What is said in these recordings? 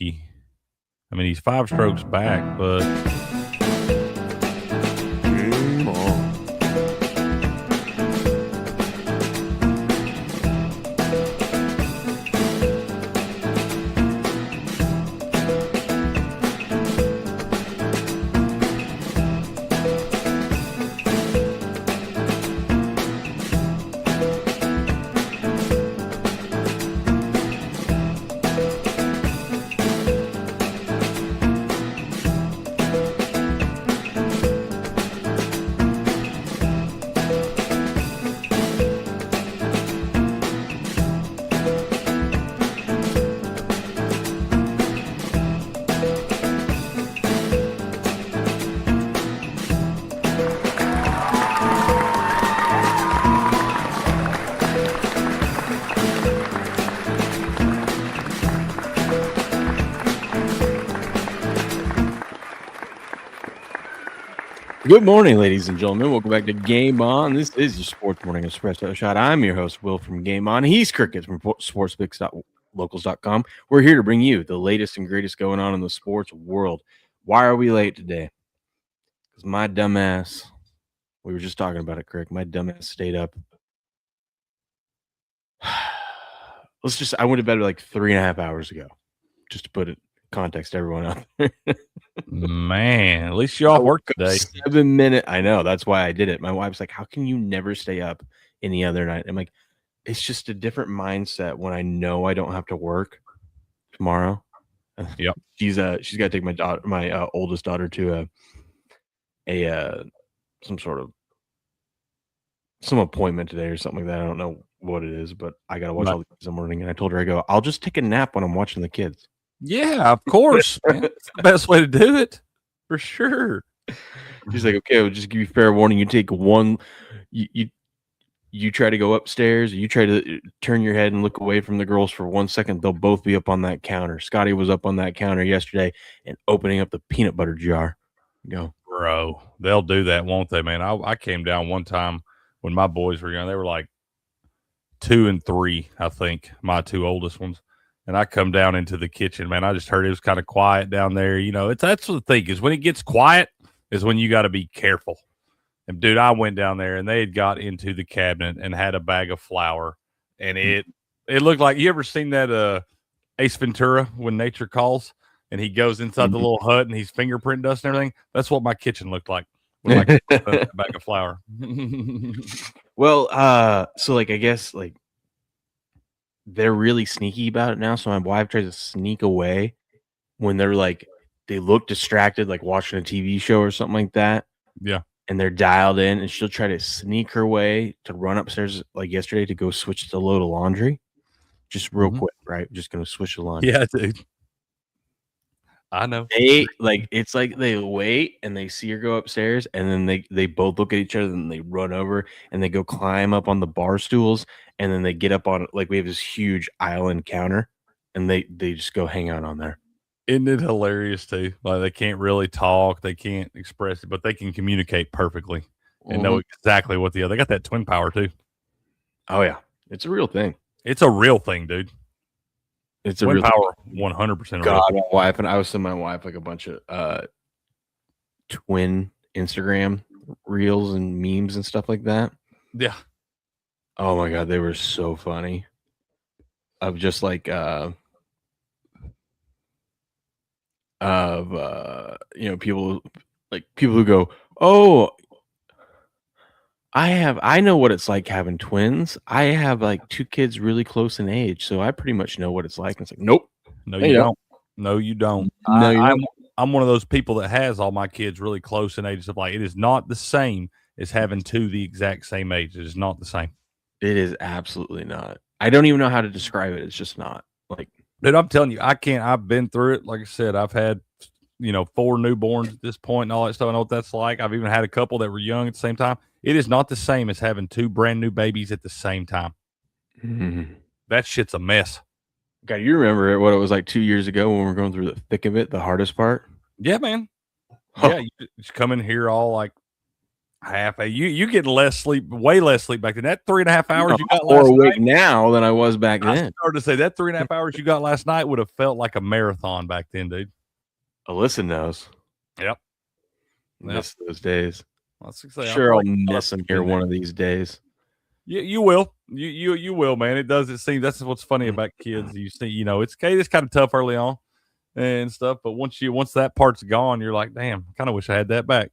I mean, he's 5 strokes back, but Game on. Good morning, ladies and gentlemen. Welcome back to Game On. This is your Sports Morning Espresso Shot. I'm your host, Will from Game On. He's Crickets from sportsbix.locals.com. We're here to bring you the latest and greatest going on in the sports world. Why are we late today? Because my dumbass, we were just talking about it, Crick. My dumbass stayed up. I went to bed like 3.5 hours ago, just to put it context to everyone out there. man, at least you're off work today. 7 minutes. I know. That's why I did it. My wife's like, how can you never stay up any other night? I'm like, it's just a different mindset when I know I don't have to work tomorrow. Yep. She's got to take my oldest daughter to some appointment today or something like that. I don't know what it is, but I got to watch all the kids in the morning. And I told her, I'll just take a nap when I'm watching the kids. Yeah, of course. It's the best way to do it, for sure. She's like, okay, I'll just give you fair warning. You take one, you try to go upstairs, you try to turn your head and look away from the girls for 1 second, they'll both be up on that counter. Scotty was up on that counter yesterday and opening up the peanut butter jar. Go. Bro, they'll do that, won't they, man? I came down one time when my boys were young. They were like 2 and 3, I think, my 2 oldest ones. And I come down into the kitchen, man. I just heard it was kind of quiet down there. You know, that's the thing is when it gets quiet is when you got to be careful. And dude, I went down there and they had got into the cabinet and had a bag of flour, and it looked like, you ever seen that Ace Ventura, When Nature Calls, and he goes inside the little hut and he's fingerprint dust and everything? That's what my kitchen looked like when my kitchen had a bag of flour. Well, so like I guess like they're really sneaky about it now. So my wife tries to sneak away when they're like, they look distracted, like watching a TV show or something like that. Yeah. And they're dialed in, and she'll try to sneak her way to run upstairs like yesterday to go switch the load of laundry. Just real quick, right? Just going to switch the laundry. Yeah, dude. I know. It's like they wait and they see her go upstairs, and then they both look at each other and they run over and they go climb up on the bar stools, and then they get up on, like, we have this huge island counter, and they just go hang out on there. Isn't it hilarious too? Like, they can't really talk, they can't express it, but they can communicate perfectly and know exactly what they got that twin power too. Oh yeah, it's a real thing. It's a real thing, dude. It's a twin real power, 100%. God, my wife and I was sending my wife like a bunch of twin Instagram reels and memes and stuff like that. Yeah. Oh my God, they were so funny. Of just like people who go, oh, I know what it's like having twins. I have like 2 kids really close in age, so I pretty much know what it's like. And it's like, nope. No, you don't. No, you don't. I'm one of those people that has all my kids really close in age. Stuff like, it is not the same as having 2 the exact same age. It is not the same. It is absolutely not. I don't even know how to describe it. It's just not. Like, dude, I'm telling you, I can't. I've been through it. Like I said, I've had 4 newborns at this point and all that stuff. I know what that's like. I've even had a couple that were young at the same time. It is not the same as having 2 brand new babies at the same time. Mm-hmm. That shit's a mess. God, you remember what it was like 2 years ago when we were going through the thick of it, the hardest part? Yeah, man. Yeah, you just come in here all like half. You getting less sleep, way less sleep back then. That 3.5 hours you got more last awake night. now than I was back I then. started to say that 3.5 hours you got last night would have felt like a marathon back then, dude. Alyssa knows. Yep. Miss those days. Sure, I'll miss them here one of these days. You will. You will, man. It does. It seems that's what's funny about kids. You see, it's kind of tough early on and stuff, but once that part's gone, you're like, damn, I kind of wish I had that back.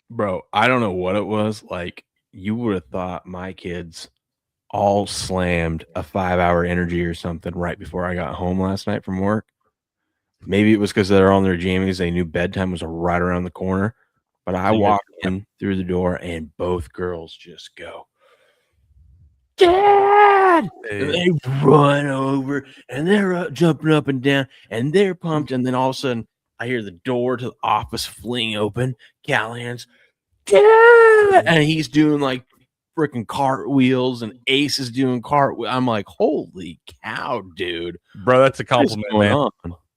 Bro, I don't know what it was. Like, you would have thought my kids all slammed a 5-hour energy or something right before I got home last night from work. Maybe it was because they're on their jammies. They knew bedtime was right around the corner. But I walked in through the door and both girls just go, Dad! And they run over and they're jumping up and down and they're pumped. And then all of a sudden, I hear the door to the office fling open. Callahan's, Dad! And he's doing like freaking cartwheels and Ace is doing cartwheels. I'm like, holy cow, dude. Bro, that's a compliment, man.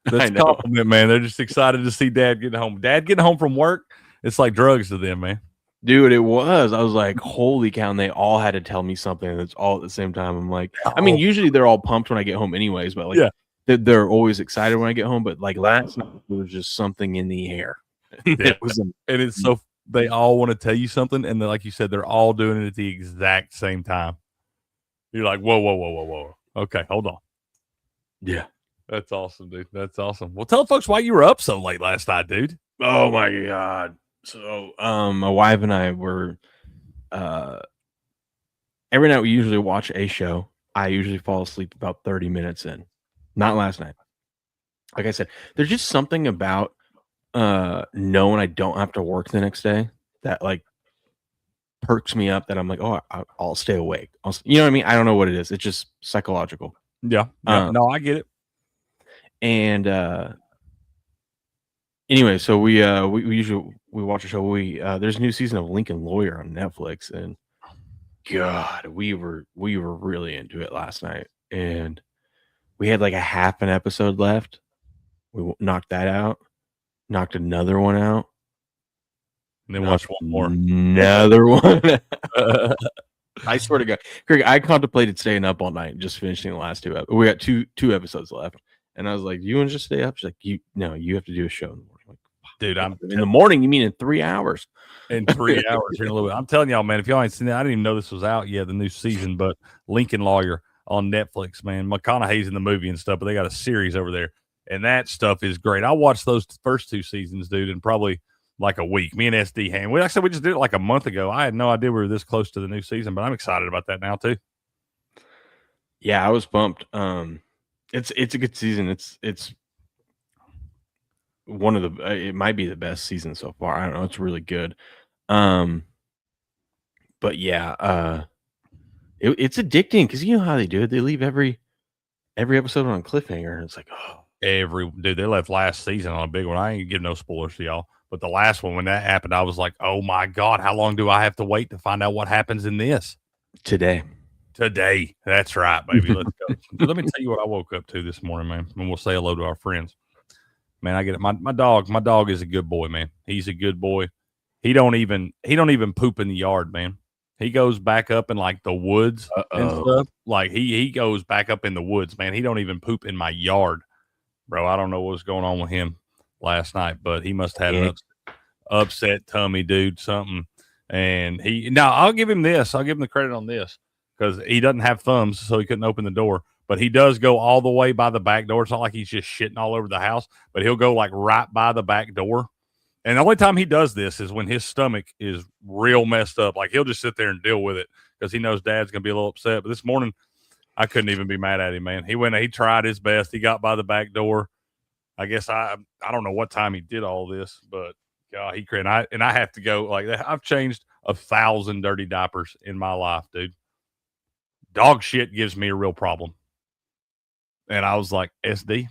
That's a compliment, man. They're just excited to see Dad getting home. Dad getting home from work, it's like drugs to them, man. Dude, it was. I was like, holy cow. And they all had to tell me something. And it's all at the same time. I'm like, I mean, usually they're all pumped when I get home anyways, but like, they're always excited when I get home. But like last night, there was just something in the air. And it's so, they all want to tell you something. And then, like you said, they're all doing it at the exact same time. You're like, whoa. Okay, hold on. Yeah. That's awesome, dude. That's awesome. Well, tell folks why you were up so late last night, dude. Oh my God. So my wife and I were every night we usually watch a show. I usually fall asleep about 30 minutes in. Not last night. Like I said, there's just something about knowing I don't have to work the next day that like perks me up that I'm like, oh, I'll stay awake. You know what I mean? I don't know what it is. It's just psychological. Yeah. No, I get it. And anyway, so we usually watch a show. There's a new season of Lincoln Lawyer on Netflix, and God, we were really into it last night, and we had like a half an episode left. We knocked that out, knocked another one out, and then watched one more. Another one. I swear to God, Craig, I contemplated staying up all night and just finishing the last two. We got two episodes left. And I was like, "You want to just stay up?" She's like, you have to do a show in the morning." Like, dude, I'm in the morning. You mean in 3 hours? In 3 hours here in a little bit. I'm telling y'all, man. If y'all ain't seen it, I didn't even know this was out yet. The new season, but Lincoln Lawyer on Netflix, man. McConaughey's in the movie and stuff, but they got a series over there, and that stuff is great. I watched those first 2 seasons, dude, in probably like a week. Me and SD Hand. Like I said, we just did it like a month ago. I had no idea we were this close to the new season, but I'm excited about that now too. Yeah, I was pumped. It's a good season. It's one of the it might be the best season so far. I don't know. It's really good. But yeah, it's addicting because you know how they do it. They leave every episode on a cliffhanger, and it's like, oh, dude, they left last season on a big one. I ain't give no spoilers to y'all, but the last one when that happened, I was like, oh my God, how long do I have to wait to find out what happens in this? Today, that's right, baby. Let's go. Let me tell you what I woke up to this morning, man. And we'll say hello to our friends. Man, I get it. My dog is a good boy, man. He's a good boy. He don't even poop in the yard, man. He goes back up in like the woods and stuff. Like he goes back up in the woods, man. He don't even poop in my yard, bro. I don't know what's going on with him last night, but he must have had an upset tummy, dude. Something. And I'll give him this. I'll give him the credit on this because he doesn't have thumbs, so he couldn't open the door. But he does go all the way by the back door. It's not like he's just shitting all over the house, but he'll go like right by the back door. And the only time he does this is when his stomach is real messed up. Like he'll just sit there and deal with it because he knows Dad's going to be a little upset. But this morning, I couldn't even be mad at him, man. He tried his best. He got by the back door. I guess I don't know what time he did all this, but God, he cried. And I have to go like that. I've changed 1,000 dirty diapers in my life, dude. Dog shit gives me a real problem. And I was like, SD,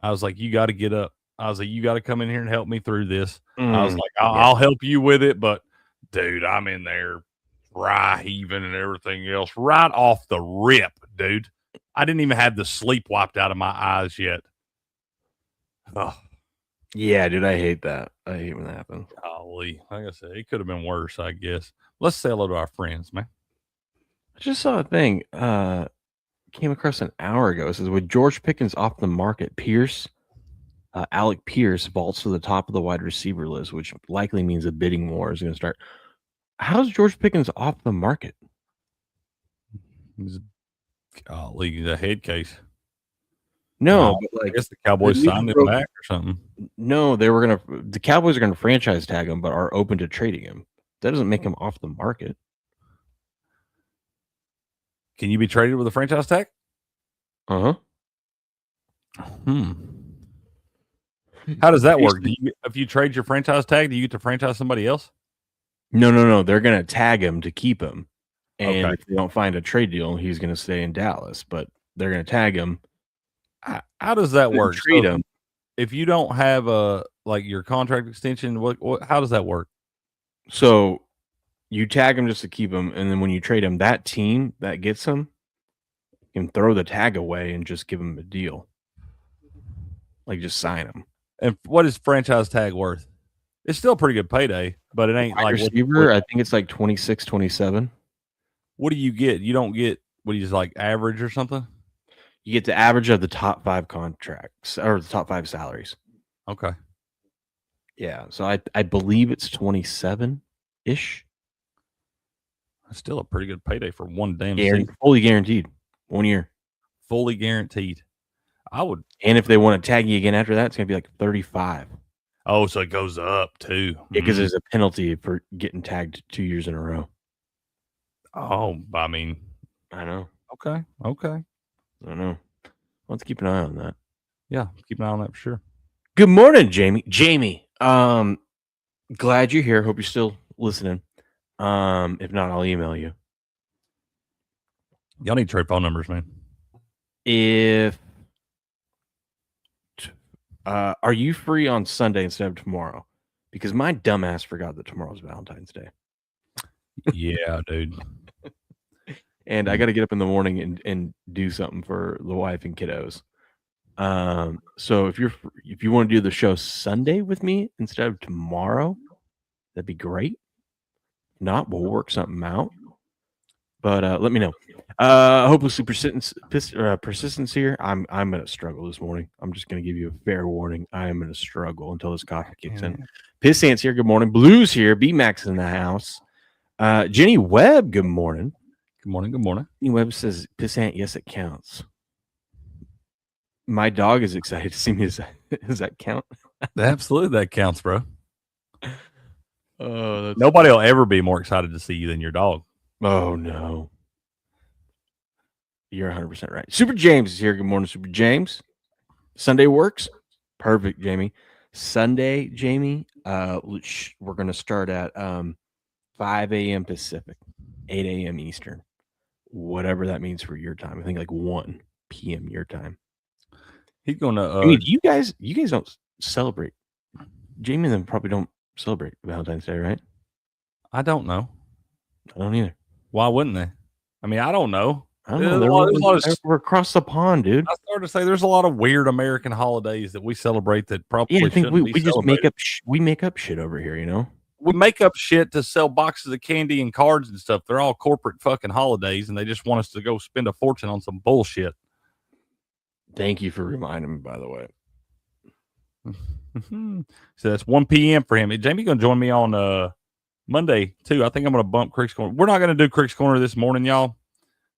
I was like, you got to get up. I was like, you got to come in here and help me through this. I was like, I'll help you with it. But, dude, I'm in there dry heaving and everything else right off the rip, dude. I didn't even have the sleep wiped out of my eyes yet. Oh, Yeah, dude, I hate that. I hate when that happens. Golly, like I said, it could have been worse, I guess. Let's say hello to our friends, man. I just saw a thing. Came across an hour ago. It says with George Pickens off the market, Alec Pierce vaults to the top of the wide receiver list, which likely means a bidding war is going to start. How's George Pickens off the market? Golly, he's a head case. No, but I like guess the Cowboys signed him back or something. no, the Cowboys are gonna franchise tag him, but are open to trading him. That doesn't make him off the market. Can you be traded with a franchise tag? Uh-huh. How does that work? If you trade your franchise tag, do you get to franchise somebody else? No. They're gonna tag him to keep him. And Okay. if they don't find a trade deal, he's gonna stay in Dallas. But they're gonna tag him. How does that work? Trade him. If you don't have your contract extension, what how does that work? So you tag him just to keep him, and then when you trade him, that team that gets him can throw the tag away and just give him a deal. Like just sign him. And what is franchise tag worth? It's still a pretty good payday, but it ain't like receiver. I think it's like 26, 27. What do you get? You don't get what do you just like average or something? You get the average of the top 5 contracts or the top 5 salaries. Okay. Yeah. So I believe it's 27-ish. That's still a pretty good payday for one damn season. season. Fully guaranteed. 1 year. Fully guaranteed. I would. And if they want to tag you again after that, it's going to be like 35. Oh, so it goes up too. Because there's a penalty for getting tagged 2 years in a row. Oh, I mean. I know. Okay. I don't know. Let's keep an eye on that. Yeah, keep an eye on that for sure. Good morning, Jamie. Jamie, glad you're here. Hope you're still listening. If not, I'll email you. Y'all need trade phone numbers, man. Are you free on Sunday instead of tomorrow? Because my dumbass forgot that tomorrow's Valentine's Day. Yeah, dude. And I got to get up in the morning and do something for the wife and kiddos. So if you want to do the show Sunday with me instead of tomorrow, that'd be great. If not, we'll work something out. But let me know. Hopelessly persistence here. I'm gonna struggle this morning. I'm just gonna give you a fair warning. I am gonna struggle until this coffee kicks in. Piss Ants here. Good morning. Blues here. B Max in the house. Jenny Webb. Good morning. Good morning. Good morning. Jenny Webb says, "Piss Ant, yes, it counts." My dog is excited to see me. Does that count? Absolutely, that counts, bro. Oh, nobody will ever be more excited to see you than your dog. Oh no. You're 100% right. Super James is here. Good morning, Super James. Sunday works? Perfect, Jamie. Sunday, Jamie, we're going to start at 5 a.m. Pacific, 8 a.m. Eastern, whatever that means for your time. I think like 1 p.m. your time. He's going to... I mean, you guys don't celebrate. Jamie and them probably don't celebrate Valentine's Day, right? I don't know. I don't either. Why wouldn't they? I mean, I don't know. I don't know. We're across the pond, dude. I started to say there's a lot of weird American holidays that we celebrate that probably I think shouldn't be we just celebrated. we make up shit over here, you know? We make up shit to sell boxes of candy and cards and stuff. They're all corporate fucking holidays, and they just want us to go spend a fortune on some bullshit. Thank you for reminding me, by the way. So that's 1 p.m. for him. Jamie going to join me on Monday, too. I think I'm going to bump Crick's Corner. We're not going to do Crick's Corner this morning, y'all.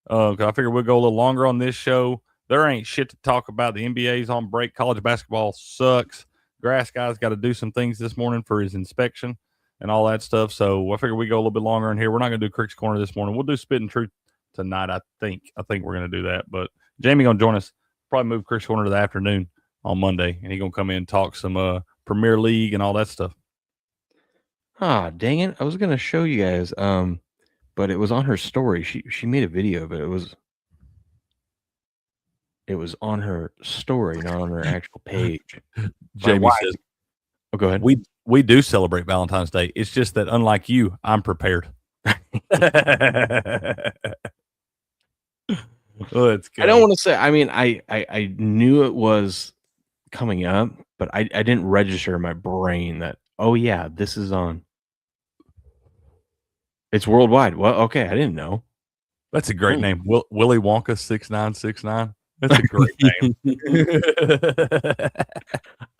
Cause I figure we'll go a little longer on this show. There ain't shit to talk about. The NBA's on break. College basketball sucks. Grass guy's got to do some things this morning for his inspection and all that stuff. So I figure we go a little bit longer in here. We're not going to do Crick's Corner this morning. We'll do Spit and Truth tonight. I think we're going to do that. But Jamie going to join us. Probably move Crick's Corner to the afternoon on Monday, and he's going to come in and talk some Premier League and all that stuff. Ah, dang it! I was going to show you guys. But it was on her story. She made a video of it. It was on her story, not on her actual page. Jamie says, "Oh, go ahead. We do celebrate Valentine's Day. It's just that unlike you, I'm prepared." Oh, it's good. I don't want to say. I mean, I knew it was coming up, but I didn't register in my brain that, oh yeah, this is on. It's worldwide. Well, okay, I didn't know. That's a great name. Willy Wonka 6969. That's a great name.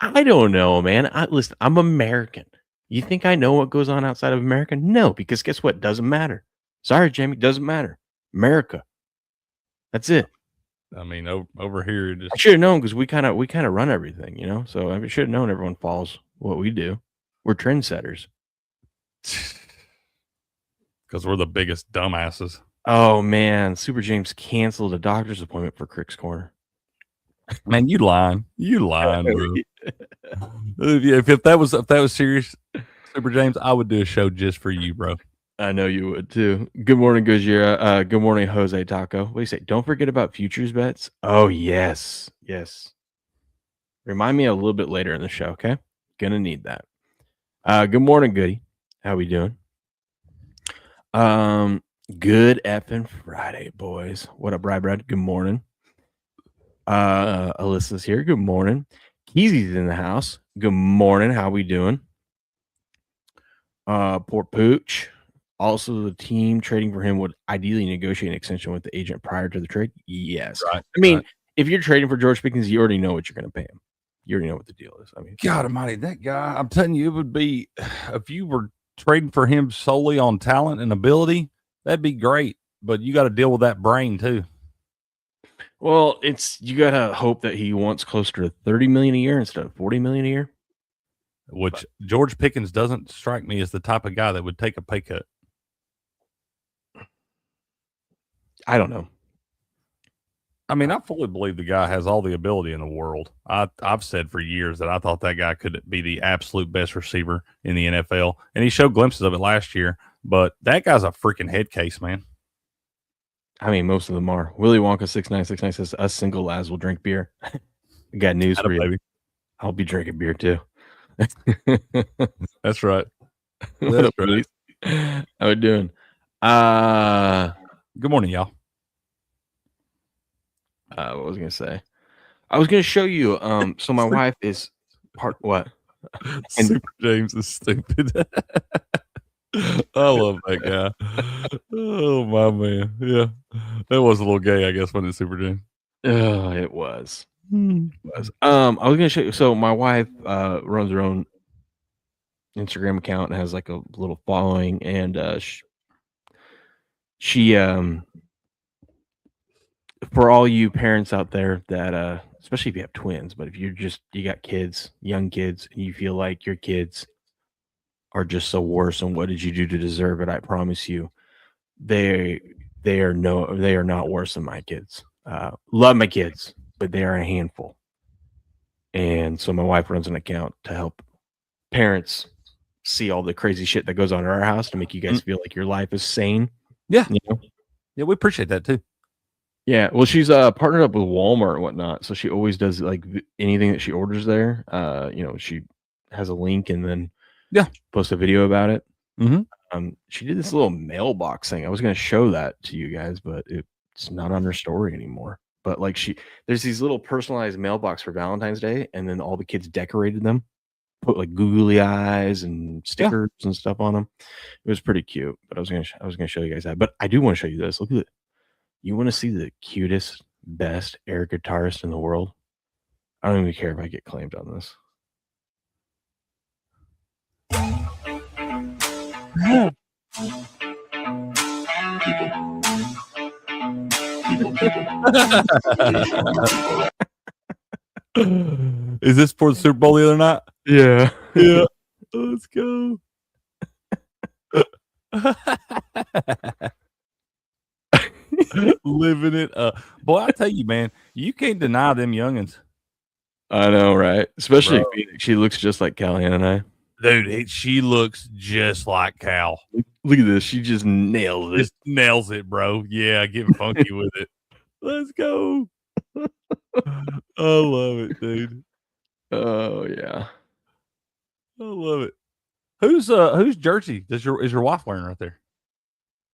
I don't know, man. Listen, I'm American. You think I know what goes on outside of America? No, because guess what? Doesn't matter. Sorry, Jamie, doesn't matter. America. That's it. I mean, over here, I should have known because we kind of run everything, you know. So I should have known everyone follows what we do. We're trendsetters. Because we're the biggest dumbasses. Oh man, Super James canceled a doctor's appointment for Crick's Corner. Man, you lying, bro. if that was serious, Super James, I would do a show just for you, bro. I know you would too. Good morning, Gojira. Good morning, Jose Taco. What do you say? Don't forget about futures bets. Oh yes. Remind me a little bit later in the show, okay? Gonna need that. Good morning, Goody. How we doing? Good effing Friday, boys. What up, Brad? Good morning. Alyssa's here. Good morning. Keezy's in the house. Good morning. How we doing? Poor Pooch. Also, the team trading for him would ideally negotiate an extension with the agent prior to the trade. Yes. Right. I mean, if you're trading for George Pickens, you already know what you're going to pay him. You already know what the deal is. I mean, God Almighty, that guy! I'm telling you, it would be if you were trading for him solely on talent and ability, that'd be great. But you got to deal with that brain too. Well, you got to hope that he wants closer to $30 million a year instead of $40 million a year. Which George Pickens doesn't strike me as the type of guy that would take a pay cut. I don't know. I mean, I fully believe the guy has all the ability in the world. I've said for years that I thought that guy could be the absolute best receiver in the NFL, and he showed glimpses of it last year. But that guy's a freaking head case, man. I mean, most of them are. Willy Wonka 6969 says, us single lads will drink beer. I got news for you. Baby. I'll be drinking beer too. That's right. What up, buddies? How we doing? Good morning, y'all. What was I gonna say? I was gonna show you. So my wife is part what? Super James is stupid. I love that guy. Oh my man, yeah, that was a little gay, I guess, wasn't it, Super James? Oh, it was. I was gonna show you. So my wife runs her own Instagram account and has like a little following, and she for all you parents out there that especially if you have twins, but if you got kids, young kids, and you feel like your kids are just so worse, and what did you do to deserve it? I promise you, they are not worse than my kids. Love my kids, but they are a handful. And so my wife runs an account to help parents see all the crazy shit that goes on in our house to make you guys feel like your life is sane. Yeah. You know? Yeah, we appreciate that too. Yeah. Well, she's partnered up with Walmart and whatnot. So she always does like anything that she orders there. She has a link and then post a video about it. Mm-hmm. She did this little mailbox thing. I was going to show that to you guys, but it's not on her story anymore. But like there's these little personalized mailbox for Valentine's Day, and then all the kids decorated them, put like googly eyes and stickers and stuff on them. It was pretty cute. But I was gonna show you guys that. But I do want to show you this. Look at it. You want to see the cutest, best air guitarist in the world? I don't even care if I get claimed on this. Is this for the Super Bowl the other night? Yeah. Yeah. Let's go. Living it up. Boy, I tell you, man, you can't deny them youngins. I know, right? Especially Phoenix. She looks just like Callahan and I. Dude, she looks just like Cal. Look at this. She just nails it. Just nails it, bro. Yeah, getting funky with it. Let's go. I love it, dude. Oh yeah. I love it. Whose jersey is your wife wearing right there?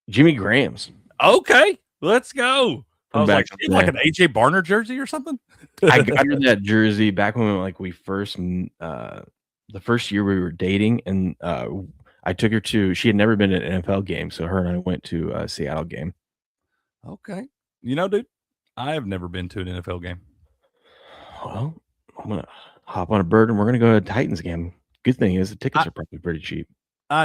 Jimmy Graham's. Okay, let's go. I was like, she's like an AJ Barner jersey or something. I got her that jersey back when we first the first year we were dating, and I took her to. She had never been to an NFL game, so her and I went to a Seattle game. Okay, dude, I have never been to an NFL game. Well, I'm gonna hop on a bird and we're gonna go to a Titans game. Good thing is the tickets are probably pretty cheap.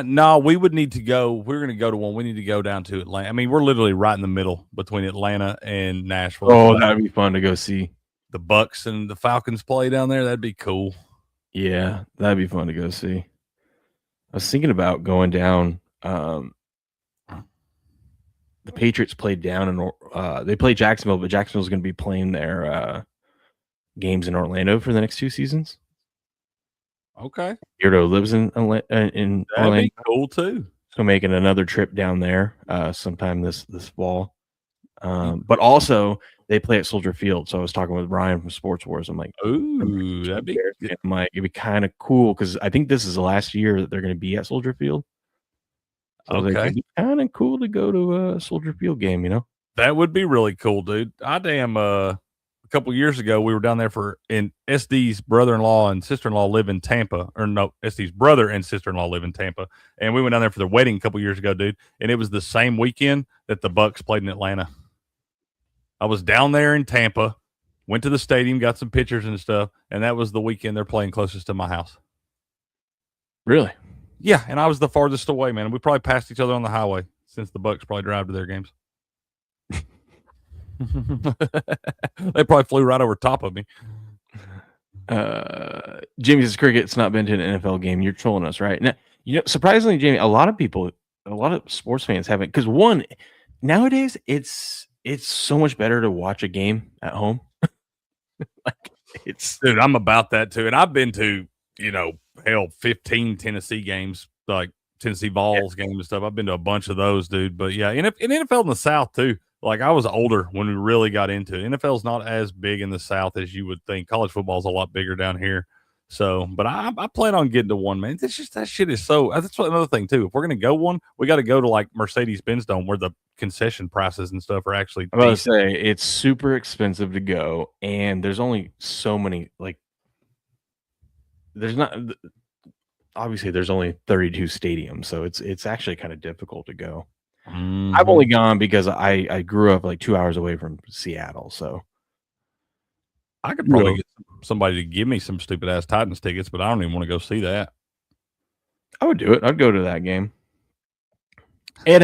No, we would need to go. We're going to go to one. We need to go down to Atlanta. I mean, we're literally right in the middle between Atlanta and Nashville. Oh, that'd be fun to go see the Bucks and the Falcons play down there. That'd be cool. Yeah, that'd be fun to go see. I was thinking about going down. The Patriots played down and they played Jacksonville, but Jacksonville's going to be playing their games in Orlando for the next 2 seasons. Okay. Beardo lives in That'd Orlando. Be cool too. So making another trip down there sometime this fall. But also they play at Soldier Field. So I was talking with Ryan from Sports Wars. I'm like, ooh, that'd be good. I'm like, it'd be kind of cool because I think this is the last year that they're going to be at Soldier Field. So okay, it'd be kind of cool to go to a Soldier Field game. That would be really cool, dude. A couple years ago, we were down there and SD's brother-in-law and sister-in-law live in Tampa. Or no, SD's brother and sister-in-law live in Tampa. And we went down there for their wedding a couple years ago, dude. And it was the same weekend that the Bucks played in Atlanta. I was down there in Tampa, went to the stadium, got some pictures and stuff, and that was the weekend they're playing closest to my house. Really? Yeah, and I was the farthest away, man. We probably passed each other on the highway since the Bucks probably drive to their games. They probably flew right over top of me. Jamie says Cricket's not been to an NFL game. You're trolling us, right? Now, surprisingly, Jamie, a lot of sports fans haven't, because nowadays it's so much better to watch a game at home. Dude, I'm about that too. And I've been to, 15 Tennessee games, like Tennessee Vols games and stuff. I've been to a bunch of those, dude. But yeah, in NFL in the South too. Like, I was older when we really got into it. NFL's not as big in the South as you would think. College football is a lot bigger down here. So, but I plan on getting to one, man. It's just, that shit is so, that's another thing too. If we're going to go one, we got to go to like Mercedes-Benz Dome where the concession prices and stuff are actually. I was going to say, it's super expensive to go. And there's only so many, obviously there's only 32 stadiums. So it's actually kind of difficult to go. Mm-hmm. I've only gone because I grew up like 2 hours away from Seattle, so I could probably get somebody to give me some stupid ass Titans tickets, but I don't even want to go see that. I would do it. I'd go to that game. I'd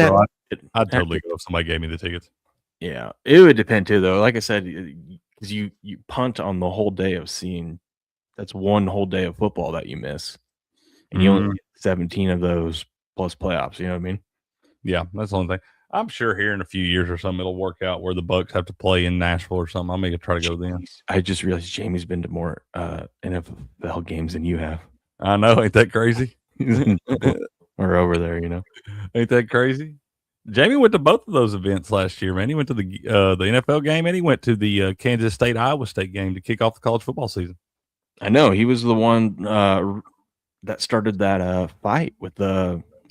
totally go if somebody gave me the tickets. Yeah, it would depend too, though. Like I said, because you punt on the whole day of seeing. That's one whole day of football that you miss, and you only get 17 of those plus playoffs. You know what I mean? Yeah, that's the only thing. I'm sure here in a few years or something, it'll work out where the Bucks have to play in Nashville or something. I'll maybe try to go then. I just realized Jamie's been to more NFL games than you have. I know. Ain't that crazy? We're over there, Ain't that crazy? Jamie went to both of those events last year, man. He went to the NFL game and he went to the Kansas State Iowa State game to kick off the college football season. I know. He was the one that started that fight with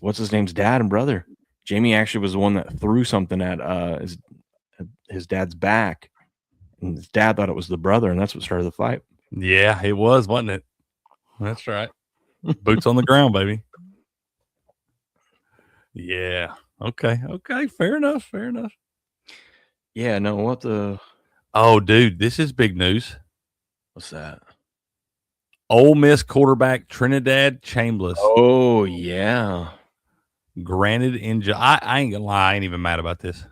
what's his name's dad and brother. Jamie actually was the one that threw something at his dad's back, and his dad thought it was the brother, and that's what started the fight. Yeah, it was, wasn't it? That's right. Boots on the ground, baby. Yeah. Okay. Fair enough. Yeah. No. What the? Oh, dude, this is big news. What's that? Ole Miss quarterback Trinidad Chambliss. Oh yeah. Granted injury. I ain't gonna lie, I ain't even mad about this.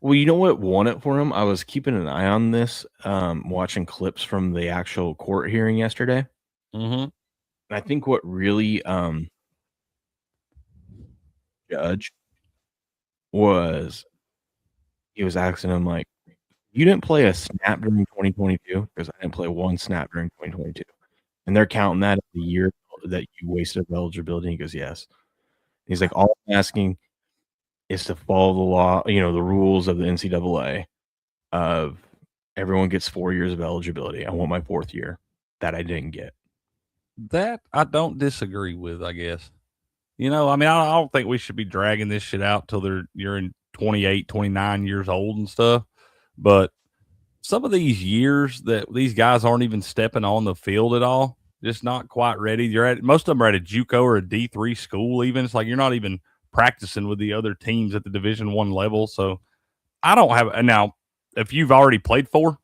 Well, you know what won it for him? I was keeping an eye on this, watching clips from the actual court hearing yesterday. Mm-hmm. And I think what really judge was, he was asking him, like, you didn't play a snap during 2022? Because I didn't play one snap during 2022. And they're counting that as the year that you wasted of eligibility. He goes, yes. He's like, all I'm asking is to follow the law, the rules of the NCAA of everyone gets 4 years of eligibility. I want my 4th year that I didn't get. That I don't disagree with, I guess. I mean, I don't think we should be dragging this shit out till you're in 28, 29 years old and stuff. But some of these years that these guys aren't even stepping on the field at all, just not quite ready. Most of them are at a JUCO or a D3 school. Even it's like you're not even practicing with the other teams at the Division I level. So I don't have now. If you've already played 4,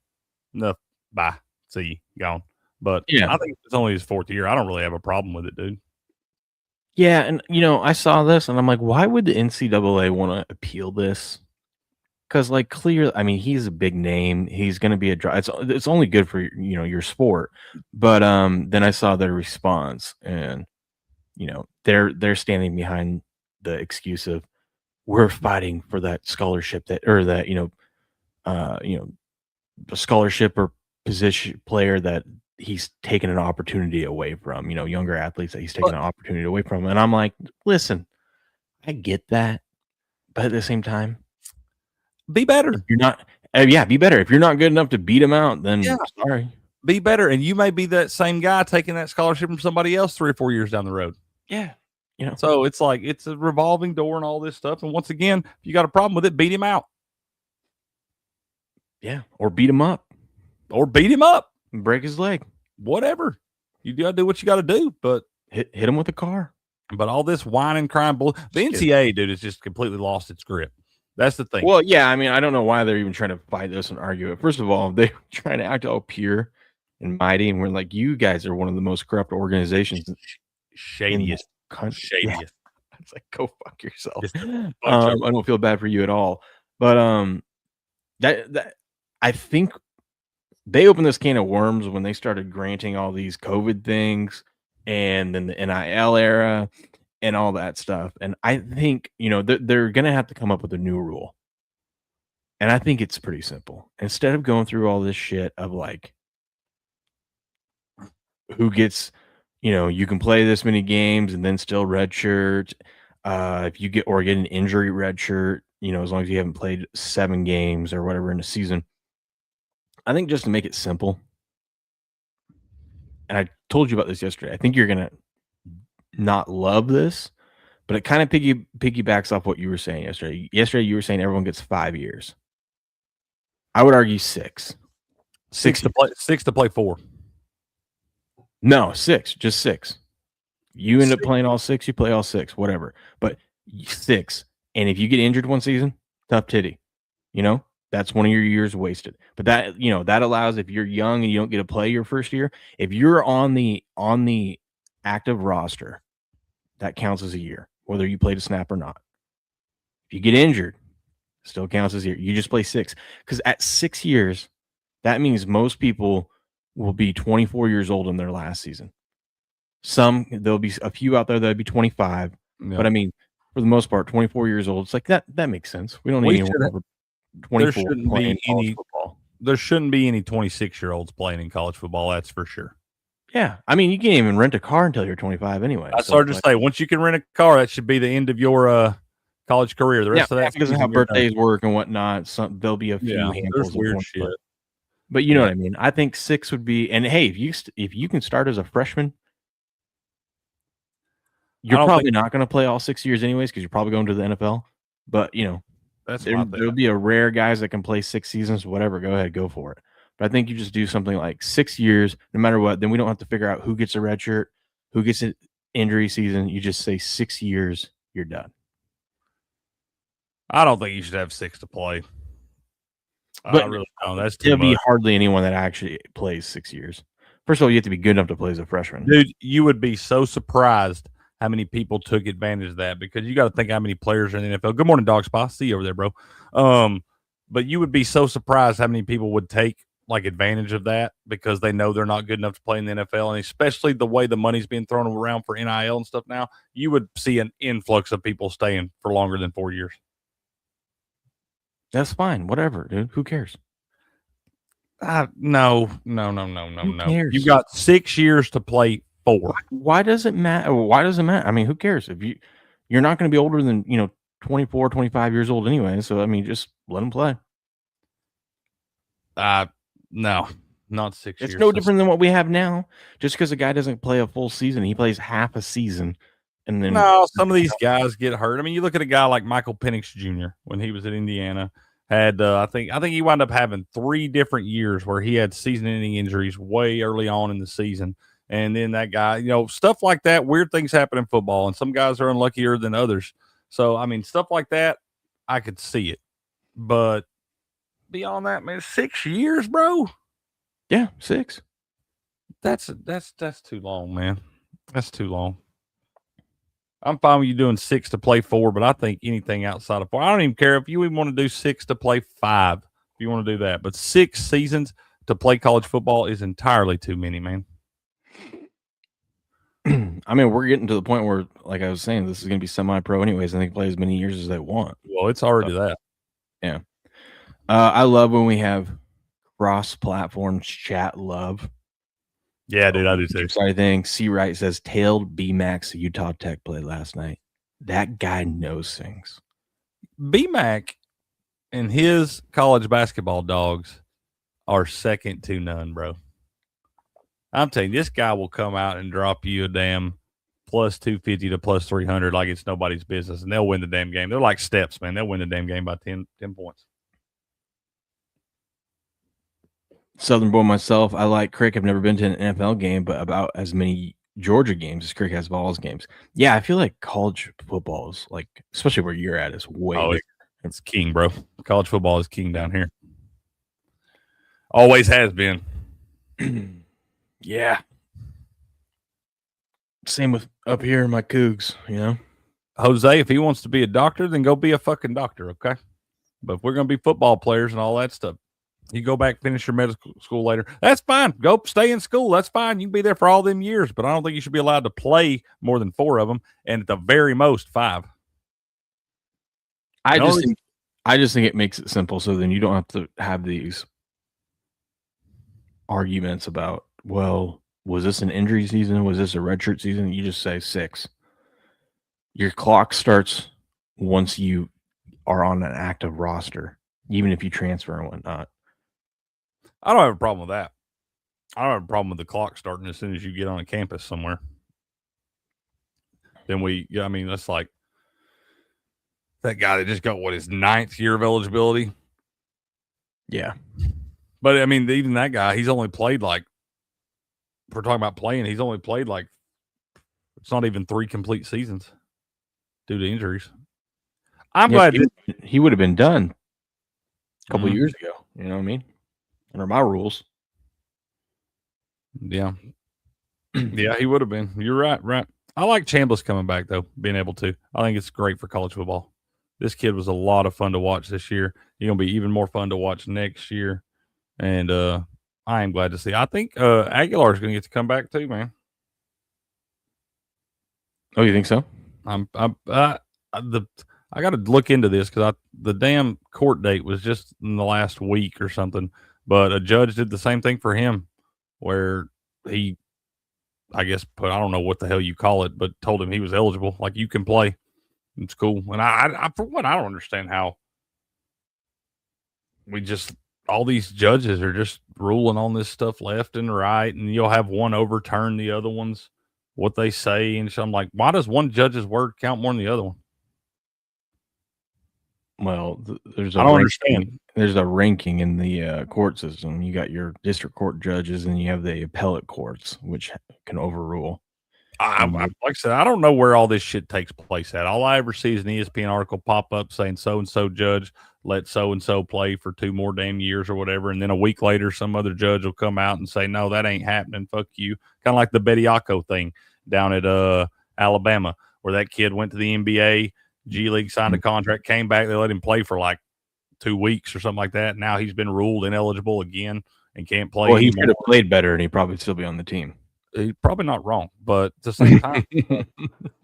no, bye, see you, gone. But I think it's only his 4th year. I don't really have a problem with it, dude. Yeah, and I saw this and I'm like, why would the NCAA want to appeal this? Because clearly, I mean, he's a big name. He's going to be it's only good for your sport. But then I saw their response, and they're standing behind the excuse of we're fighting for that scholarship that a scholarship or position player that he's taken an opportunity away from. Younger athletes that he's taken an opportunity away from. And I'm like, listen, I get that, but at the same time, be better. If you're not, be better. If you're not good enough to beat him out, then sorry. Be better, and you may be that same guy taking that scholarship from somebody else 3 or 4 years down the road. Yeah, So it's like it's a revolving door and all this stuff. And once again, if you got a problem with it, beat him out. Yeah, or beat him up, and break his leg. Whatever, you got to do what you got to do. But hit him with a car. But all this whining, crying bull. The NCAA, dude, has just completely lost its grip. That's the thing. Well, yeah, I mean, I don't know why they're even trying to fight this and argue it. First of all, they're trying to act all pure and mighty, and we're like, you guys are one of the most corrupt organizations. Shadiest. Yeah. It's like, go fuck yourself. I don't feel bad for you at all. But that I think they opened this can of worms when they started granting all these COVID things and then the NIL era and all that stuff. And I think, they're going to have to come up with a new rule. And I think it's pretty simple. Instead of going through all this shit of who gets, you can play this many games and then still redshirt. If you get an injury redshirt, as long as you haven't played 7 games or whatever in a season. I think just to make it simple. And I told you about this yesterday. I think you're going to not love this, but it kind of piggybacks off what you were saying yesterday. Yesterday, you were saying everyone gets 5 years. I would argue 6. 6 to play 4. No, 6. Just 6. You end up playing all 6. You play all 6. Whatever. But 6. And if you get injured one season, tough titty. That's one of your years wasted. But that that allows, if you're young and you don't get to play your first year, if you're on the active roster, that counts as a year, whether you played a snap or not. If you get injured, still counts as a year. You just play 6. Because at 6 years, that means most people will be 24 years old in their last season. There'll be a few out there that'll be 25. Yeah. But I mean, for the most part, 24 years old. It's like that makes sense. We don't need anyone over 24 playing college football. There shouldn't be any 26-year-olds playing in college football. That's for sure. Yeah, I mean, you can't even rent a car until you're 25 anyway. I started to say, once you can rent a car, that should be the end of your college career. The rest of that, because of how birthdays work and whatnot, there'll be a few handfuls of weird shit. But you know what I mean. I think 6 would be. And hey, if you can start as a freshman, you're probably not going to play all 6 years anyways, because you're probably going to the NFL. But there'll be a rare guys that can play 6 seasons. Whatever, go ahead, go for it. But I think you just do something like 6 years, no matter what. Then we don't have to figure out who gets a red shirt, who gets an injury season. You just say 6 years, you're done. I don't think you should have 6 to play. But I really don't. That's too much. There'll be hardly anyone that actually plays 6 years. First of all, you have to be good enough to play as a freshman. Dude, you would be so surprised how many people took advantage of that, because you got to think how many players are in the NFL. Good morning, Dog Spa. See you over there, bro. But you would be so surprised how many people would take advantage of that, because they know they're not good enough to play in the NFL, and especially the way the money's being thrown around for NIL and stuff now, you would see an influx of people staying for longer than 4 years. That's fine. Whatever, dude. Who cares? No. Cares? You got 6 years to play 4. Why does it matter? Why does it matter? I mean, who cares? If you're not going to be older than 24, 25 years old anyway. So I mean, just let them play. No, not 6 years. It's no different than what we have now. Just because a guy doesn't play a full season, he plays half a season. And then no, some of these guys get hurt. I mean, you look at a guy like Michael Penix Jr. when he was at Indiana. Had I think he wound up having 3 different years where he had season-ending injuries way early on in the season. And then that guy, stuff like that, weird things happen in football, and some guys are unluckier than others. So, I mean, stuff like that, I could see it. But beyond that, man, 6 years, bro. Yeah, 6. That's too long, man. That's too long. I'm fine with you doing 6 to play 4, but I think anything outside of 4, I don't even care if you even want to do 6 to play 5. If you want to do that, but 6 seasons to play college football is entirely too many, man. I mean, we're getting to the point where, like I was saying, this is going to be semi-pro anyways. I think play as many years as they want. Well, it's already that. Yeah. I love when we have cross-platform chat love. Yeah, dude, I do too. Sorry thing. C. Wright says, tailed B-Max Utah Tech played last night. That guy knows things. B-Mac and his college basketball dogs are second to none, bro. I'm telling you, this guy will come out and drop you a damn plus 250 to plus 300 like it's nobody's business, and they'll win the damn game. They're like steps, man. They'll win the damn game by 10 points. Southern boy myself, I like Crick. I've never been to an NFL game, but about as many Georgia games as Crick has Vols games. Yeah, I feel like college football is like, especially where you're at, is way bigger. It's king, bro. College football is king down here. Always has been. Yeah. Same with up here in my Cougs, Jose, if he wants to be a doctor, then go be a fucking doctor, okay? But if we're going to be football players and all that stuff, you go back, finish your medical school later. That's fine. Go stay in school. That's fine. You can be there for all them years, but I don't think you should be allowed to play more than 4 of them, and at the very most 5. I just think it makes it simple, so then you don't have to have these arguments about, well, was this an injury season? Was this a redshirt season? You just say 6. Your clock starts once you are on an active roster, even if you transfer and whatnot. I don't have a problem with that. I don't have a problem with the clock starting as soon as you get on a campus somewhere. Then that's like that guy that just got his 9th year of eligibility. Yeah. But I mean, even that guy, he's only played if we're talking about playing, he's only played it's not even 3 complete seasons due to injuries. I'm glad he would have been done a couple of years ago. You know what I mean? Under my rules. Yeah. Yeah, he would have been. You're right. I like Chambliss coming back, though, being able to. I think it's great for college football. This kid was a lot of fun to watch this year. He's going to be even more fun to watch next year. And I am glad to see. I think Aguilar is going to get to come back too, man. Oh, you think so? I got to look into this because the damn court date was just in the last week or something. But a judge did the same thing for him, where he, I guess, I don't know what the hell you call it, but told him he was eligible. Like, you can play. It's cool. And I for one, I don't understand how all these judges are just ruling on this stuff left and right, and you'll have one overturn the other ones, what they say. And so I'm like, why does one judge's word count more than the other one? Well, I don't understand. There's a ranking in the court system. You got your district court judges, and you have the appellate courts, which can overrule. Like I said, I don't know where all this shit takes place at. All I ever see is an ESPN article pop up saying so-and-so judge let so-and-so play for 2 more damn years or whatever. And then a week later, some other judge will come out and say, no, that ain't happening. Fuck you. Kind of like the Bediako thing down at Alabama, where that kid went to the NBA, G League, signed a contract, came back. They let him play for like 2 weeks or something like that. Now he's been ruled ineligible again and can't play. Well, he should have played better, and he'd probably still be on the team. He's probably not wrong, but at the same time,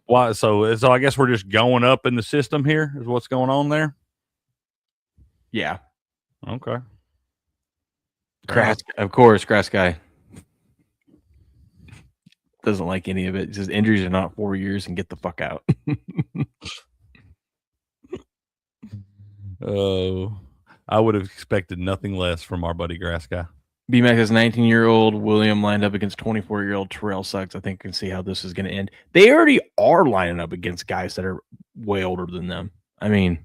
why? So I guess we're just going up in the system here. Is what's going on there? Yeah. Okay. Of course, Grass guy doesn't like any of it. He says injuries are not 4 years and get the fuck out. Oh, I would have expected nothing less from our buddy Grass guy. BMAC has 19-year-old William lined up against 24-year-old Terrell Suggs. I think you can see how this is going to end. They already are lining up against guys that are way older than them. I mean,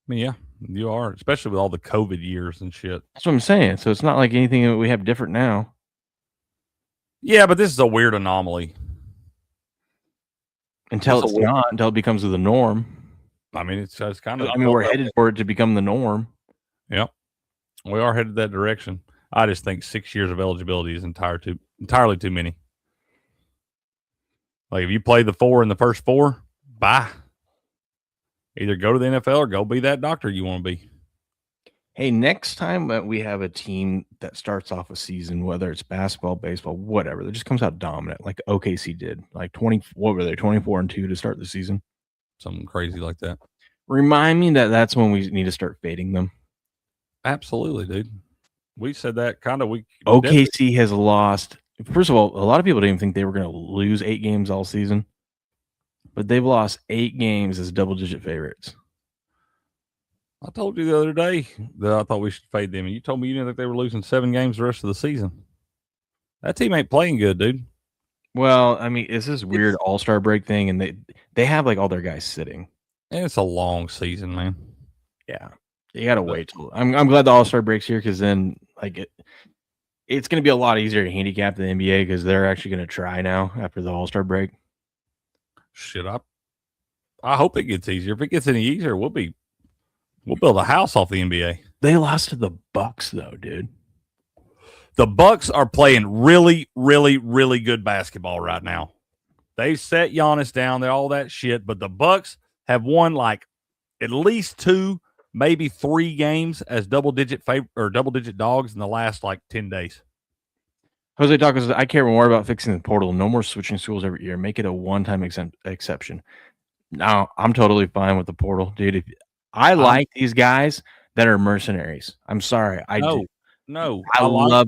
yeah, you are, especially with all the COVID years and shit. that's what I'm saying. So it's not like anything that we have different now. Yeah, but this is a weird anomaly. Until until it becomes the norm. I mean, it's kind of. I mean, we're headed for it to become the norm. Yeah, we are headed that direction. I just think 6 years of eligibility is entirely too many. Like if you play the 4 in the first 4, bye. Either go to the NFL or go be that doctor you want to be. Hey, next time that we have a team that starts off a season, whether it's basketball, baseball, whatever, that just comes out dominant, like OKC did, like 24-2 to start the season, something crazy like that. Remind me that's when we need to start fading them. Absolutely, dude. We said that kind of week. OKC has lost. First of all, a lot of people didn't even think they were going to lose 8 games all season, but they've lost 8 games as double-digit favorites. I told you the other day that I thought we should fade them, and you told me you didn't think they were losing 7 games the rest of the season. That team ain't playing good, dude. Well, I mean, it's this weird all-star break thing, and they have like all their guys sitting. And it's a long season, man. Yeah, you got to wait till. I'm glad the all-star break's here because then like it's going to be a lot easier to handicap the NBA because they're actually going to try now after the all-star break. Shit, I hope it gets easier. If it gets any easier, we'll build a house off the NBA. They lost to the Bucks, though, dude. The Bucks are playing really, really, really good basketball right now. They've set Giannis down. They're all that shit. But the Bucks have won like at least 2, maybe 3 games as double-digit dogs in the last like 10 days. Jose Taco says, I care more about fixing the portal. No more switching schools every year. Make it a one-time exception. Now, I'm totally fine with the portal, dude. I like these guys that are mercenaries. I'm sorry. I love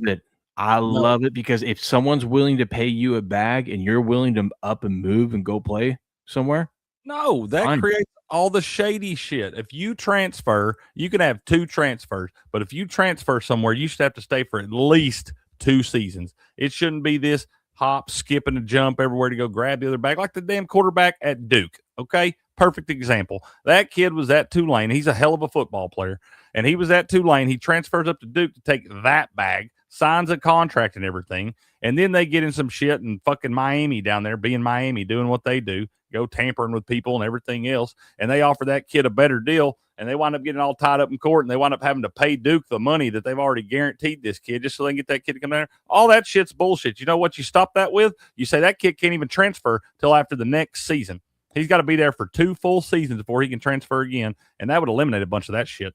it. I love it because if someone's willing to pay you a bag and you're willing to up and move and go play somewhere. No, that creates all the shady shit. If you transfer, you can have 2 transfers. But if you transfer somewhere, you should have to stay for at least 2 seasons. It shouldn't be this hop, skip, and a jump everywhere to go grab the other bag like the damn quarterback at Duke. Okay? Perfect example. That kid was at Tulane. He's a hell of a football player. And he was at Tulane. He transfers up to Duke to take that bag, signs a contract and everything. And then they get in some shit in fucking Miami down there, being Miami, doing what they do, go tampering with people and everything else. And they offer that kid a better deal. And they wind up getting all tied up in court. And they wind up having to pay Duke the money that they've already guaranteed this kid just so they can get that kid to come down there. All that shit's bullshit. You know what you stop that with? You say that kid can't even transfer till after the next season. He's got to be there for 2 full seasons before he can transfer again, and that would eliminate a bunch of that shit.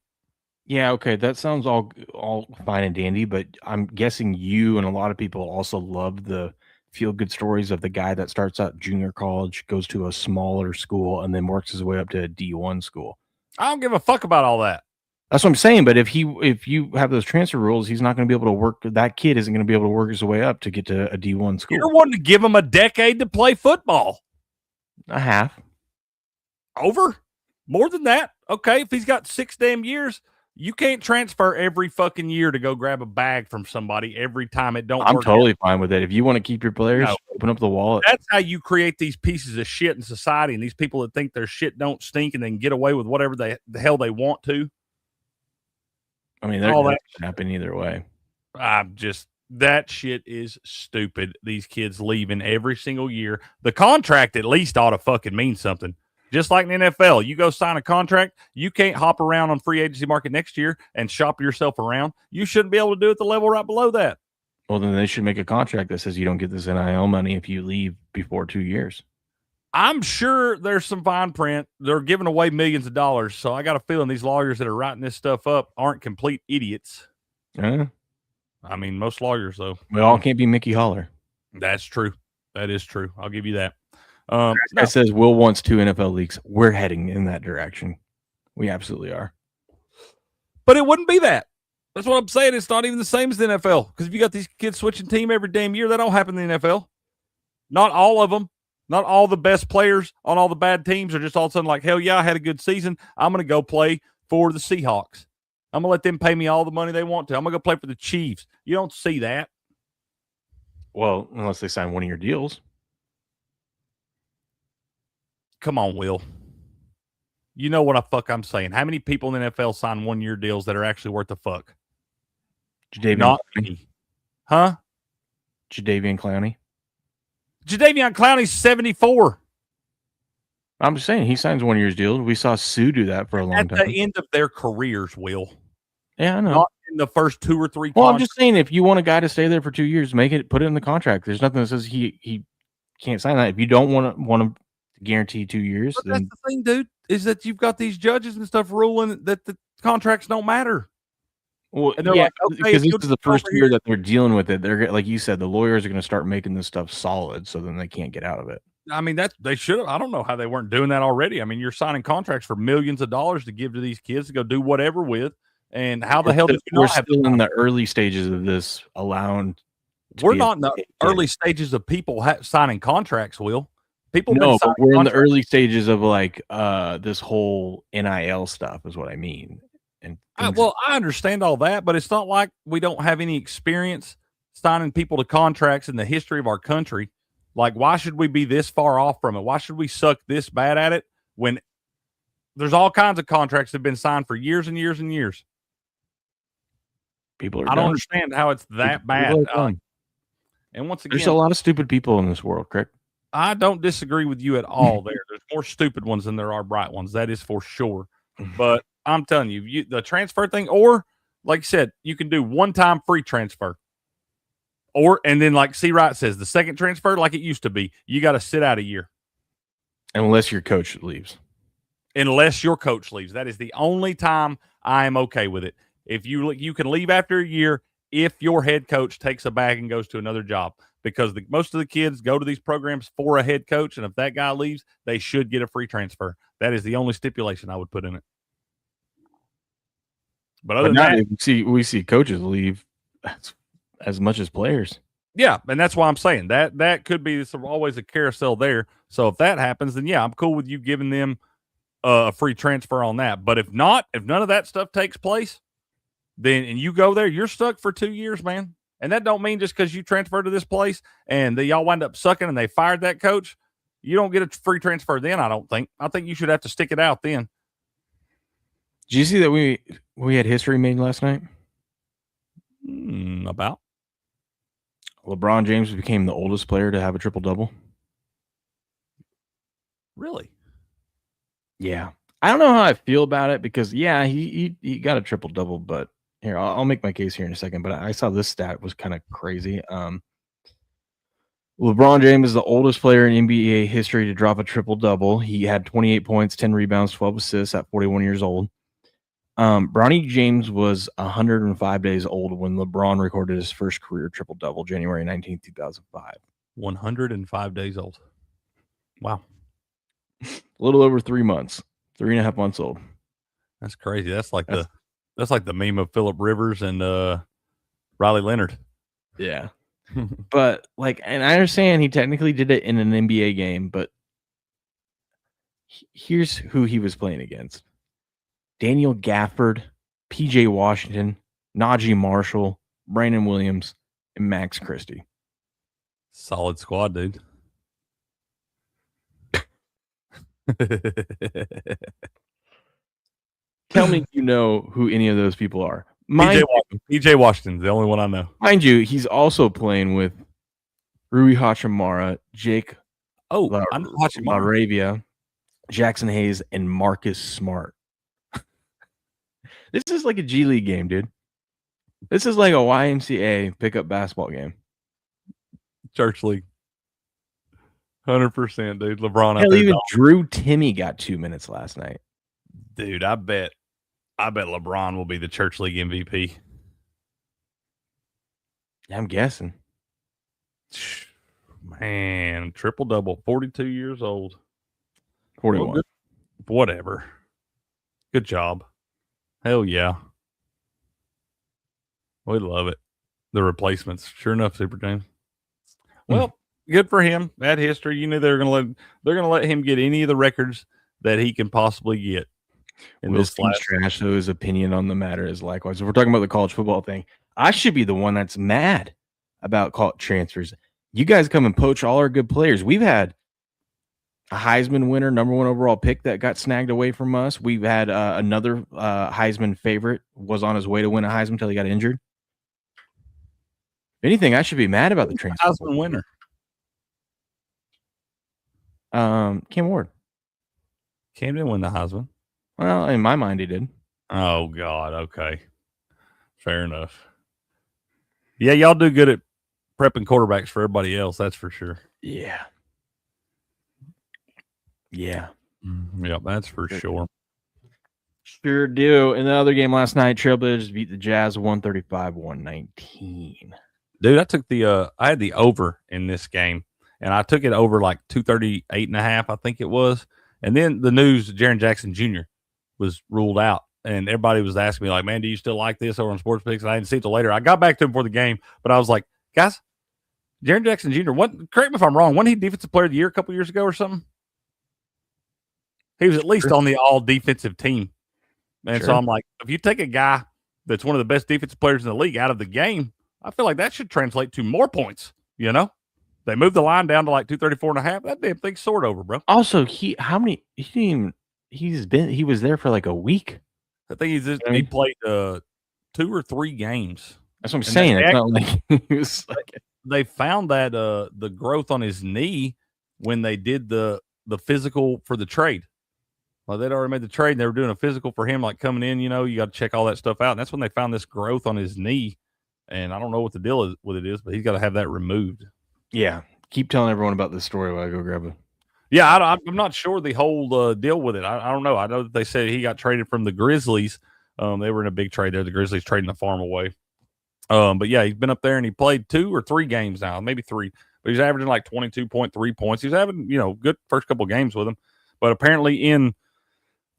Yeah, okay, that sounds all fine and dandy, but I'm guessing you and a lot of people also love the feel-good stories of the guy that starts out junior college, goes to a smaller school, and then works his way up to a D1 school. I don't give a fuck about all that. That's what I'm saying, but if you have those transfer rules, he's not going to be able to work. That kid isn't going to be able to work his way up to get to a D1 school. You're wanting to give him a decade to play football. A half. Over? More than that? Okay, if he's got 6 damn years, you can't transfer every fucking year to go grab a bag from somebody every time it don't work. I'm totally fine with it. If you want to keep your players, open up the wallet. That's how you create these pieces of shit in society and these people that think their shit don't stink and they can get away with whatever the hell they want to. I mean, that can happen either way. That shit is stupid. These kids leaving every single year. The contract at least ought to fucking mean something. Just like in the NFL, you go sign a contract, you can't hop around on free agency market next year and shop yourself around. You shouldn't be able to do it the level right below that. Well, then they should make a contract that says you don't get this NIL money if you leave before 2 years. I'm sure there's some fine print. They're giving away millions of dollars, so I got a feeling these lawyers that are writing this stuff up aren't complete idiots. Yeah. I mean, most lawyers, though. We all can't be Mickey Holler. That's true. That is true. I'll give you that. It says Will wants 2 NFL leagues. We're heading in that direction. We absolutely are. But it wouldn't be that. That's what I'm saying. It's not even the same as the NFL. Because if you got these kids switching team every damn year, that don't happen in the NFL. Not all of them. Not all the best players on all the bad teams are just all of a sudden like, hell yeah, I had a good season. I'm going to go play for the Seahawks. I'm going to let them pay me all the money they want to. I'm going to go play for the Chiefs. You don't see that. Well, unless they sign one of your deals. Come on, Will. You know what I'm saying. How many people in the NFL sign 1-year deals that are actually worth the fuck? Jadeveon Clowney. Huh? Jadeveon Clowney. Jadeveon Clowney's 74. I'm just saying he signs 1 year's deal. We saw Sue do that for a long time. At the end of their careers, Will. Yeah, I know. Not in the first 2 or 3 Well, I'm just saying if you want a guy to stay there for 2 years, put it in the contract. There's nothing that says he can't sign that. If you don't want to guarantee 2 years, but then that's the thing, dude, is that you've got these judges and stuff ruling that the contracts don't matter. Well, and they're yeah, like, okay, because this is the first year here. that they're dealing with it. They're like you said, the lawyers are going to start making this stuff solid, so then they can't get out of it. I mean, they should have. I don't know how they weren't doing that already. I mean, you're signing contracts for millions of dollars to give to these kids to go do whatever with. And how the hell did you we're not have still in the early stages of this allowing? We're not in the early stages of people signing contracts, Will. People no, but we're in the early stages of like this whole NIL stuff is what I mean. And well, I understand all that, but it's not like we don't have any experience signing people to contracts in the history of our country. Like, why should we be this far off from it? Why should we suck this bad at it when there's all kinds of contracts that have been signed for years and years and years? People are I don't understand how it's that bad. And once again, there's a lot of stupid people in this world, correct? I don't disagree with you at all there. There's more stupid ones than there are bright ones. That is for sure. But I'm telling you, the transfer thing, or like you said, you can do one-time free transfer. And then like C. Wright says, the second transfer, like it used to be, you got to sit out a year. Unless your coach leaves. Unless your coach leaves. That is the only time I am okay with it. If you can leave after a year if your head coach takes a bag and goes to another job. Because most of the kids go to these programs for a head coach, and if that guy leaves, they should get a free transfer. That is the only stipulation I would put in it. But other than that, we see coaches leave as much as players. Yeah, and that's why I'm saying that could be always a carousel there. So if that happens, then yeah, I'm cool with you giving them a free transfer on that. But if not, if none of that stuff takes place, then and you go there, you're stuck for 2 years, man. And that don't mean just because you transfer to this place and y'all wind up sucking and they fired that coach, you don't get a free transfer then, I don't think. I think you should have to stick it out then. Did you see that we had history made last night? About? LeBron James became the oldest player to have a triple-double. Really? Yeah. I don't know how I feel about it because, yeah, he got a triple-double, but here, I'll make my case here in a second, but I saw this stat was kind of crazy. LeBron James is the oldest player in NBA history to drop a triple-double. He had 28 points, 10 rebounds, 12 assists at 41 years old. Bronny James was 105 days old when LeBron recorded his first career triple-double, January 19, 2005. 105 days old. Wow. A little over 3 months. 3.5 months old. That's crazy. That's like the meme of Phillip Rivers and Riley Leonard. Yeah. But and I understand he technically did it in an NBA game, but here's who he was playing against. Daniel Gafford, PJ Washington, Najee Marshall, Brandon Williams, and Max Christie. Solid squad, dude. Tell me you know who any of those people are. PJ Washington's the only one I know. Mind you, he's also playing with Rui Hachimura, Jake LaRavia, Jackson Hayes, and Marcus Smart. This is like a G League game, dude. This is like a YMCA pickup basketball game. Church league. 100%, dude. LeBron. Hell, even Drew Timmy got 2 minutes last night. Dude, I bet LeBron will be the church league MVP. I'm guessing. Man, triple-double, 42 years old. 41. Well, whatever. Good job. Hell yeah. We love it. The replacements. Sure enough, Super James. Well, good for him. That history. You knew they're gonna let him get any of the records that he can possibly get. in Will this seems last. trash, so his opinion on the matter is likewise. If we're talking about the college football thing, I should be the one that's mad about transfers. You guys come and poach all our good players. We've had a Heisman winner, number 1 overall pick that got snagged away from us. We've had another Heisman favorite was on his way to win a Heisman until he got injured. If anything, I should be mad about the transfer. Heisman winner. Cam Ward. Cam didn't win the Heisman. Well, in my mind, he did. Oh, God. Okay. Fair enough. Yeah, y'all do good at prepping quarterbacks for everybody else. That's for sure. Yeah. Yeah. Yeah, that's for sure. Sure do. In the other game last night, Trailblazers beat the Jazz 135-119. Dude, I took I had the over in this game, and I took it over like 238.5, I think it was. And then the news, Jaren Jackson Jr. was ruled out, and everybody was asking me like, man, do you still like this over on Sports Picks? And I didn't see it till later. I got back to him before the game, but I was like, guys, Jaren Jackson Jr., correct me if I'm wrong, wasn't he Defensive Player of the Year a couple years ago or something? He was at least on the all-defensive team. And so I'm like, if you take a guy that's one of the best defensive players in the league out of the game, I feel like that should translate to more points, you know? They moved the line down to like 234.5. That damn thing's soared over, bro. Also, he was there for like a week. I think he played 2 or 3 games. That's what I'm saying. It's not like he was like they found that the growth on his knee when they did the physical for the trade. Well, they'd already made the trade, and they were doing a physical for him, like coming in, you know, you got to check all that stuff out. And that's when they found this growth on his knee. And I don't know what the deal is with it is, but he's got to have that removed. Yeah. Keep telling everyone about this story while I go grab it. Yeah, I'm not sure the whole deal with it. I don't know. I know that they said he got traded from the Grizzlies. They were in a big trade there. The Grizzlies trading the farm away. But yeah, he's been up there and he played 2 or 3 games now, maybe 3. But he's averaging like 22.3 points. He's having, you know, good first couple games with him. But apparently in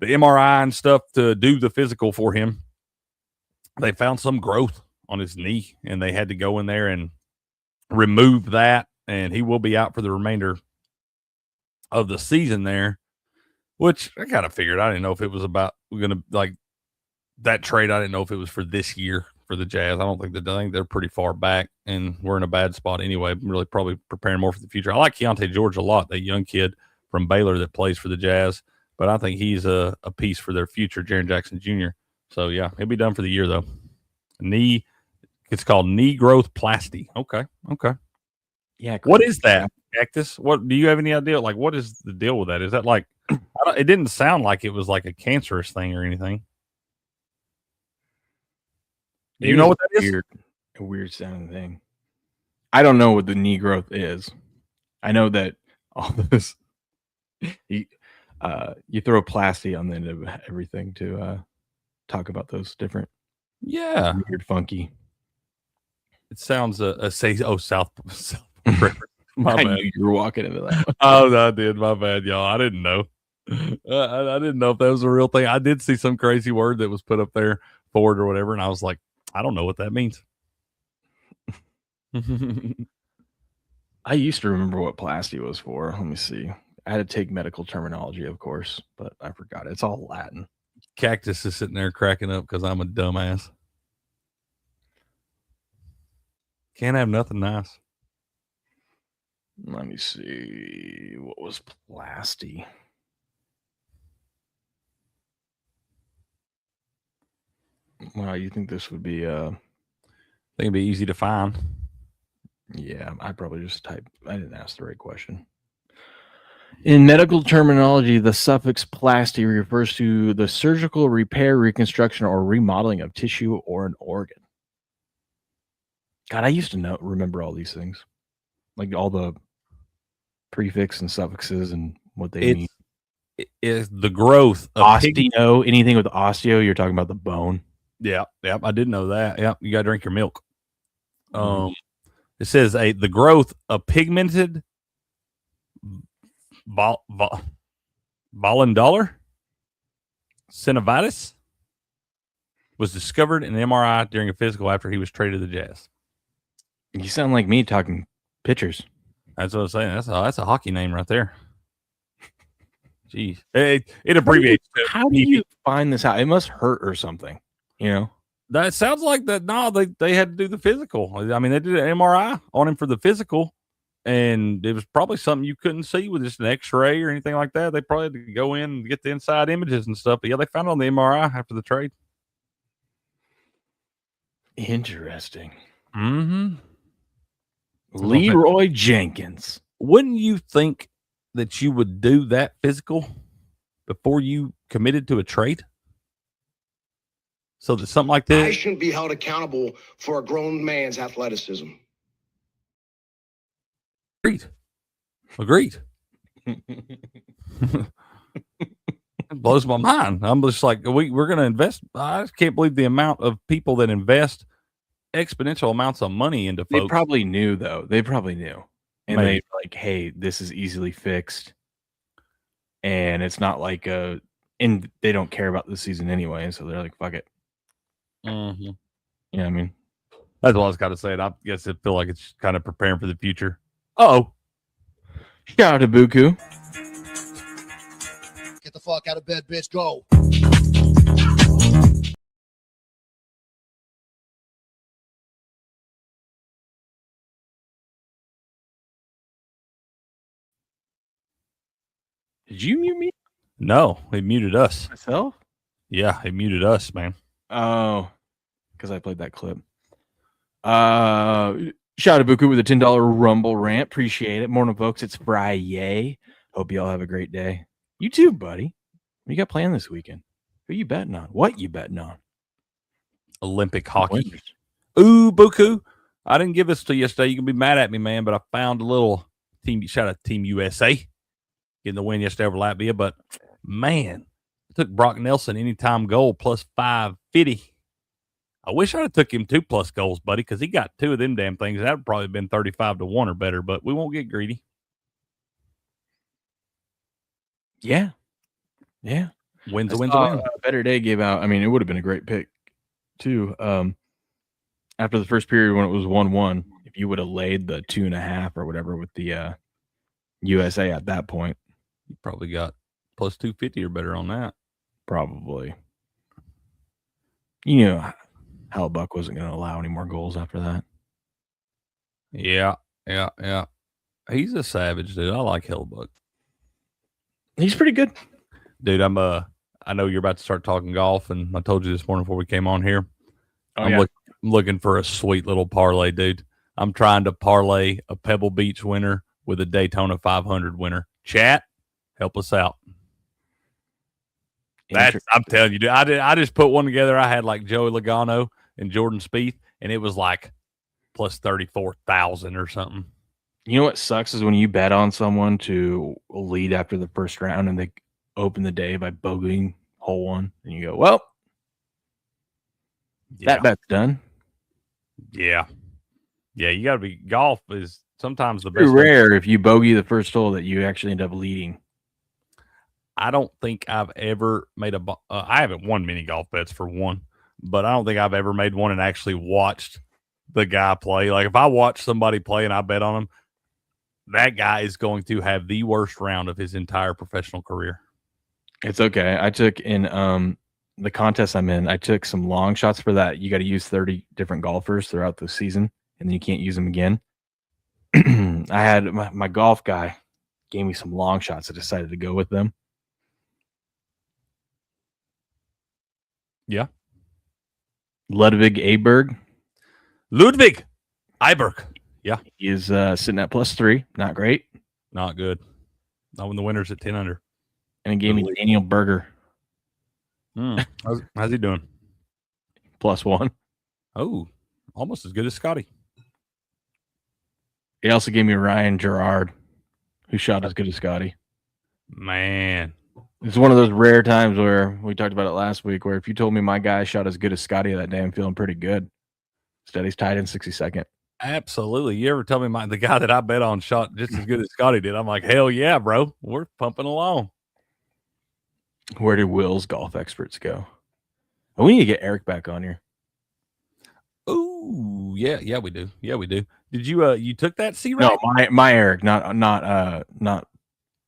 the MRI and stuff to do the physical for him, they found some growth on his knee, and they had to go in there and remove that, and he will be out for the remainder of the season there, which I kind of figured. I didn't know if it was about going to, like, that trade. I didn't know if it was for this year for the Jazz. I think they're pretty far back, and we're in a bad spot anyway. I'm really probably preparing more for the future. I like Keontae George a lot, that young kid from Baylor that plays for the Jazz, but I think he's a piece for their future, Jaren Jackson Jr. So, yeah, he'll be done for the year, though. It's called knee growth plasty. Okay. Yeah. What is that, Cactus? What do you have any idea? Like, what is the deal with that? Is that like, it didn't sound like it was like a cancerous thing or anything. Do you know what that is? A weird sounding thing. I don't know what the knee growth is. I know that all this, you throw plasty on the end of everything to talk about those different, weird, funky. It sounds South. My bad. You were walking into that one. Oh, I did. My bad, y'all. I didn't know. I didn't know if that was a real thing. I did see some crazy word that was put up there for it or whatever, and I was like, I don't know what that means. I used to remember what plasty was for. Let me see. I had to take medical terminology, of course, but I forgot. It's all Latin. Cactus is sitting there cracking up because I'm a dumbass. Can't have nothing nice. Let me see. What was plasty? Wow, you think this would be I think it'd be easy to find. Yeah, I probably just typed. I didn't ask the right question. In medical terminology, the suffix plasty refers to the surgical repair, reconstruction, or remodeling of tissue or an organ. God, I used to remember all these things, like all the prefix and suffixes and what they mean. It is the growth of osteo. Anything with osteo, you're talking about the bone. Yeah, I did know that. Yeah, you gotta drink your milk. It says the growth of pigmented Volundular synovitis was discovered in an MRI during a physical after he was traded to the Jazz. You sound like me talking pitchers. That's what I'm saying. That's a hockey name right there. Jeez, it abbreviates. How do you find this out? It must hurt or something, you know? That sounds like that. No, they had to do the physical. I mean, they did an MRI on him for the physical, and it was probably something you couldn't see with just an X-ray or anything like that. They probably had to go in and get the inside images and stuff. But yeah, they found it on the MRI after the trade. Interesting. Mm-hmm. Leroy Jenkins. Wouldn't you think that you would do that physical before you committed to a trade? So that something like this, I shouldn't be held accountable for a grown man's athleticism. Agreed. It blows my mind. I'm just like, we're going to invest. I just can't believe the amount of people that invest exponential amounts of money into folks. They probably knew, though. They probably knew. And Maybe. they like, hey, this is easily fixed. And it's not like and they don't care about the season anyway. So they're like, fuck it. Mm-hmm. Yeah, I mean, that's all I was got to say. I guess I feel like it's kind of preparing for the future. Oh, shout out to Buku. Get the fuck out of bed, bitch. Go. Did you mute me? No, he muted us. Myself? Yeah, he muted us, man. Oh, because I played that clip. Shout out to Buku with a $10 Rumble rant. Appreciate it. Morning, folks. It's Friday. Hope you all have a great day. You too, buddy. What you got planned this weekend? Who you betting on? What you betting on? Olympic hockey. Ooh, Buku. I didn't give this to you yesterday. You can be mad at me, man, but I found a little team. Shout out to Team USA getting the win yesterday over Latvia. But man, I took Brock Nelson anytime goal plus 550. I wish I'd have took him 2+ goals, buddy, because he got 2 of them damn things. That would probably have been 35-1 or better, but we won't get greedy. Yeah. Yeah. Win's a win's a win. Better Day gave out. I mean, it would have been a great pick, too. After the first period when it was 1-1, if you would have laid the 2.5 or whatever with the USA at that point, You probably got plus 250 or better on that. Probably. You know, Hellbuck wasn't going to allow any more goals after that. Yeah. He's a savage, dude. I like Hellbuck. He's pretty good. Dude, I know you're about to start talking golf, and I told you this morning before we came on here. I'm looking for a sweet little parlay, dude. I'm trying to parlay a Pebble Beach winner with a Daytona 500 winner. Chat, help us out. I'm telling you, dude. I just put one together. I had like Joey Logano and Jordan Spieth, and it was like plus 34,000 or something. You know what sucks is when you bet on someone to lead after the first round and they open the day by bogeying hole one, and you go, well, that bet's done. Yeah. You got to be. Golf is sometimes the It's best. Rare if you bogey the first hole that you actually end up leading. I don't think I've ever made I haven't won many golf bets for one, but I don't think I've ever made one and actually watched the guy play. Like if I watch somebody play and I bet on him, that guy is going to have the worst round of his entire professional career. It's okay. I took in the contest I'm in, I took some long shots for that. You got to use 30 different golfers throughout the season, and then you can't use them again. I had my golf guy gave me some long shots. I decided to go with them. Yeah. Ludwig Aberg. Yeah. He is sitting at +3. Not great. Not good. Not when the winner's at 10 under. And he gave me Daniel Berger. How's he doing? +1. Oh, almost as good as Scotty. He also gave me Ryan Gerard, who shot as good as Scotty. Man. It's one of those rare times where we talked about it last week, where if you told me my guy shot as good as Scotty that day, I'm feeling pretty good. Instead, he's tied in 62nd. Absolutely. You ever tell me the guy that I bet on shot just as good as Scotty did? I'm like, hell yeah, bro. We're pumping along. Where did Will's golf experts go? Oh, we need to get Eric back on here. Ooh, yeah, we do. Yeah, we do. Did you you took that C right? No, my Eric, not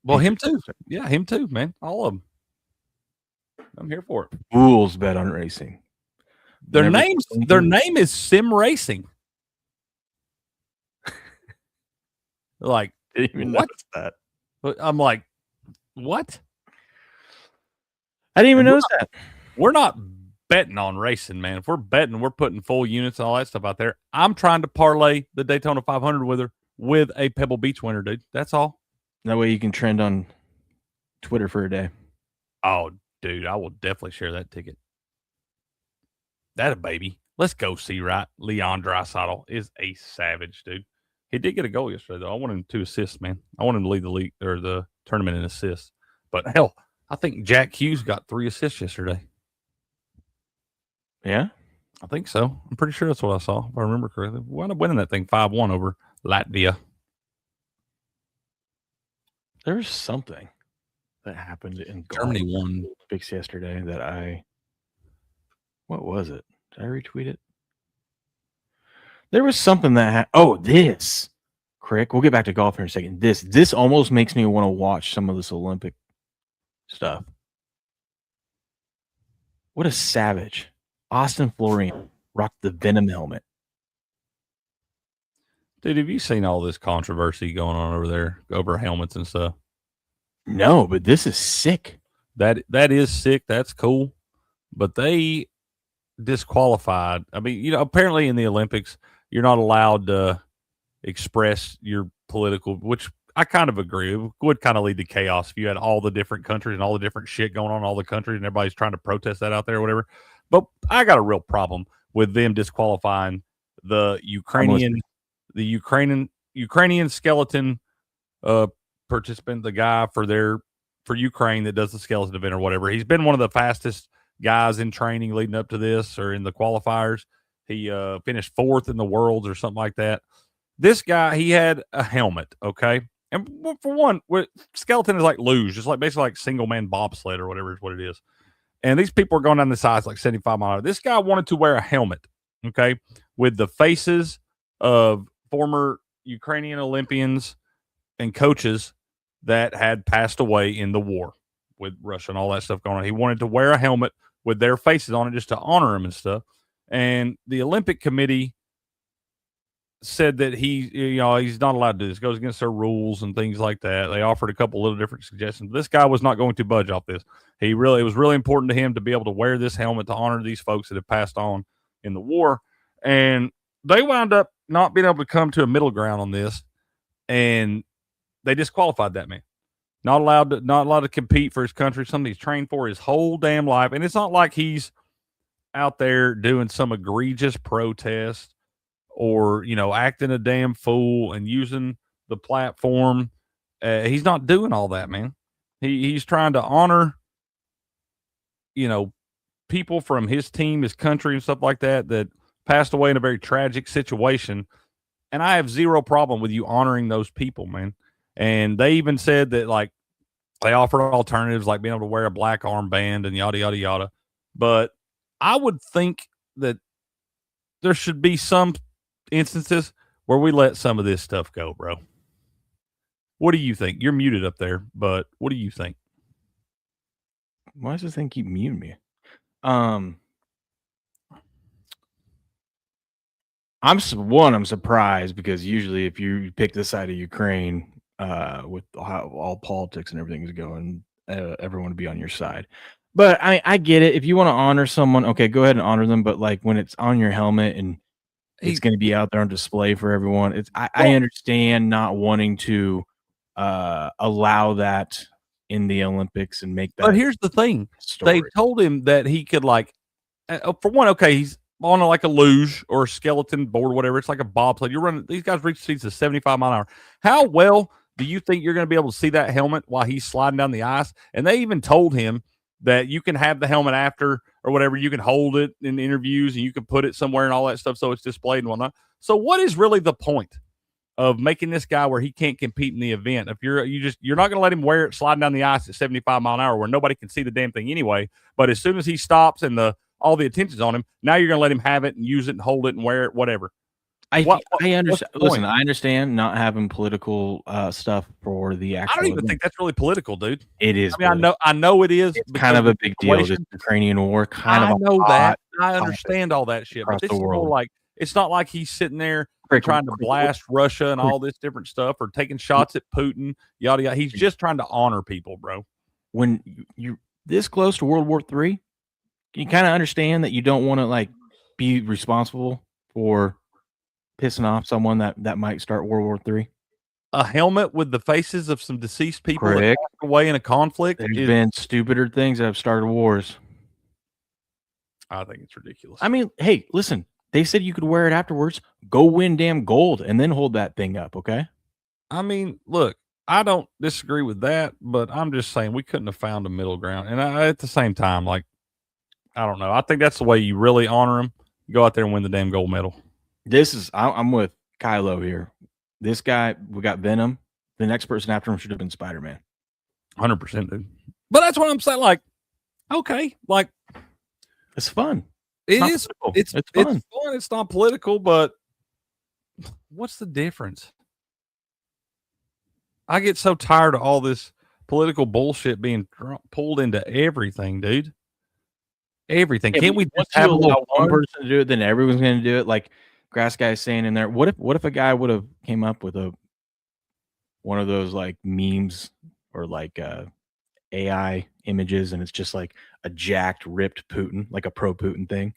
Well, him too. Yeah, him too, man. All of them. I'm here for it. Fools bet on racing. Their name is Sim Racing. Like, Didn't even what? notice that. I'm like, what? I didn't even notice that. We're not betting on racing, man. If we're betting, we're putting full units and all that stuff out there. I'm trying to parlay the Daytona 500 with her with a Pebble Beach winner, dude. That's all. That way you can trend on Twitter for a day. Oh, dude, I will definitely share that ticket. That a baby. Let's go see right. Leon Draisaitl is a savage, dude. He did get a goal yesterday, though. I want him to assist, man. I want him to lead the league or the tournament in assists. But hell, I think Jack Hughes got 3 assists yesterday. Yeah? I think so. I'm pretty sure that's what I saw, if I remember correctly. We wound up winning that thing 5-1 over Latvia. There was something that happened in Germany won Olympics yesterday that what was it? Did I retweet it? There was something that this. Crick, we'll get back to golf here in a second. This almost makes me want to watch some of this Olympic stuff. What a savage. Austin Florian rocked the Venom helmet. Dude, have you seen all this controversy going on over there over helmets and stuff? No, but this is sick. That is sick. That's cool. But they disqualified. I mean, apparently in the Olympics, you're not allowed to express your political, which I kind of agree. It would kind of lead to chaos if you had all the different countries and all the different shit going on in all the countries and everybody's trying to protest that out there or whatever. But I got a real problem with them disqualifying the Ukrainian skeleton participant, the guy for Ukraine that does the skeleton event or whatever. He's been one of the fastest guys in training leading up to this or in the qualifiers. He finished 4th in the worlds or something like that. This guy, he had a helmet, okay? And for one, skeleton is like luge, just like basically like single man bobsled or whatever is what it is. And these people are going down the sides like 75 miles. This guy wanted to wear a helmet, okay, with the faces of former Ukrainian Olympians and coaches that had passed away in the war with Russia and all that stuff going on. He wanted to wear a helmet with their faces on it just to honor them and stuff. And the Olympic Committee said that he's not allowed to do this. It goes against their rules and things like that. They offered a couple little different suggestions. This guy was not going to budge off this. It was really important to him to be able to wear this helmet to honor these folks that have passed on in the war. And they wound up not being able to come to a middle ground on this. And they disqualified that man. Not allowed to compete for his country, something he's trained for his whole damn life. And it's not like he's out there doing some egregious protest or, acting a damn fool and using the platform. He's not doing all that, man. He's trying to honor, people from his team, his country and stuff like that passed away in a very tragic situation. And I have zero problem with you honoring those people, man. And they even said that, like, they offered alternatives like being able to wear a black armband and yada, yada, yada. But I would think that there should be some instances where we let some of this stuff go, bro. What do you think? You're muted up there, but what do you think? Why does this thing keep muting me? I'm surprised because usually if you pick the side of Ukraine, with how all politics and everything is going, everyone would be on your side. But I get it. If you want to honor someone, okay, go ahead and honor them. But like when it's on your helmet and it's going to be out there on display for everyone, I understand not wanting to allow that in the Olympics and make that. But here's the thing: story. They told him that he could, like, for one, okay, he's on like a luge or a skeleton board, or whatever. It's like a bobsled. You're running. These guys reach speeds of 75 miles an hour. How well do you think you're going to be able to see that helmet while he's sliding down the ice? And they even told him that you can have the helmet after or whatever. You can hold it in interviews and you can put it somewhere and all that stuff so it's displayed and whatnot. So what is really the point of making this guy where he can't compete in the event? If you're not going to let him wear it sliding down the ice at 75 mile an hour where nobody can see the damn thing anyway. But as soon as he stops and all the attention's on him, now you're going to let him have it and use it and hold it and wear it, whatever. I understand. what's the Listen, point? I understand not having political stuff for the actual. I don't even event. think that's really political, dude. It is. I mean, I know it is. It's kind of a big deal. This Ukrainian war, kind of. I know that. I understand all that shit, but across this the is more world. like it's not like he's sitting there trying to blast Russia and all this different stuff or taking shots at Putin, yada yada. He's just trying to honor people, bro. When you're this close to World War III, you kind of understand that you don't want to like be responsible for pissing off someone that might start World War III. A helmet with the faces of some deceased people that Correct. passed away in a conflict. There's been stupider things that have started wars. I think it's ridiculous. I mean, hey, listen, they said you could wear it afterwards. Go win damn gold and then hold that thing up, okay? I mean, look, I don't disagree with that, but I'm just saying we couldn't have found a middle ground. And at the same time, like, I don't know. I think that's the way you really honor him. Go out there and win the damn gold medal. I'm with Kylo here. This guy, we got Venom. The next person after him should have been Spider-Man. 100%, dude. But that's what I'm saying. Like, okay, like it's fun. It's fun. It's fun. It's not political, but what's the difference? I get so tired of all this political bullshit being pulled into everything, dude. Everything. Can't we just have one person to do it, then everyone's going to do it? Like Grass Guy saying in there, what if a guy would have came up with one of those like memes or like AI images, and it's just like a jacked, ripped Putin, like a pro Putin thing?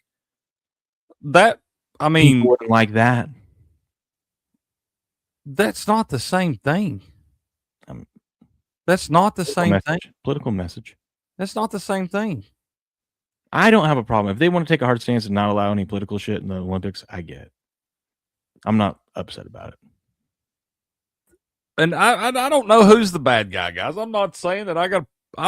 That, I mean, people wouldn't like that. That's not the same thing. That's not the same thing. Political message. That's not the same thing. I don't have a problem. If they want to take a hard stance and not allow any political shit in the Olympics, I get it. I'm not upset about it. And I don't know who's the bad guy, guys. I'm not saying that I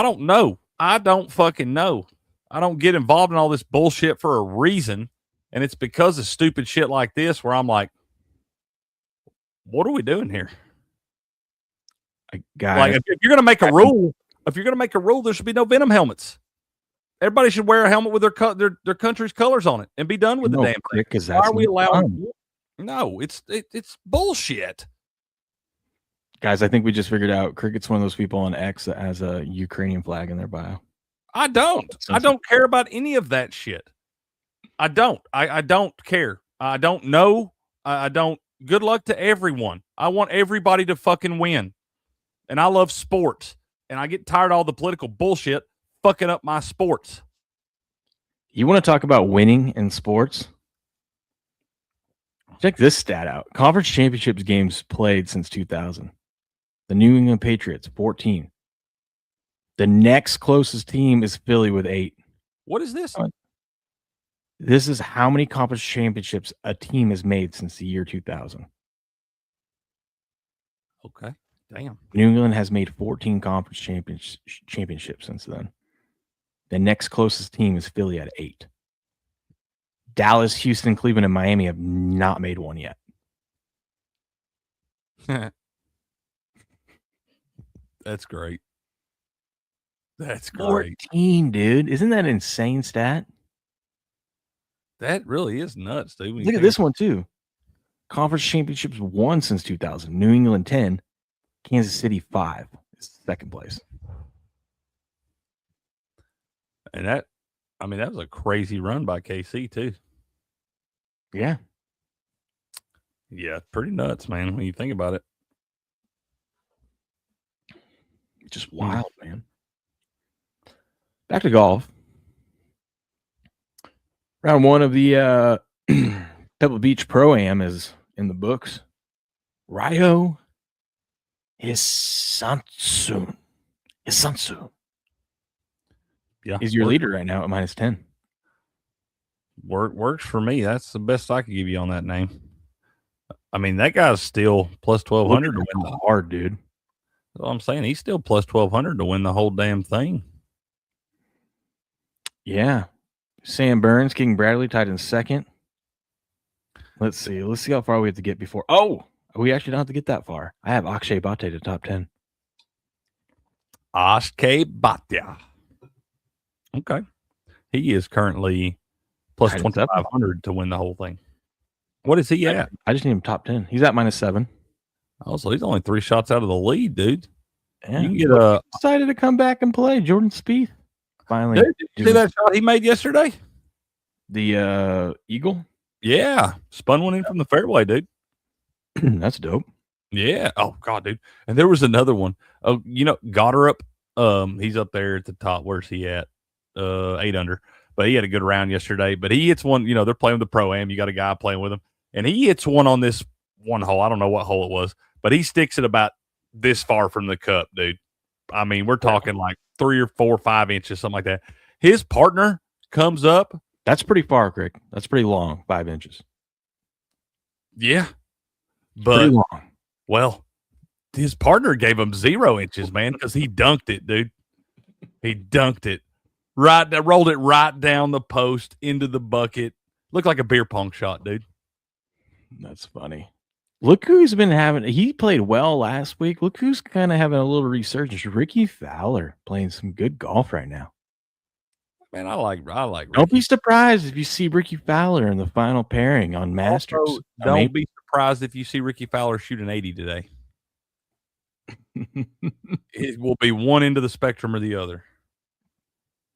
don't know. I don't fucking know. I don't get involved in all this bullshit for a reason. And it's because of stupid shit like this where I'm like, what are we doing here? Like if you're going to make a rule, there should be no Venom helmets. Everybody should wear a helmet with their country's colors on it and be done with the damn thing. Why are we allowing? No, it's bullshit. Guys, I think we just figured out Cricket's one of those people on X that has a Ukrainian flag in their bio. I don't care about any of that shit. I don't care. I don't know. I don't. Good luck to everyone. I want everybody to fucking win. And I love sports. And I get tired of all the political bullshit fucking up my sports. You want to talk about winning in sports? Check this stat out. Conference championships games played since 2000. The New England Patriots, 14. The next closest team is Philly with 8. What is this? This is how many conference championships a team has made since the year 2000. Okay. Damn. New England has made 14 conference championships since then. The next closest team is Philly at 8. Dallas, Houston, Cleveland, and Miami have not made one yet. That's great. That's great. 14, dude. Isn't that an insane stat? That really is nuts, dude. Look at this one, too. Conference championships won since 2000. New England 10. Kansas City 5 is second place. And that was a crazy run by KC, too. Yeah. Yeah, pretty nuts, man, when you think about it. Just wild, man. Back to golf. Round 1 of the Pebble Beach Pro-Am is in the books. Ryo Hisansu. Yeah. He's your leader right now at -10. Works for me. That's the best I could give you on that name. I mean, that guy's still plus 1,200 to win. Hard, dude. That's what I'm saying. He's still plus 1,200 to win the whole damn thing. Yeah. Sam Burns, King Bradley tied in second. Let's see. Let's see how far we have to get before. Oh, we actually don't have to get that far. I have Akshay Bhatia to top 10. Akshay Bhatia. Okay. He is currently plus 2,500 to win the whole thing. What is he at? I just need him top 10. He's at -7. Oh, so he's only 3 shots out of the lead, dude. Yeah. You can get a decided to come back and play. Jordan Spieth finally. dude. Did you see that shot he made yesterday? The Eagle. Yeah, spun one in from the fairway, dude. That's dope. Yeah. Oh God, dude. And there was another one. Oh, Goddard. He's up there at the top. Where's he at? 8 under. But he had a good round yesterday. But he hits one. They're playing with the pro-am. You got a guy playing with him, and he hits one on this one hole. I don't know what hole it was, but he sticks it about this far from the cup, dude. I mean, we're talking like 3 or 4 or 5 inches, something like that. His partner comes up. That's pretty far, Crick. That's pretty long, 5 inches. Yeah, but pretty long. Well, his partner gave him 0 inches, man, because he dunked it, dude. He dunked it. Rolled it right down the post into the bucket. Looked like a beer pong shot, dude. That's funny. Look who's been having. He played well last week. Look who's kind of having a little resurgence. Ricky Fowler playing some good golf right now. Man, I like Ricky. Don't be surprised if you see Ricky Fowler in the final pairing on Masters. Also, don't be surprised if you see Ricky Fowler shoot an 80 today. It will be one end of the spectrum or the other.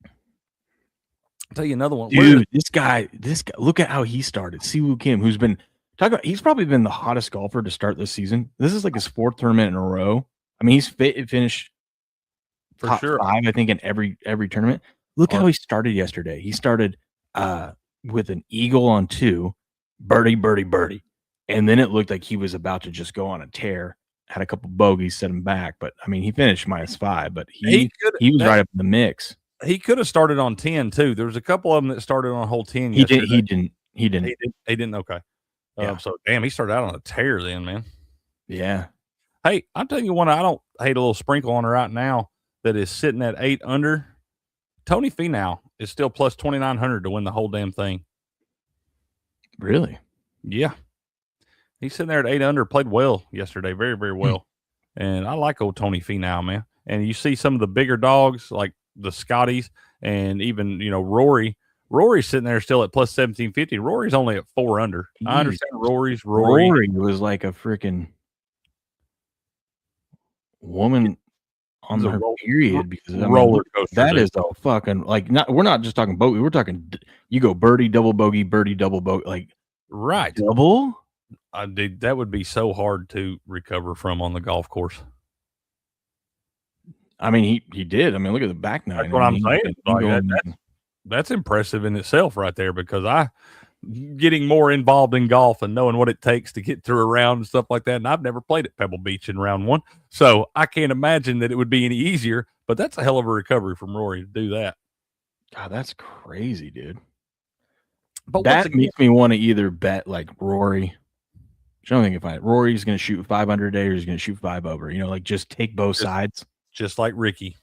I'll tell you another one. Dude, this guy, look at how he started. Siwoo Kim, who's been talking about, he's probably been the hottest golfer to start this season. This is like his 4th tournament in a row. I mean, he's finished for top sure 5, I think, in every tournament. Look how he started yesterday. He started with an eagle on 2, birdie. And then it looked like he was about to just go on a tear. Had a couple bogeys, set him back. But, I mean, he finished -5, but he was right up in the mix. He could have started on 10, too. There was a couple of them that started on hole 10 He yesterday. didn't. He didn't? Okay. Yeah. So, damn, he started out on a tear then, man. Yeah. Hey, I'm telling you one I don't hate a little sprinkle on right now that is sitting at 8 under. Tony Finau is still plus 2,900 to win the whole damn thing. Really? Yeah. He's sitting there at 8 under, played well yesterday, very, very well. And I like old Tony Finau, man. And you see some of the bigger dogs like the Scotties and even, Rory. Rory's sitting there still at plus 1,750. Rory's only at 4 under. I understand Rory was like a freaking woman on her period because roller coaster. That is a fucking we're not just talking bogey. We're talking you go birdie, double bogey, birdie, double bogey, like right double. Dude, that would be so hard to recover from on the golf course. I mean, he did. I mean, look at the back nine. That's what I'm saying. That's impressive in itself, right there. Because getting more involved in golf and knowing what it takes to get through a round and stuff like that. And I've never played at Pebble Beach in round 1, so I can't imagine that it would be any easier. But that's a hell of a recovery from Rory to do that. God, that's crazy, dude. But that makes me want to either bet like Rory. I don't think Rory's going to shoot 500 today or he's going to shoot 5 over. Just take both sides. Just like Ricky.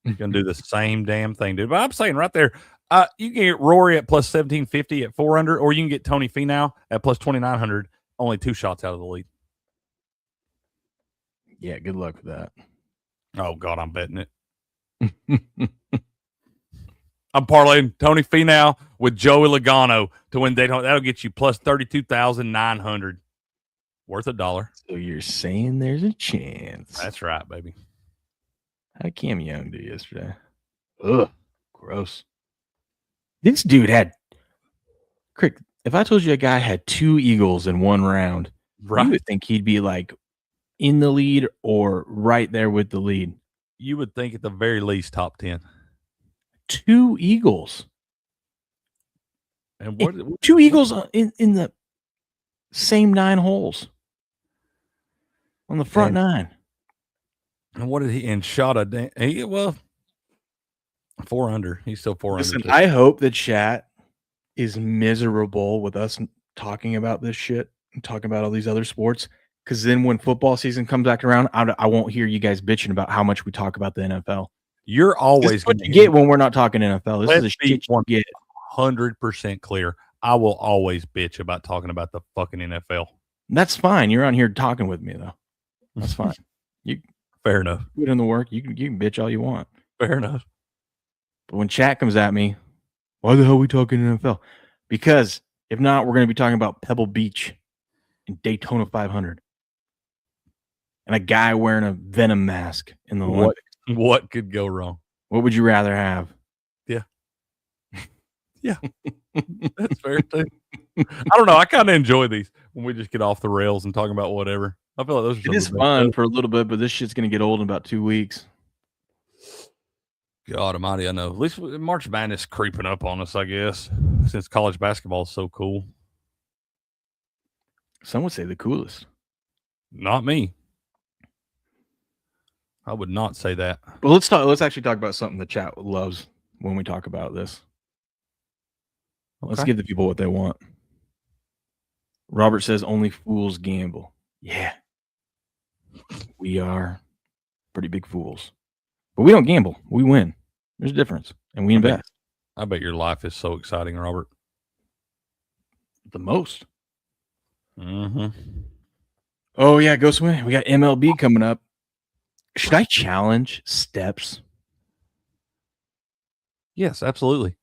He's going to do the same damn thing, dude. But I'm saying right there, you can get Rory at plus 1,750 at 4 under, or you can get Tony Finau at plus 2,900, only 2 shots out of the lead. Yeah, good luck with that. Oh, God, I'm betting it. I'm parlaying Tony Finau with Joey Logano to win Daytona. That'll get you plus 32,900. Worth $1. So you're saying there's a chance. That's right, baby. How did Cam Young do yesterday? Ugh, gross. This dude had Crick. If I told you a guy had 2 eagles in 1 round, right, you would think he'd be like in the lead or right there with the lead. You would think at the very least top 10. 2 eagles. And what 2 eagles in the same 9 holes on the front 9. And what did he shot a 4 under. He's still 4 Listen, under. I hope that chat is miserable with us talking about this shit and talking about all these other sports. Because then when football season comes back around, I won't hear you guys bitching about how much we talk about the NFL. You're always going to get when we're not talking NFL. This is a shit you get. 100% clear. I will always bitch about talking about the fucking NFL. That's fine. You're on here talking with me though. That's fine. Fair enough. Put in the work. You can bitch all you want. Fair enough. But when chat comes at me, why the hell are we talking NFL? Because If not, we're going to be talking about Pebble Beach and Daytona 500. And a guy wearing a Venom mask in the Olympics. What could go wrong? What would you rather have? Yeah, that's fair too. I don't know. I kind of enjoy these when we just get off the rails and talking about whatever. I feel like those are It some is of the fun best for a little bit, but this shit's going to get old in about 2 weeks. God almighty, I know. At least March Madness creeping up on us, I guess, since college basketball is so cool. Some would say the coolest. Not me. I would not say that. But let's actually talk about something the chat loves when we talk about this. Let's give the people what they want. Robert says only fools gamble. Yeah. We are pretty big fools. But we don't gamble. We win. There's a difference. And we invest. I bet your life is so exciting, Robert. The most. Mm-hmm. Oh, yeah. Go swim. We got MLB coming up. Should I challenge Steps? Yes, absolutely.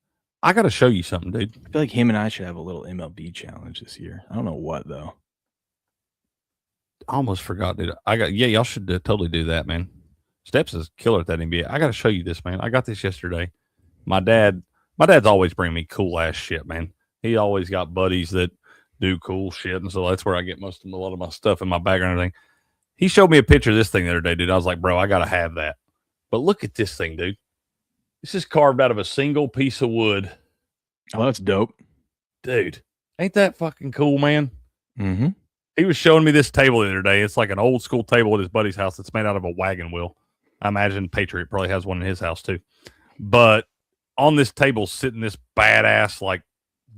I got to show you something, dude. I feel like him and I should have a little MLB challenge this year. I don't know what, though. I almost forgot, dude. Y'all should totally do that, man. Steps is killer at that NBA. I got to show you this, man. I got this yesterday. My dad's always bringing me cool ass shit, man. He always got buddies that do cool shit, and so that's where I get a lot of my stuff in my background and everything. He showed me a picture of this thing the other day, dude. I was like, bro, I got to have that. But look at this thing, dude. This is carved out of a single piece of wood. Oh, that's dope. Dude, ain't that fucking cool, man? Mm-hmm. He was showing me this table the other day. It's like an old school table at his buddy's house that's made out of a wagon wheel. I imagine Patriot probably has one in his house too. But on this table sitting this badass like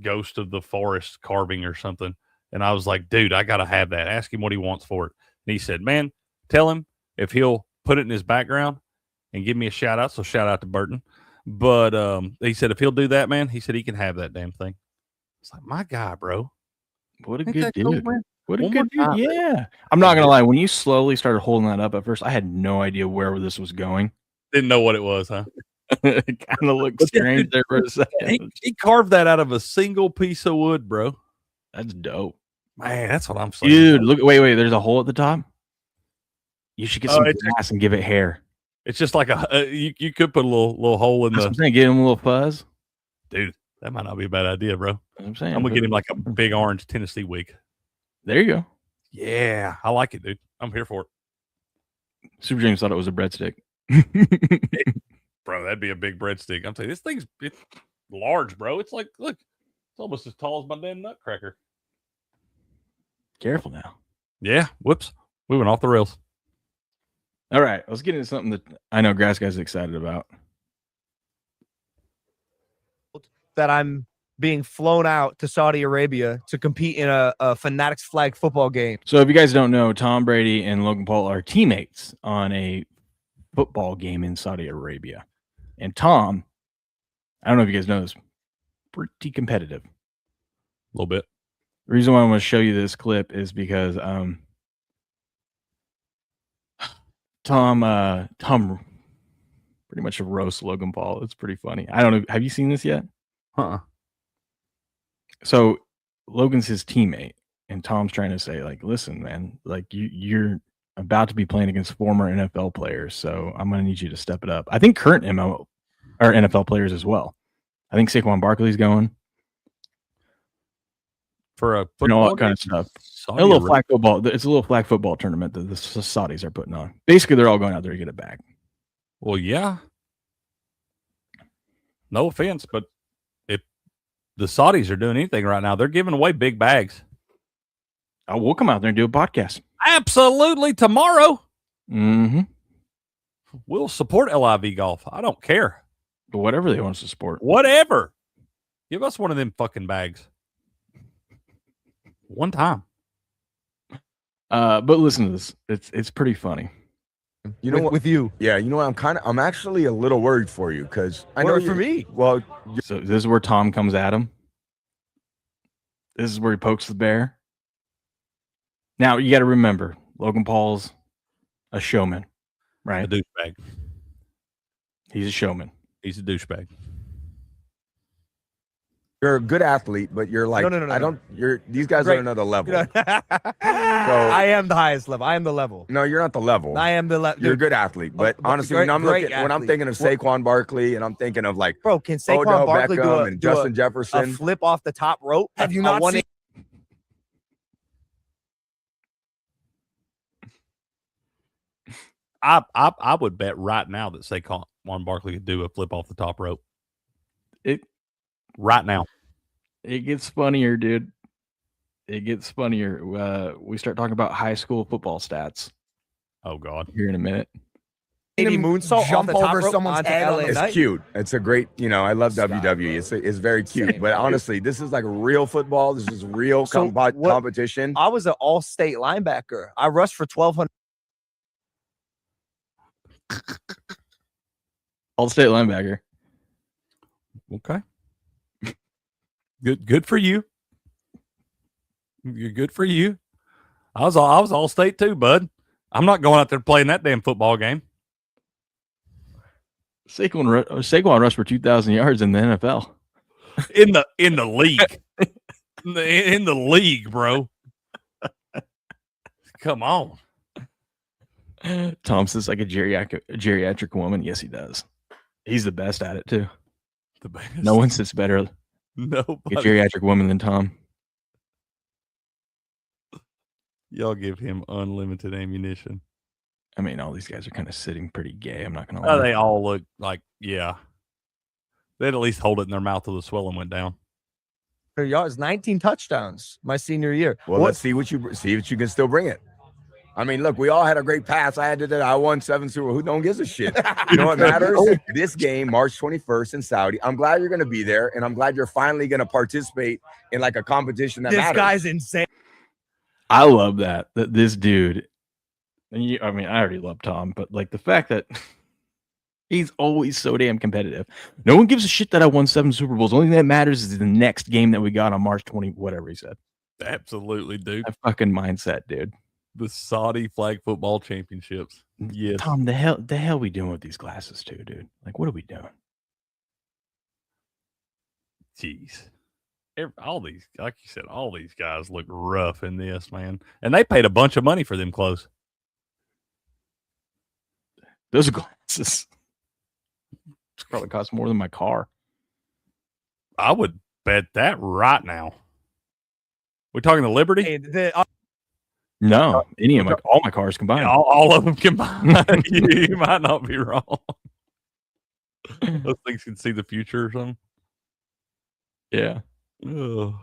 ghost of the forest carving or something. And I was like, dude, I got to have that. Ask him what he wants for it. And he said, man, tell him if he'll put it in his background and give me a shout out. So shout out to Burton. But he said, if he'll do that, man, he said he can have that damn thing. It's like, my guy, bro. What a Ain't good that dude. cool, man? What a One good more dude. time, Yeah. I'm not going to lie. When you slowly started holding that up at first, I had no idea where this was going. Didn't know what it was, huh? It kind of looked strange there for a second. He carved that out of a single piece of wood, bro. That's dope. Man, that's what I'm saying. Dude, look. Wait. There's a hole at the top. You should get some glass and give it hair. It's just like you could put a little hole in That's what I'm saying. Give him a little fuzz. Dude, that might not be a bad idea, bro. I'm saying. I'm going to get him like a big orange Tennessee wig. There you go. Yeah, I like it, dude. I'm here for it. Super James thought it was a breadstick. Bro, that'd be a big breadstick. I'm telling you, it's large, bro. It's like, look, it's almost as tall as my damn nutcracker. Careful now. Yeah, whoops. We went off the rails. All right, let's get into something that I know Grass Guy's excited about. That I'm being flown out to Saudi Arabia to compete in a Fanatics flag football game. So if you guys don't know, Tom Brady and Logan Paul are teammates on a football game in Saudi Arabia. And Tom, I don't know if you guys know this, pretty competitive. A little bit. The reason why I want to show you this clip is because Tom pretty much roasts Logan Paul. It's pretty funny. I don't know. Have you seen this yet? So Logan's his teammate, and Tom's trying to say, like, listen, man, like you're about to be playing against former NFL players, so I'm going to need you to step it up. I think current NFL players as well. I think Saquon Barkley's going For a all that kind of stuff. A little flag football. It's a little flag football tournament that the Saudis are putting on. Basically, they're all going out there to get it back. Well, yeah. No offense, but if the Saudis are doing anything right now, they're giving away big bags. Oh, we'll come out there and do a podcast. Absolutely. Tomorrow. Mm-hmm. We'll support LIV Golf. I don't care. But whatever they want us to support. Whatever. Give us one of them fucking bags. One time. But listen to this. It's pretty funny. You know what? With you. Yeah, you know what? I'm actually a little worried for you because I know Worried for me. Well, So this is where Tom comes at him. This is where he pokes the bear. Now you got to remember, Logan Paul's a showman, right? A douchebag. He's a showman. He's a douchebag. You're a good athlete, but you're like, No. I don't. You're these guys Great. are another level. I am the highest level. I am the level. No, you're not the level. I am the level. You're a good athlete, but honestly, when I'm thinking of Saquon Barkley, and I'm thinking of like, bro, can Saquon Odell Barkley Beckham do and Justin a Jefferson, flip off the top rope? Have you not seen? I would bet right now that Saquon Barkley could do a flip off the top rope. Right now. It gets funnier, dude. It gets funnier. We start talking about high school football stats. Oh God! Here in a minute. Moonsault jump off the top over rope someone's onto head. LA It's Knight. cute. It's a great. I love WWE. It's very cute. But honestly, this is like real football. This is real competition. I was an all-state linebacker. I rushed for 1,200. All-state linebacker. Okay. Good for you. You're good for you. I was all state too, bud. I'm not going out there playing that damn football game. Saquon rushed for 2,000 yards in the NFL. In the league. in the league, bro. Come on. Tom says like a geriatric woman. Yes, he does. He's the best at it too. The best. No one sits better. Nobody. A geriatric woman than Tom. Y'all give him unlimited ammunition. I mean, all these guys are kind of sitting pretty gay. I'm not going to lie. They all look like, yeah. They'd at least hold it in their mouth till the swelling went down. Yards, 19 touchdowns my senior year. Well, let's see what you can still bring it. I mean, look, we all had a great pass. I won 7 Super Bowl. Who don't gives a shit? You know what matters? This game, March 21st in Saudi. I'm glad you're going to be there, and I'm glad you're finally going to participate in like a competition that matters. This guy's insane. I love that this dude. And I already love Tom, but like the fact that he's always so damn competitive. No one gives a shit that I won 7 Super Bowls. The only thing that matters is the next game that we got on March 20, whatever he said. Absolutely, dude. That fucking mindset, dude. The Saudi flag football championships. Yes. Tom, the hell we doing with these glasses too, dude? Like, what are we doing? Jeez. All these, like you said, all these guys look rough in this, man. And they paid a bunch of money for them clothes. Those glasses probably cost more than my car. I would bet that right now. We're talking the Liberty? Hey, No, any of all my cars combined. Yeah, all of them combined. You might not be wrong. Those things can see the future or something. Yeah. Ugh.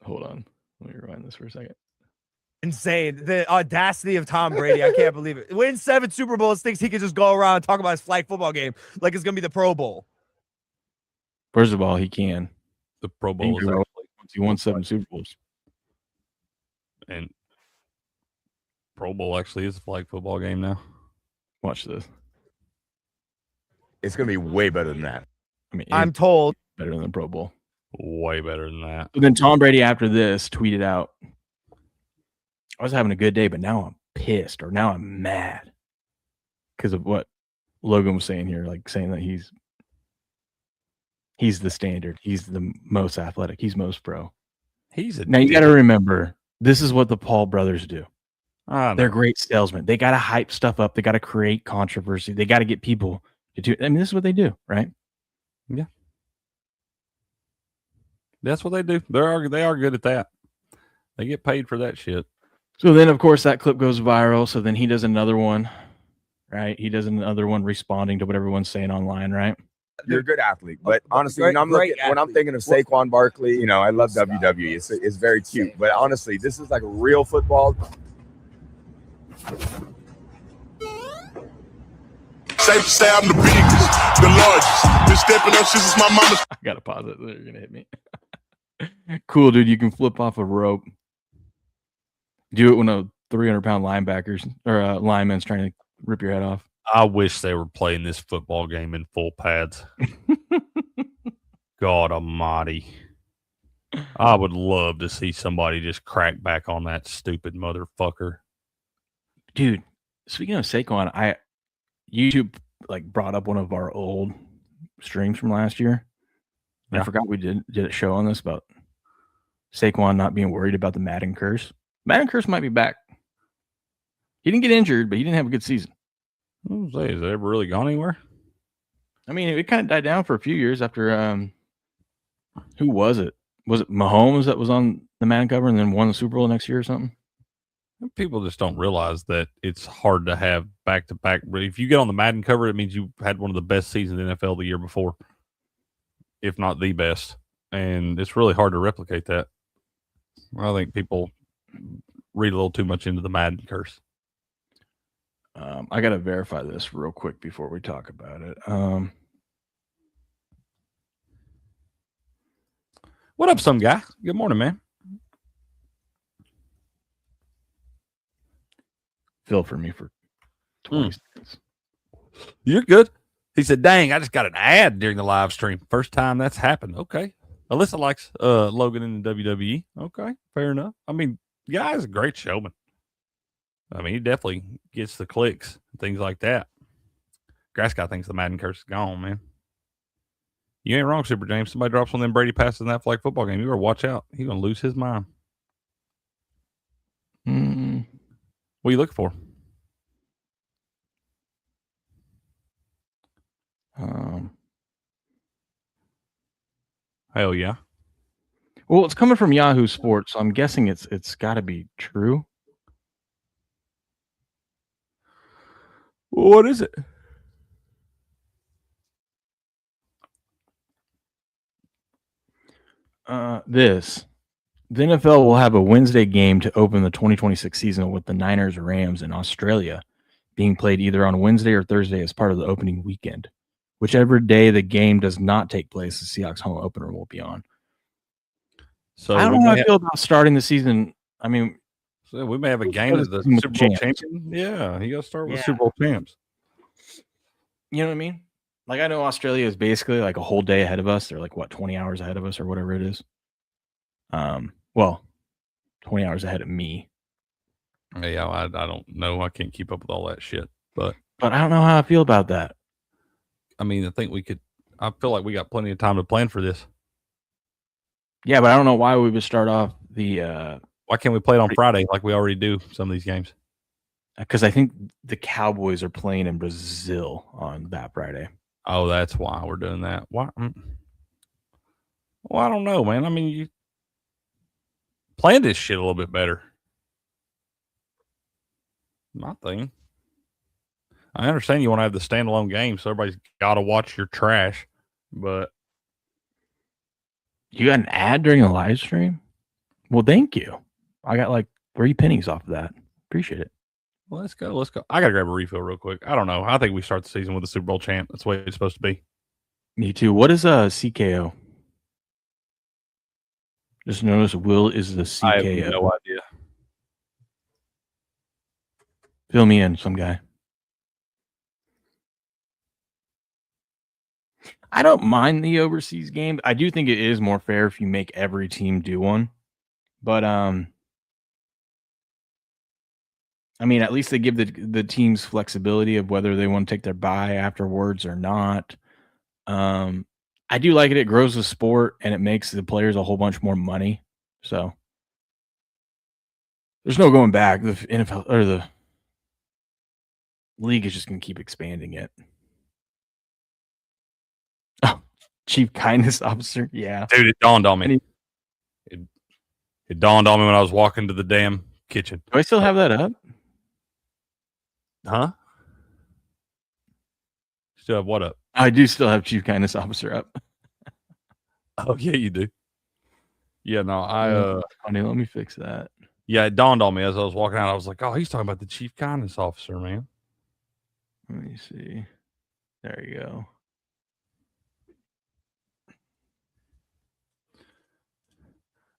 Hold on. Let me rewind this for a second. insane. The audacity of Tom Brady. I can't believe it. Wins 7 Super Bowls, thinks he can just go around and talk about his flag football game like it's going to be the Pro Bowl. First of all, he can. The Pro Bowl is actually, he won 7 Super Bowls. and Pro Bowl actually is a flag football game now. Watch this. It's going to be way better than that. I mean, I'm told. better than the Pro Bowl. Way better than that. And then Tom Brady after this tweeted out, I was having a good day, but now I'm pissed or now I'm mad because of what Logan was saying here, like saying that he's the standard. He's the most athletic. He's most pro. Now you got to remember, this is what the Paul brothers do. They're great salesmen. They got to hype stuff up. They got to create controversy. They got to get people to do. I mean, this is what they do, right? Yeah. That's what they do. They are good at that. They get paid for that shit. So then, of course, that clip goes viral. So then he does another one, right? He does another one responding to what everyone's saying online, right? You're a good athlete, but honestly, when I'm thinking of Saquon Barkley, you know, I love WWE. It's very cute, but honestly, this is like real football. Safe to say I'm the biggest, the largest. Been stepping up since my mama's. I gotta pause it. They're gonna hit me. Cool, dude. You can flip off a rope. Do it when a 300-pound lineman's trying to rip your head off. I wish they were playing this football game in full pads. God almighty. I would love to see somebody just crack back on that stupid motherfucker. Dude, speaking of Saquon, YouTube like brought up one of our old streams from last year. I Yeah. forgot we did a show on this about Saquon not being worried about the Madden curse. Madden curse might be back. He didn't get injured, but he didn't have a good season. Is it ever really gone anywhere? I mean, it kind of died down for a few years after who was it? Was it Mahomes that was on the Madden cover and then won the Super Bowl next year or something? People just don't realize that it's hard to have back-to-back. If you get on the Madden cover, it means you had one of the best seasons in the NFL the year before, if not the best. And it's really hard to replicate that. I think people read a little too much into the Madden curse. I got to verify this real quick before we talk about it. What up, some guy? Good morning, man. Fill for me for 20 seconds. You're good. He said, dang, I just got an ad during the live stream. First time that's happened. Okay. Alyssa likes Logan in the WWE. Okay, fair enough. I mean, the guy's a great showman. I mean, he definitely gets the clicks and things like that. Grass guy thinks the Madden curse is gone, man. You ain't wrong, Super James. Somebody drops one of them Brady passes in that flag football game. You better watch out. He's going to lose his mind. What are you looking for? Hell yeah. Well, it's coming from Yahoo Sports, so I'm guessing it's got to be true. What is it? The NFL will have a Wednesday game to open the 2026 season with the Niners Rams in Australia being played either on Wednesday or Thursday as part of the opening weekend. Whichever day the game does not take place, the Seahawks home opener will be on. So I don't know how I feel about starting the season. I mean, so we may have a game as the Super Bowl champion. Yeah, you got to start with Super Bowl champs. You know what I mean? Like, I know Australia is basically like a whole day ahead of us. They're like, what, 20 hours ahead of us or whatever it is. Well, 20 hours ahead of me. Yeah, I don't know. I can't keep up with all that shit. But I don't know how I feel about that. I mean, I feel like we got plenty of time to plan for this. Yeah, but I don't know why we would start off the why can't we play it on Friday like we already do some of these games? Because I think the Cowboys are playing in Brazil on that Friday. Oh, that's why we're doing that. Why? Well, I don't know, man. I mean, you plan this shit a little bit better. My thing. I understand you want to have the standalone game, so everybody's got to watch your trash, but you got an ad during the live stream? Well, thank you. I got like 3 pennies off of that. Appreciate it. Well, let's go. I got to grab a refill real quick. I don't know. I think we start the season with the Super Bowl champ. That's the way it's supposed to be. Me too. What is a CKO? Just notice Will is the CKO. I have no idea. Fill me in, some guy. I don't mind the overseas game. I do think it is more fair if you make every team do one. But I mean, at least they give the teams flexibility of whether they want to take their bye afterwards or not. I do like it. It grows the sport and it makes the players a whole bunch more money. So there's no going back. The NFL or the league is just going to keep expanding it. Oh, Chief Kindness Officer. Yeah. Dude, it dawned on me. It dawned on me when I was walking to the damn kitchen. Do I still have that up? Huh? Still have what up? I do still have Chief Kindness Officer up. Oh, yeah, you do. Yeah, no, funny. Let me fix that. Yeah, it dawned on me as I was walking out. I was like, oh, he's talking about the Chief Kindness Officer, man. Let me see. There you go.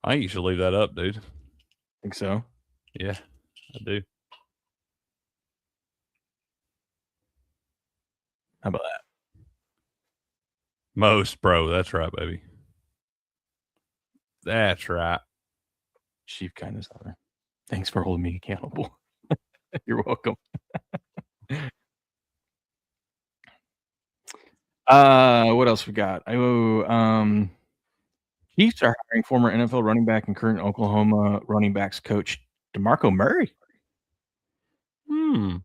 I think you should leave that up, dude. Think so? Yeah, I do. How about that? Most, bro. That's right, baby. That's right. Chief Kindness Officer. Thanks for holding me accountable. You're welcome. What else we got? Chiefs are hiring former NFL running back and current Oklahoma running backs coach DeMarco Murray. Hmm.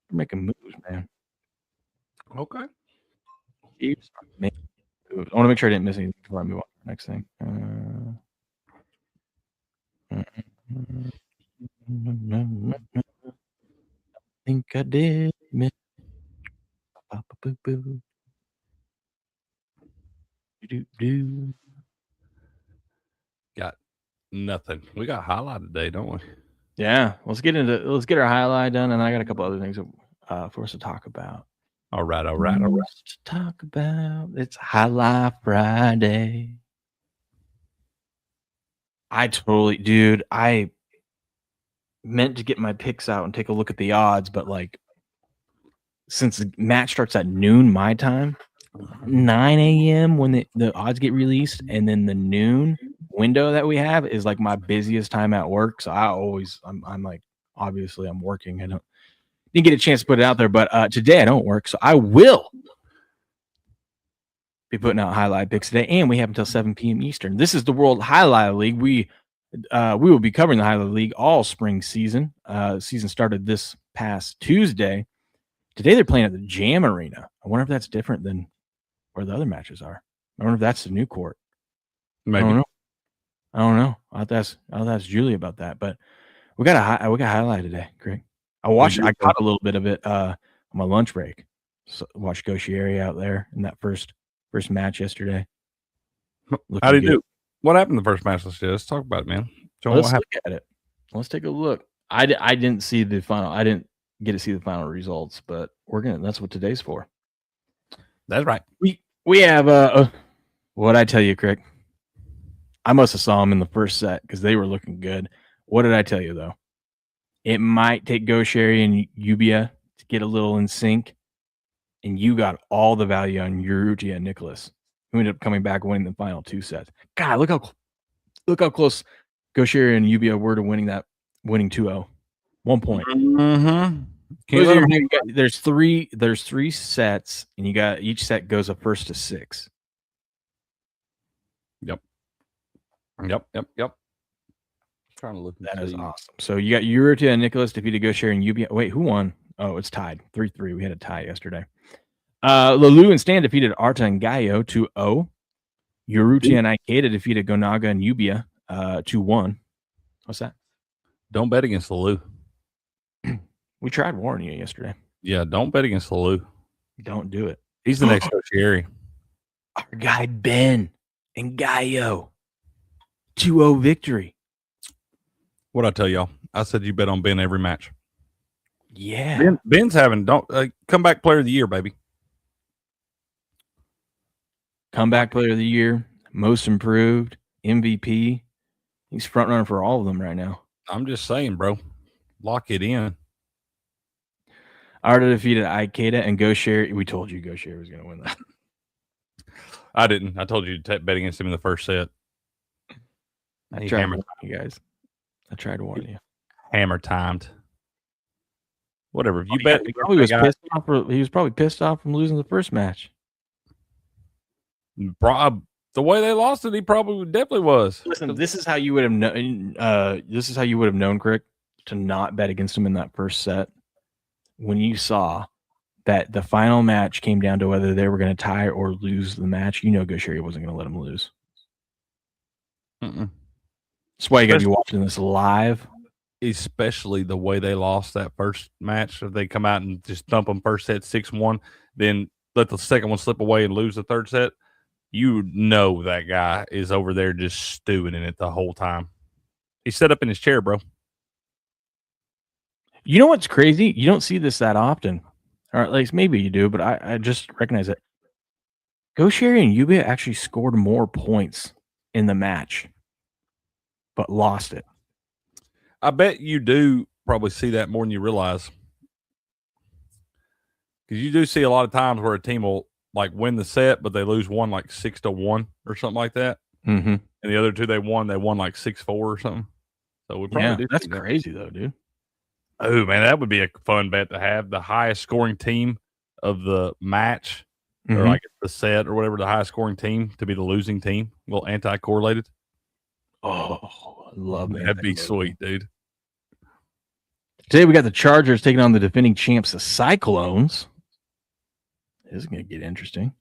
They're making moves, man. Okay. Chiefs are making moves. I want to make sure I didn't miss anything before I move on to the next thing. I think I did miss. Do. Got nothing. We got highlight today, don't we? Yeah, let's get our highlight done, and I got a couple other things for us to talk about. All right. To talk about it's Highlight Friday. I meant to get my picks out and take a look at the odds, but like since the match starts at noon my time, 9 a.m. when the odds get released, and then the noon window that we have is like my busiest time at work. So I'm like, obviously I'm working. I didn't get a chance to put it out there, but today I don't work, so I will be putting out highlight picks today, and we have until 7 p.m. Eastern. This is the World Highlight League. We will be covering the Highlight League all spring season. Season started this past Tuesday. Today they're playing at the Jam Arena. I wonder if that's different than where the other matches are. I wonder if that's the new court. Maybe. I don't know. I'll ask Julie about that. But we got highlight today, Greg. I caught a little bit of it on my lunch break. So watched Goshieri out there in that first match yesterday. How did you do? What happened in the first match? Let's talk about it, man. Let's look at it. Let's take a look. I didn't see the final. I didn't get to see the final results, but that's what today's for. That's right. We have what I tell you, Craig. I must have saw them in the first set because they were looking good. What did I tell you though? It might take Goshieri and Ubia to get a little in sync, and you got all the value on Urrutia and Nicholas, who ended up coming back winning the final 2 sets. God, look how close Goshieri and Ubia were to winning 2-0. 1 point. Mm-hmm. There's three sets, and you got each set goes up first to 6. Yep. Trying to look. That is awesome. So you got Urrutia and Nicholas defeated Goshieri and Ubia. Wait, who won? Oh, it's tied 3-3. We had a tie yesterday. Lalu and Stan defeated Arta and Gaio 2-0. Urrutia and Ikeda defeated Gonaga and Ubia 2-1. What's that? Don't bet against Lalu. We tried warning you yesterday. Yeah, don't bet against Lalu. Don't do it. He's the next Goshieri. Our guy Ben and Gaio 2-0 victory. What'd I tell y'all? I said you bet on Ben every match. Yeah. Ben's having comeback player of the year, baby. Comeback player of the year, most improved, MVP. He's front runner for all of them right now. I'm just saying, bro. Lock it in. Arta defeated Ikeda and Goshieri. We told you Goshieri was going to win that. I didn't. I told you to bet against him in the first set. I tried to warn you guys. I tried to warn you. Hammer timed. Whatever. If you bet, he was probably pissed off from losing the first match. The way they lost it, he definitely was. Listen, this is how you would have known. This is how you would have known, Crick, to not bet against him in that first set. When you saw that the final match came down to whether they were going to tie or lose the match, Goshieri wasn't going to let him lose. That's why you got to be watching this live. Especially the way they lost that first match. If they come out and just thump them first set 6-1, then let the second one slip away and lose the third set, that guy is over there just stewing in it the whole time. He's set up in his chair, bro. You know what's crazy? You don't see this that often. Or at least maybe you do, but I just recognize it. Goshieri and Ubia actually scored more points in the match, but lost it. I bet you do probably see that more than you realize. Because you do see a lot of times where a team will win the set, but they lose one 6-1 or something like that. Mm-hmm. And the other two they won 6-4 or something. So we probably do. That's crazy though, dude. Oh man, that would be a fun bet to have. The highest scoring team of the match or like the set or whatever, the highest scoring team to be the losing team. A little anti-correlated. Oh, I love that. That'd be sweet, dude. Today we got the Chargers taking on the defending champs, the Cyclones. This is going to get interesting.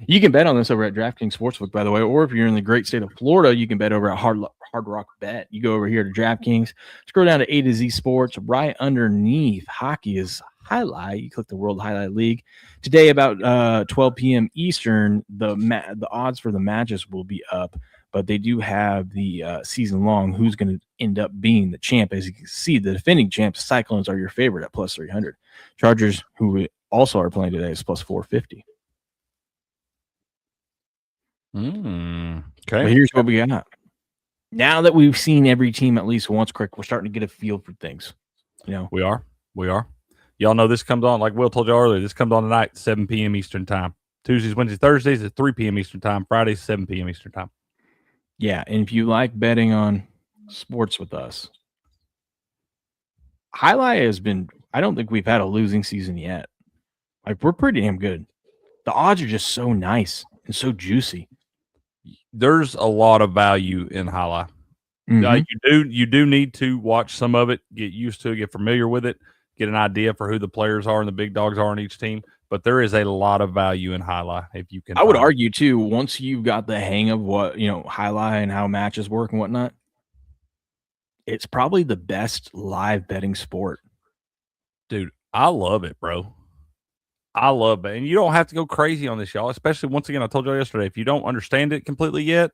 You can bet on this over at DraftKings Sportsbook, by the way, or if you're in the great state of Florida, you can bet over at Hard Rock Bet. You go over here to DraftKings, scroll down to A to Z Sports. Right underneath, hockey is highlight. You click the World Highlight League. Today, about 12 p.m. Eastern, the odds for the matches will be up, but they do have the season long who's going to end up being the champ. As you can see, the defending champs, Cyclones, are your favorite at plus 300. Chargers, who also are playing today, is plus 450. Okay. But here's what we got. Now that we've seen every team at least once, Crick, we're starting to get a feel for things. You know, we are. Y'all know this comes on, like Will told you earlier, this comes on tonight, 7 p.m. Eastern time. Tuesdays, Wednesdays, Thursdays at 3 p.m. Eastern time. Fridays, 7 p.m. Eastern time. Yeah, and if you like betting on sports with us, Jai-Alai has been, I don't think we've had a losing season yet. Like, we're pretty damn good. The odds are just so nice and so juicy. There's a lot of value in Jai-Alai. You do need to watch some of it, get used to it, get familiar with it, get an idea for who the players are and the big dogs are on each team. But there is a lot of value in Jai-Alai if you can. I would argue too, once you've got the hang of what, Jai-Alai and how matches work and whatnot, it's probably the best live betting sport. Dude, I love it, bro. I love it. And you don't have to go crazy on this, y'all. Especially, once again, I told y'all yesterday, if you don't understand it completely yet,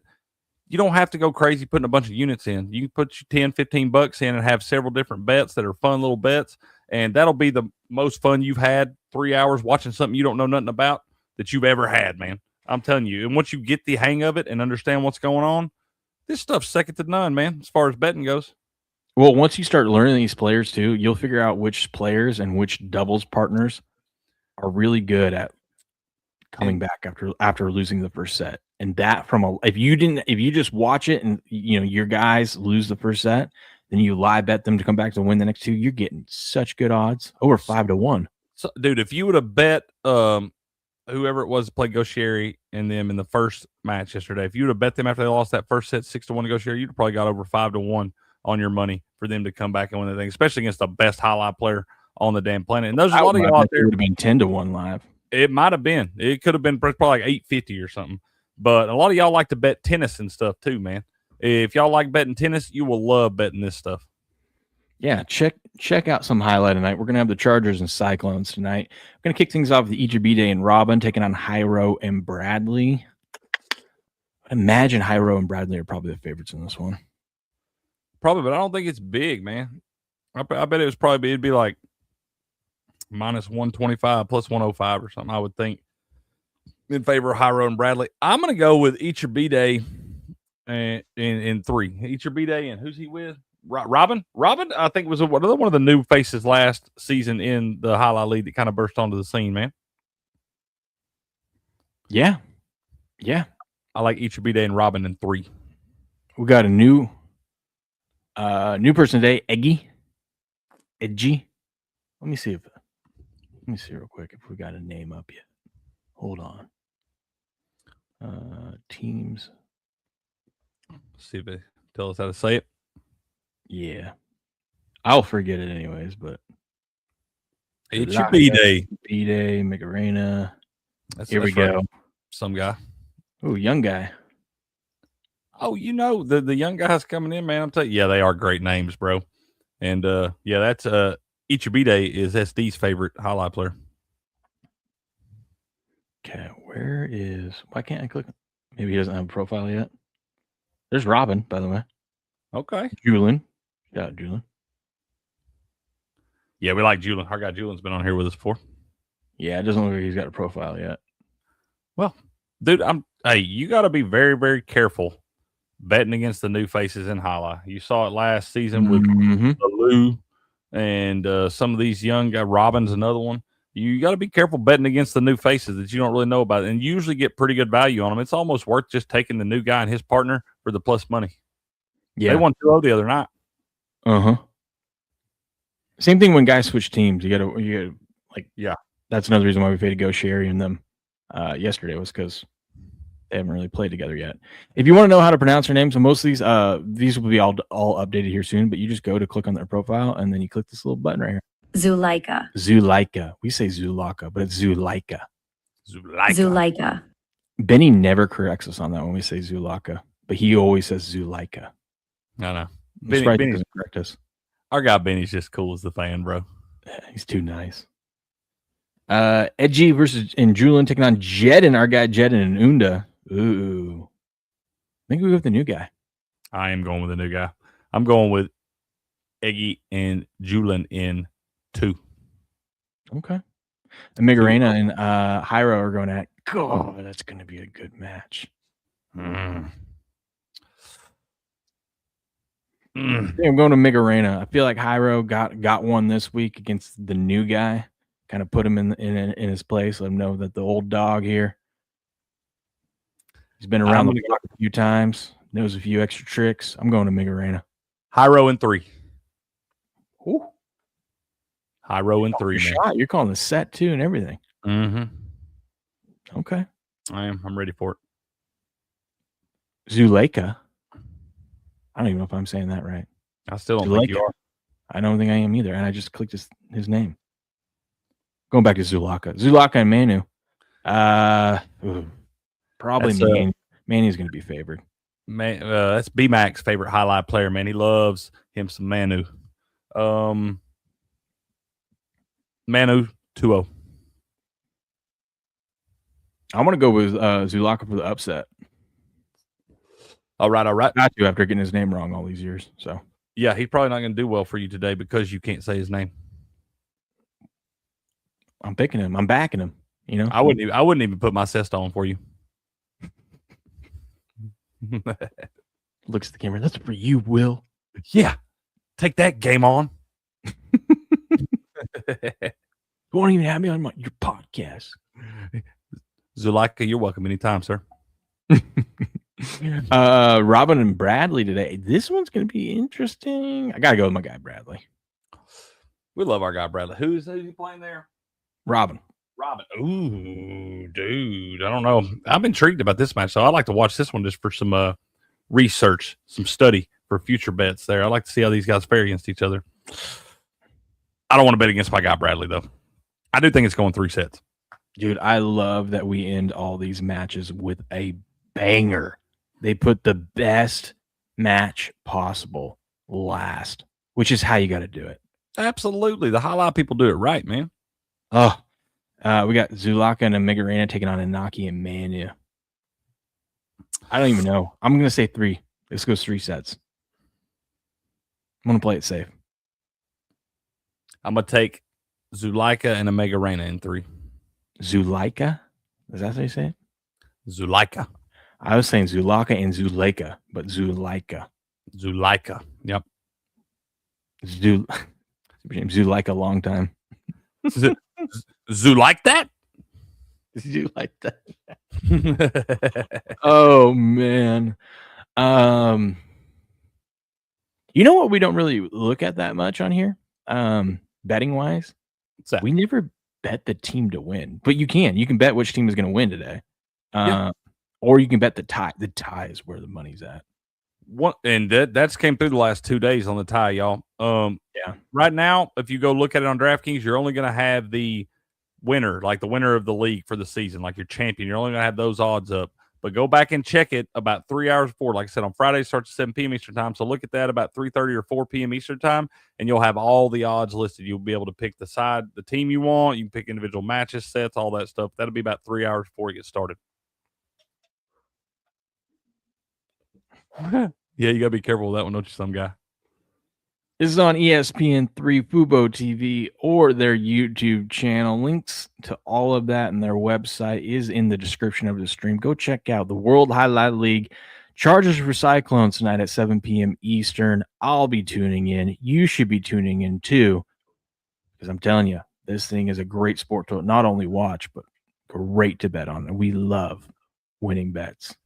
you don't have to go crazy putting a bunch of units in. You can put your 10, 15 bucks in and have several different bets that are fun little bets. And that'll be the most fun you've had 3 hours watching something you don't know nothing about that you've ever had, man. I'm telling you. And once you get the hang of it and understand what's going on, this stuff's second to none, man, as far as betting goes. Well, once you start learning these players too, you'll figure out which players and which doubles partners are really good at coming back after losing the first set. And that if you just watch it and your guys lose the first set, then you live bet them to come back to win the next two, you're getting such good odds, over 5-1. So, dude, if you would have bet whoever it was that played Goscieri and them in the first match yesterday, if you would have bet them after they lost that first set 6-1 to Goscieri, you'd have probably got over 5-1 on your money for them to come back and win the thing, especially against the best highlight player on the damn planet. And there's a lot of y'all out there. It would have been 10-1 live. It might have been. It could have been probably like 850 or something. But a lot of y'all like to bet tennis and stuff too, man. If y'all like betting tennis, you will love betting this stuff. Yeah, check out some highlight tonight. We're going to have the Chargers and Cyclones tonight. We're going to kick things off with EJB and Robin taking on Jairo and Bradley. I imagine Jairo and Bradley are probably the favorites in this one. Probably, but I don't think it's big, man. I bet it'd be like minus 125, plus 105 or something, I would think, in favor of Jairo and Bradley. I'm going to go with EJB in 3. EJB and who's he with? Robin, I think was one of the new faces last season in the Highlight League that kind of burst onto the scene, man. Yeah. I like EJB and Robin in 3. We got a new person today, Edgy. Let me see real quick if we got a name up yet. Hold on. Teams. See if they tell us how to say it. Yeah. I'll forget it anyways, but it's your B-Day. B-Day, Macarena. Here we go. Some guy. Oh, young guy. Oh, the young guys coming in, man. I'm telling you, yeah, they are great names, bro. And that's Ichibide is SD's favorite highlight player. Okay, why can't I click? Maybe he doesn't have a profile yet. There's Robin, by the way. Okay. Julian. Yeah, Julian. Yeah, we like Julian. Our guy Julian's been on here with us before. Yeah, it doesn't look like he's got a profile yet. Well, dude, you got to be very, very careful betting against the new faces in highlight. You saw it last season with Lou and some of these young guys. Robin's another one. You got to be careful betting against the new faces that you don't really know about, and you usually get pretty good value on them. It's almost worth just taking the new guy and his partner for the plus money. Yeah, they won 2-0 the other night. Same thing when guys switch teams. You gotta like, yeah. That's another reason why we paid to go Sherry and them. yesterday was because they haven't really played together yet. If you want to know how to pronounce their names, so most of these will be all updated here soon, but you just go to click on their profile and then you click this little button right here. Zulaika. We say Zulaka, but it's Zulaika. Zulaika. Benny never corrects us on that when we say Zulaka, but he always says Zulaika. I know. Benny doesn't correct us. Our guy Benny's just cool as the fan, bro. Yeah, he's too nice. Edgy versus Julian taking on Jedin, our guy Jedin and Unda. Ooh. I think we go with the new guy. I am going with the new guy. I'm going with Eggy and Julian in 2. Okay. And Migarena and Hyro are going at. God, that's going to be a good match. I'm going to Migarena. I feel like Hyro got one this week against the new guy. Kind of put him in his place. Let him know that the old dog here. He's been around the block a few times. Knows a few extra tricks. I'm going to Migarena. Hyro in 3. Ooh. Hyro in 3. Shot. You're calling the set too and everything. Mm-hmm. Okay. I am. I'm ready for it. Zulaika. I don't even know if I'm saying that right. I still don't think you are. I don't think I am either. And I just clicked his name. Going back to Zulaka. Zulaka and Manu. Probably Manu. Manu's going to be favored. That's B-Mac's favorite highlight player, man. He loves him some Manu. Manu 2-0. I'm going to go with Zulaka for the upset. All right. Got to after getting his name wrong all these years. So yeah, he's probably not going to do well for you today because you can't say his name. I'm picking him. I'm backing him. You know, I wouldn't even put my cest on for you. Looks at the camera. That's for you, Will. Yeah, take that, game on. You won't even have me on your podcast. Zulaika, you're welcome anytime, sir. Robin and Bradley today. This one's going to be interesting. I got to go with my guy, Bradley. We love our guy, Bradley. Who's he playing there? Robin. Ooh, dude. I don't know. I'm intrigued about this match, so I'd like to watch this one just for some research, some study for future bets there. I'd like to see how these guys fare against each other. I don't want to bet against my guy, Bradley, though. I do think it's going 3 sets. Dude, I love that we end all these matches with a banger. They put the best match possible last, which is how you got to do it. Absolutely. The highlight people do it right, man. Oh, we got Zulaka and Migarena taking on Inaki and Manu. I don't even know. I'm going to say 3. This goes 3 sets. I'm going to play it safe. I'm going to take Zulaika and Migarena in 3. Zulaika? Is that how you say it? Zulaika. I was saying Zulaka and Zulaika, but Zulaika. Zulaika. Yep. Zulaika, long time. Zoo like that? You like that? Oh man. You know what we don't really look at that much on here? Betting wise. What's that? We never bet the team to win. But you can bet which team is going to win today. Or you can bet the tie. The tie is where the money's at. And that's came through the last 2 days on the tie, y'all. Yeah. Right now, if you go look at it on DraftKings, you're only going to have the winner, like the winner of the league for the season, like your champion. You're only going to have those odds up. But go back and check it about 3 hours before. Like I said, on Friday, it starts at 7 p.m. Eastern time. So look at that about 3:30 or 4 p.m. Eastern time, and you'll have all the odds listed. You'll be able to pick the team you want. You can pick individual matches, sets, all that stuff. That'll be about 3 hours before it gets started. Yeah, you got to be careful with that one, don't you, some guy? This is on ESPN3, FUBO TV, or their YouTube channel. Links to all of that and their website is in the description of the stream. Go check out the World Highlight League. Chargers for Cyclones tonight at 7 p.m. Eastern. I'll be tuning in. You should be tuning in too, because I'm telling you, this thing is a great sport to not only watch, but great to bet on. And we love winning bets.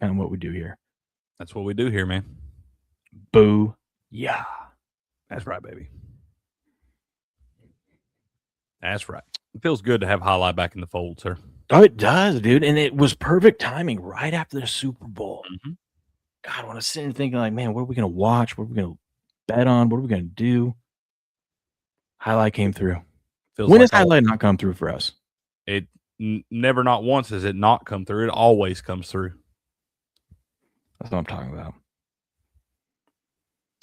Kind of what we do here. That's what we do here, man. Boo. Yeah. That's right, baby. That's right. It feels good to have Highlight back in the fold, sir. Oh, it does, dude. And it was perfect timing right after the Super Bowl. Mm-hmm. God, I want to sit and thinking like, man, what are we going to watch? What are we going to bet on? What are we going to do? Highlight came through. When has highlight not come through for us? It never, not once has it not come through. It always comes through. That's what I'm talking about.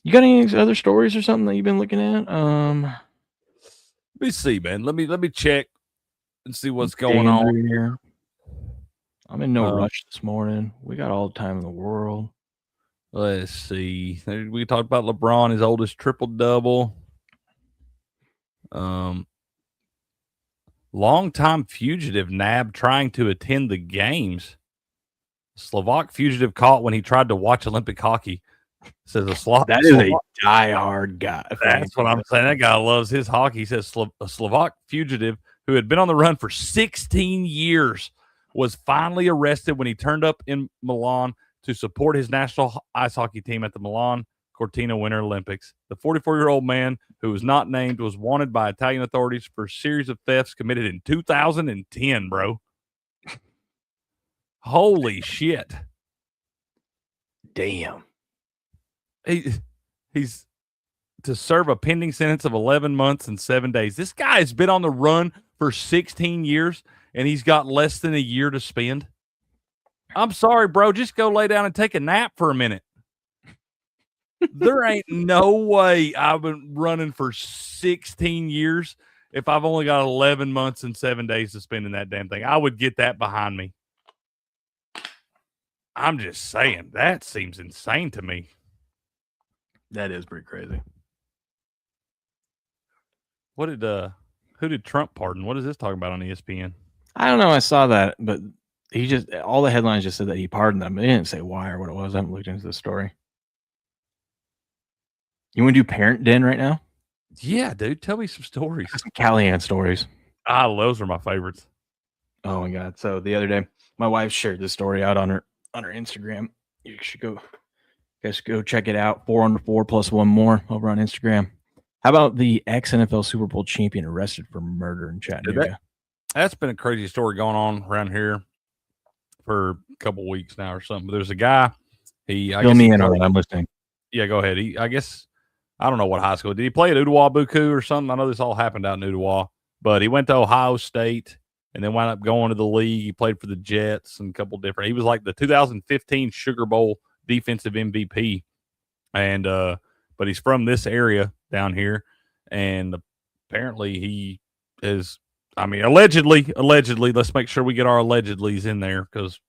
You got any other stories or something that you've been looking at? Let me see, man. Let me check and see what's going on here. I'm in no rush this morning. We got all the time in the world. Let's see. We talked about LeBron, his oldest triple-double. Longtime fugitive nabbed trying to attend the games. Slovak fugitive caught when he tried to watch Olympic hockey. Says a Slovak. That is a diehard guy. That's what I'm saying. That guy loves his hockey. He says a Slovak fugitive who had been on the run for 16 years was finally arrested when he turned up in Milan to support his national ice hockey team at the Milan Cortina Winter Olympics. The 44-year-old man, who was not named, was wanted by Italian authorities for a series of thefts committed in 2010, bro. Holy shit. Damn. He's to serve a pending sentence of 11 months and 7 days. This guy has been on the run for 16 years, and he's got less than a year to spend. I'm sorry, bro. Just go lay down and take a nap for a minute. There ain't no way I've been running for 16 years if I've only got 11 months and 7 days to spend in that damn thing. I would get that behind me. I'm just saying, that seems insane to me. That is pretty crazy. What did who did Trump pardon? What is this talking about on ESPN? I don't know. I saw that, but he just all the headlines just said that he pardoned them. They didn't say why or what it was. I haven't looked into the story. You want to do Parent Den right now? Yeah, dude. Tell me some stories. Some Callahan stories. Those are my favorites. Oh my god! So the other day, my wife shared this story out on her Instagram. You should go check it out. 4 under 4 plus one more over on Instagram. How about the ex-NFL Super Bowl champion arrested for murder in Chattanooga? That's been a crazy story going on around here for a couple weeks now or something. But there's a guy. Fill me in on it. I'm listening. Yeah, go ahead. I don't know what high school. Did he play at Ottawa-Buku or something? I know this all happened out in Ottawa. But he went to Ohio State and then wound up going to the league. He played for the Jets and a couple different. He was like the 2015 Sugar Bowl defensive MVP. And but he's from this area down here. And apparently he is, allegedly, let's make sure we get our allegedlys in there because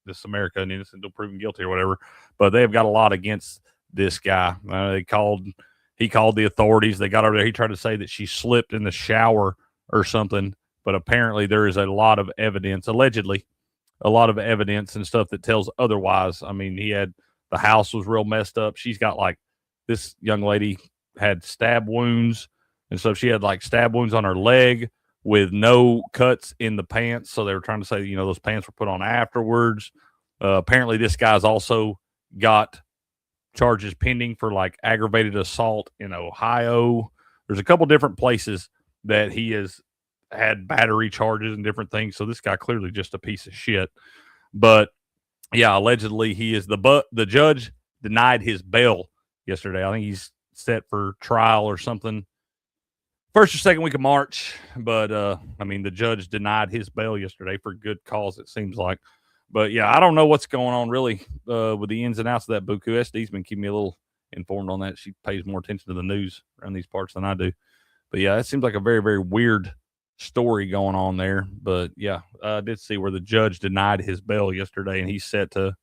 this is America and innocent until proven guilty or whatever. But they've got a lot against this guy. He called the authorities. They got over there. He tried to say that she slipped in the shower or something, but apparently there is a lot of evidence, allegedly, a lot of evidence and stuff that tells otherwise. The house was real messed up. She's got this young lady had stab wounds and stuff. She had stab wounds on her leg with no cuts in the pants. So they were trying to say, those pants were put on afterwards. Apparently this guy's also got charges pending for aggravated assault in Ohio. There's a couple different places that he has had battery charges and different things. So this guy clearly just a piece of shit. But yeah, allegedly he is the judge denied his bail yesterday. I think he's set for trial or something first or second week of March. But the judge denied his bail yesterday for good cause, it seems like. But yeah, I don't know what's going on really with the ins and outs of that Buku. SD's been keeping me a little informed on that. She pays more attention to the news around these parts than I do. But yeah, it seems like a very, very weird story going on there. But yeah, I did see where the judge denied his bail yesterday, and he's set to.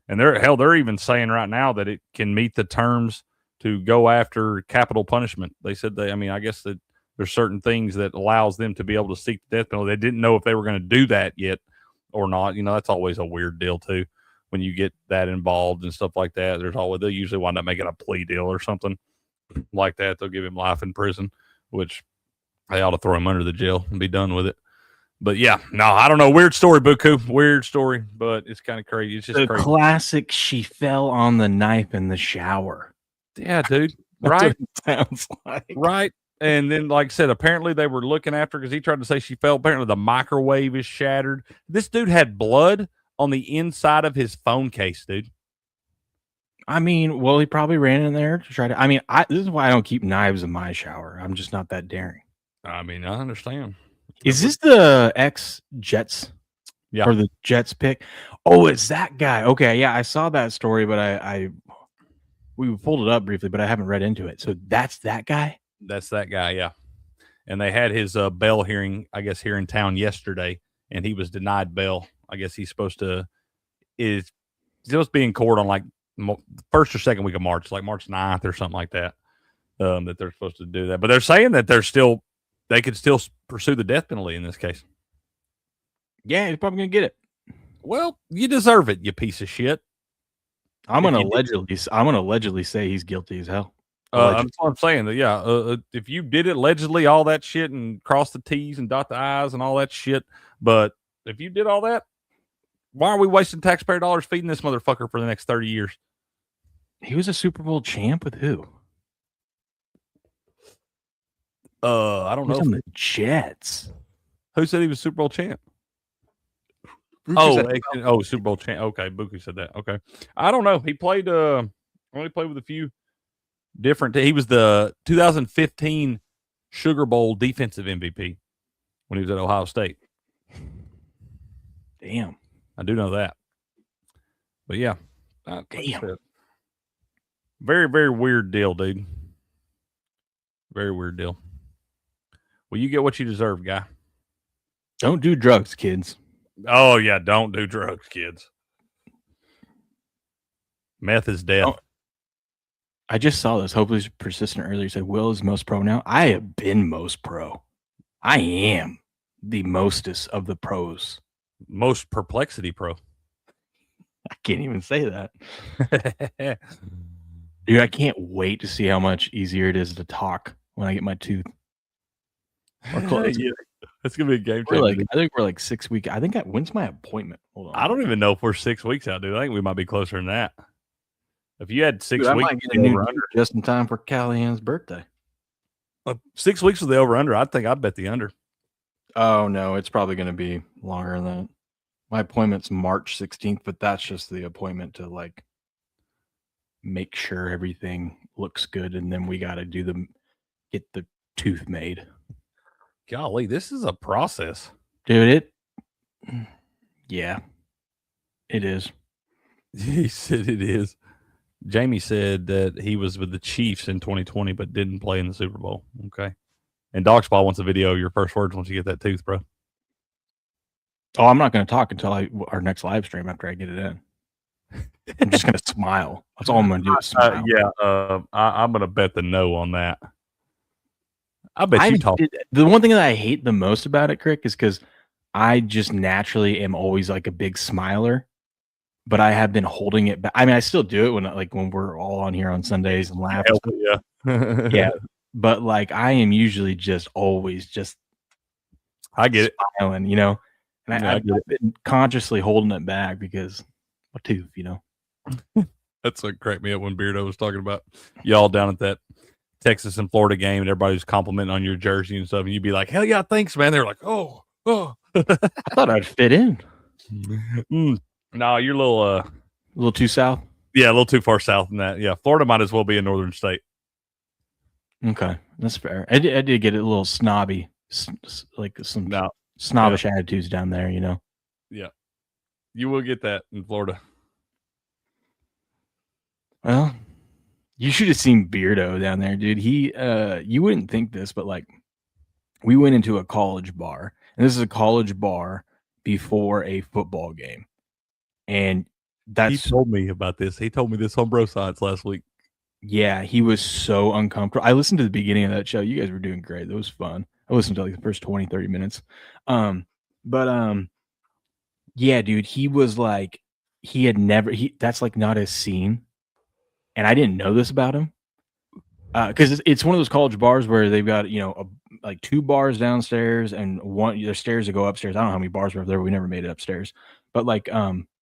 And they're even saying right now that it can meet the terms to go after capital punishment. They said I guess that there's certain things that allows them to be able to seek the death penalty. They didn't know if they were going to do that yet or not. That's always a weird deal too when you get that involved and stuff like that. They'll usually wind up making a plea deal or something like that. They'll give him life in prison, which they ought to throw him under the jail and be done with it. But yeah, no, I don't know. Weird story, Buku. Weird story, but it's kind of crazy. It's just the crazy. Classic. She fell on the knife in the shower. Yeah, dude. Right. Sounds like. Right. And then, like I said, apparently they were looking after her because he tried to say she fell. Apparently the microwave is shattered. This dude had blood on the inside of his phone case, dude. I mean, well, he probably ran in there to try to. I mean, this is why I don't keep knives in my shower. I'm just not that daring. I mean, I understand. Is this the ex-Jets? Yeah. Or the Jets pick? Oh, it's that guy. Okay, yeah, I saw that story, but we pulled it up briefly, but I haven't read into it. So that's that guy? That's that guy, yeah. And they had his bail hearing, I guess, here in town yesterday, and he was denied bail. I guess he's supposed to be in court on like first or second week of March, like March 9th or something like that. That they're supposed to do that, but they're saying that they could still pursue the death penalty in this case. Yeah, he's probably gonna get it. Well, you deserve it, you piece of shit. I'm gonna allegedly say he's guilty as hell. That's what I'm saying. If you did it allegedly, all that shit, and cross the T's and dot the I's and all that shit, but if you did all that, why are we wasting taxpayer dollars feeding this motherfucker for the next 30 years? He was a Super Bowl champ with who? I don't know. On the Jets. Who said he was Super Bowl champ? Super Bowl champ. Okay, Buki said that. Okay, I don't know. He played. Only played with a few different. He was the 2015 Sugar Bowl defensive MVP when he was at Ohio State. Damn, I do know that. But yeah, damn. Very, very weird deal, dude. Very weird deal. Well, you get what you deserve, guy. Don't do drugs, kids. Oh, yeah, don't do drugs, kids. Meth is death. Oh, I just saw this. Hopefully, it's persistent earlier. You said Will is most pro now. I have been most pro. I am the mostest of the pros. Most perplexity pro. I can't even say that. Dude, I can't wait to see how much easier it is to talk when I get my tooth. Yeah, it's gonna be a game changer. I think we're like 6 weeks. When's my appointment? Hold on. I don't even know if we're 6 weeks out, dude. I think we might be closer than that. If you had 6 Dude, weeks, I might get a new just in time for Callahan's birthday. 6 weeks with the over under. I'd bet the under. Oh no, it's probably going to be longer than that. My appointment's March 16th, but that's just the appointment to like make sure everything looks good, and then we got to get the tooth made. Golly, this is a process, dude. Yeah, it is. He said it is. Jamie said that he was with the Chiefs in 2020, but didn't play in the Super Bowl. Okay. And Dogspot wants a video of your first words once you get that tooth, bro. Oh, I'm not going to talk until our next live stream after I get it in. I'm just going to smile. That's all I'm going to do is smile. I'm going to bet the no on that. I bet you talk. The one thing that I hate the most about it, Crick, is because I just naturally am always like a big smiler, but I have been holding it back. I mean, I still do it when we're all on here on Sundays and laugh. Yeah. Yeah. But like, I am usually just always just. I get smiling, you know, and I've been consciously holding it back because my tooth, you know. That's what cracked me up when Beardo was talking about y'all down at that Texas and Florida game, and everybody was complimenting on your jersey and stuff, and you'd be like, "Hell yeah, thanks, man." They're like, "Oh." I thought I'd fit in. No, you're a little too south. Yeah, a little too far south than that. Yeah, Florida might as well be a northern state. Okay, that's fair. I did get a little snobby, like some snobbish attitudes down there, you know. Yeah, you will get that in Florida. Well, you should have seen Beardo down there, dude. He, you wouldn't think this, but like, we went into a college bar, and this is a college bar before a football game, and he told me about this. He told me this on Bro Science last week. Yeah, he was so uncomfortable. I listened to the beginning of that show. You guys were doing great. That was fun. I listened to like the first 20, 30 minutes. Yeah, dude, he was like, that's like not his scene. And I didn't know this about him. Because it's one of those college bars where they've got, you know, like 2 bars downstairs and there's stairs that go upstairs. I don't know how many bars were there. We never made it upstairs. But like,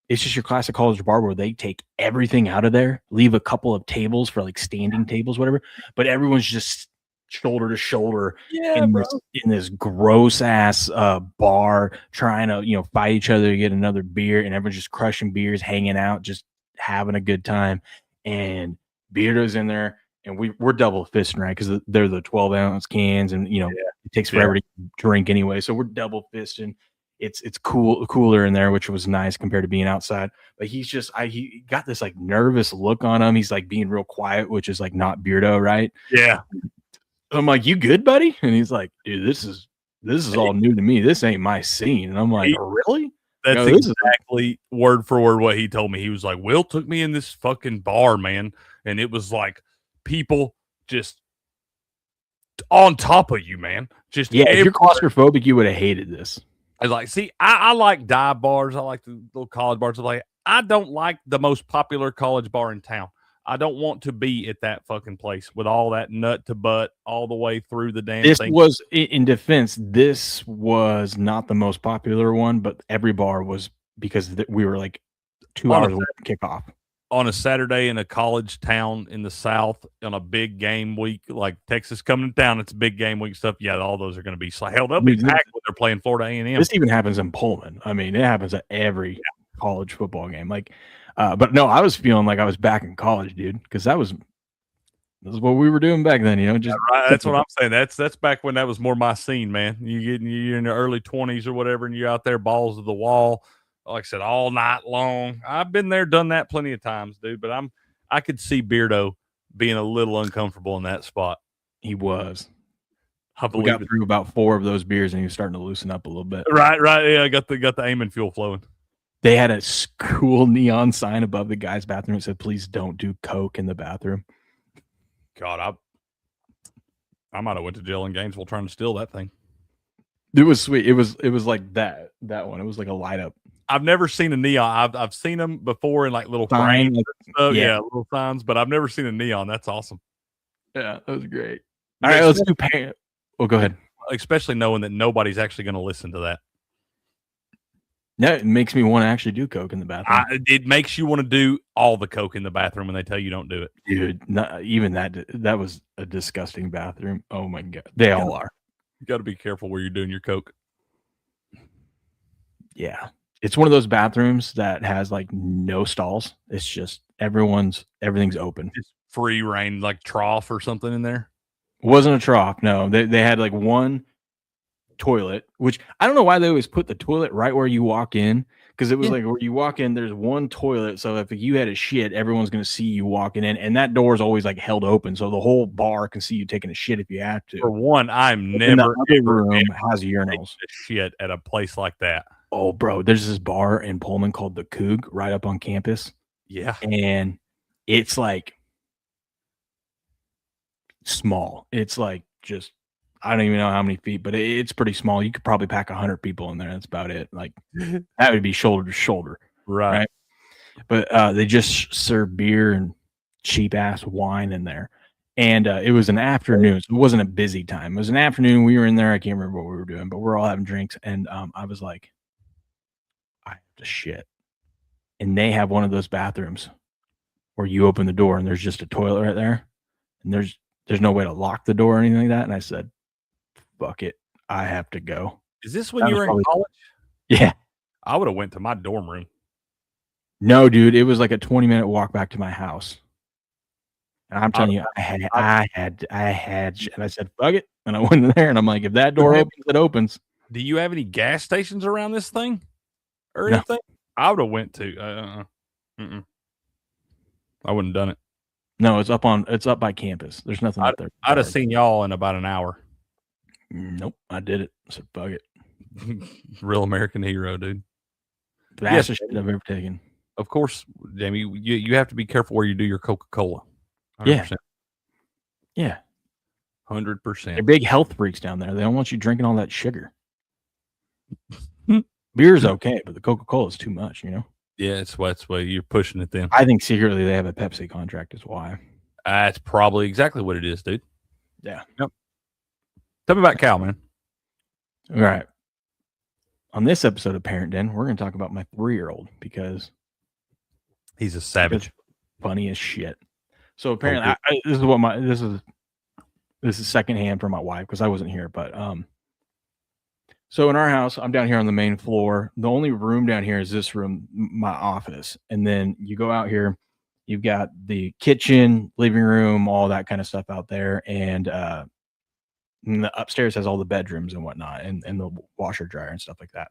it's just your classic college bar where they take everything out of there, leave a couple of tables for like standing tables, whatever. But everyone's just shoulder to shoulder Yeah, in bro. this gross ass bar, trying to fight each other to get another beer, and everyone's just crushing beers, hanging out, just having a good time. And Beardo's in there, and we're double fisting, right? Because they're the 12-ounce cans, and it takes forever to drink anyway. So we're double fisting. It's cooler in there, which was nice compared to being outside. But he's just he got this like nervous look on him. He's like being real quiet, which is like not Beardo, right? Yeah. I'm like, "You good, buddy?" And he's like, "Dude, this is all new to me. This ain't my scene." And I'm like, "Really?" That's exactly word for word what he told me. He was like, Will took me in this fucking bar, man. And it was like people just on top of you, man. Just if you're claustrophobic, you would have hated this. I was like, see, I like dive bars. I like the little college bars. I don't like the most popular college bar in town. I don't want to be at that fucking place with all that nut to butt all the way through the damn thing. Was, in defense, this was not the most popular one, but every bar was, because we were like 2 hours away from kickoff. On a Saturday in a college town in the South on a big game week, like Texas coming to town, it's a big game week stuff. Yeah, all those are going to be held up. Packed when they're playing Florida A&M. This even happens in Pullman. I mean, it happens at every college football game. Like, but no, I was feeling like I was back in college, dude, because this is what we were doing back then. Just that's what I'm saying. That's back when that was more my scene, man. You're in your early 20s or whatever, and you're out there balls to the wall. Like I said, all night long. I've been there, done that plenty of times, dude. But I could see Beardo being a little uncomfortable in that spot. He was. We got through about 4 of those beers, and he was starting to loosen up a little bit. Right. Yeah, I got the Amen fuel flowing. They had a cool neon sign above the guy's bathroom that said, "Please don't do coke in the bathroom." God, I might have went to jail in Gainesville trying to steal that thing. It was sweet. It was like that one. It was like a light up. I've never seen a neon. I've seen them before in like little frames and stuff. Yeah, little signs, but I've never seen a neon. That's awesome. Yeah, that was great. All right, let's do pay. Oh, go ahead. Especially knowing that nobody's actually going to listen to that. No, it makes me want to actually do coke in the bathroom. It makes you want to do all the coke in the bathroom when they tell you don't do it. Dude, even that was a disgusting bathroom. Oh my God. They all are. You got to be careful where you're doing your coke. Yeah. It's one of those bathrooms that has like no stalls. It's just everything's open. It's free reign, like trough or something in there. It wasn't a trough. No, they had like one toilet, which I don't know why they always put the toilet right where you walk in, because it was like where you walk in, there's one toilet. So if you had a shit, everyone's going to see you walking in, and that door is always like held open, so the whole bar can see you taking a shit if you have to. For one, I'm never room has urinals. Shit at a place like that. Oh, bro, there's this bar in Pullman called the Coug right up on campus. Yeah, and it's like small. It's like just, I don't even know how many feet, but it's pretty small. You could probably pack 100 people in there. That's about it. Like that would be shoulder to shoulder. Right? But they just serve beer and cheap ass wine in there. And it was an afternoon. So it wasn't a busy time. It was an afternoon. We were in there. I can't remember what we were doing, but we're all having drinks. And I was like, I have to shit. And they have one of those bathrooms where you open the door and there's just a toilet right there. And there's no way to lock the door or anything like that. And I said, fuck it, I have to go. Is this when you were in college? Yeah. I would have went to my dorm room. No, dude, it was like a 20-minute walk back to my house. And I'm telling you, I had, and I said, fuck it. And I went in there and I'm like, if that door opens, it opens. Do you have any gas stations around this thing or anything? I would have went to, I wouldn't have done it. No, it's up by campus. There's nothing up there. I'd have seen y'all in about an hour. Nope, I did it. I said, fuck it. Real American hero, dude. Fastest shit I've ever taken. Of course, Jamie, you have to be careful where you do your Coca-Cola. 100%. Yeah. 100%. They're big health freaks down there. They don't want you drinking all that sugar. Beer's okay, but the Coca-Cola is too much, you know? Yeah, that's why you're pushing it then. I think secretly they have a Pepsi contract is why. That's probably exactly what it is, dude. Yeah. Yep. Tell me about Cal, man. All right. On this episode of Parent Den, we're going to talk about my 3-year-old because he's a savage. Funny as shit. So apparently, this is this is secondhand from my wife because I wasn't here, but so in our house, I'm down here on the main floor. The only room down here is this room, my office. And then you go out here, you've got the kitchen, living room, all that kind of stuff out there. And the upstairs has all the bedrooms and whatnot, and the washer dryer and stuff like that.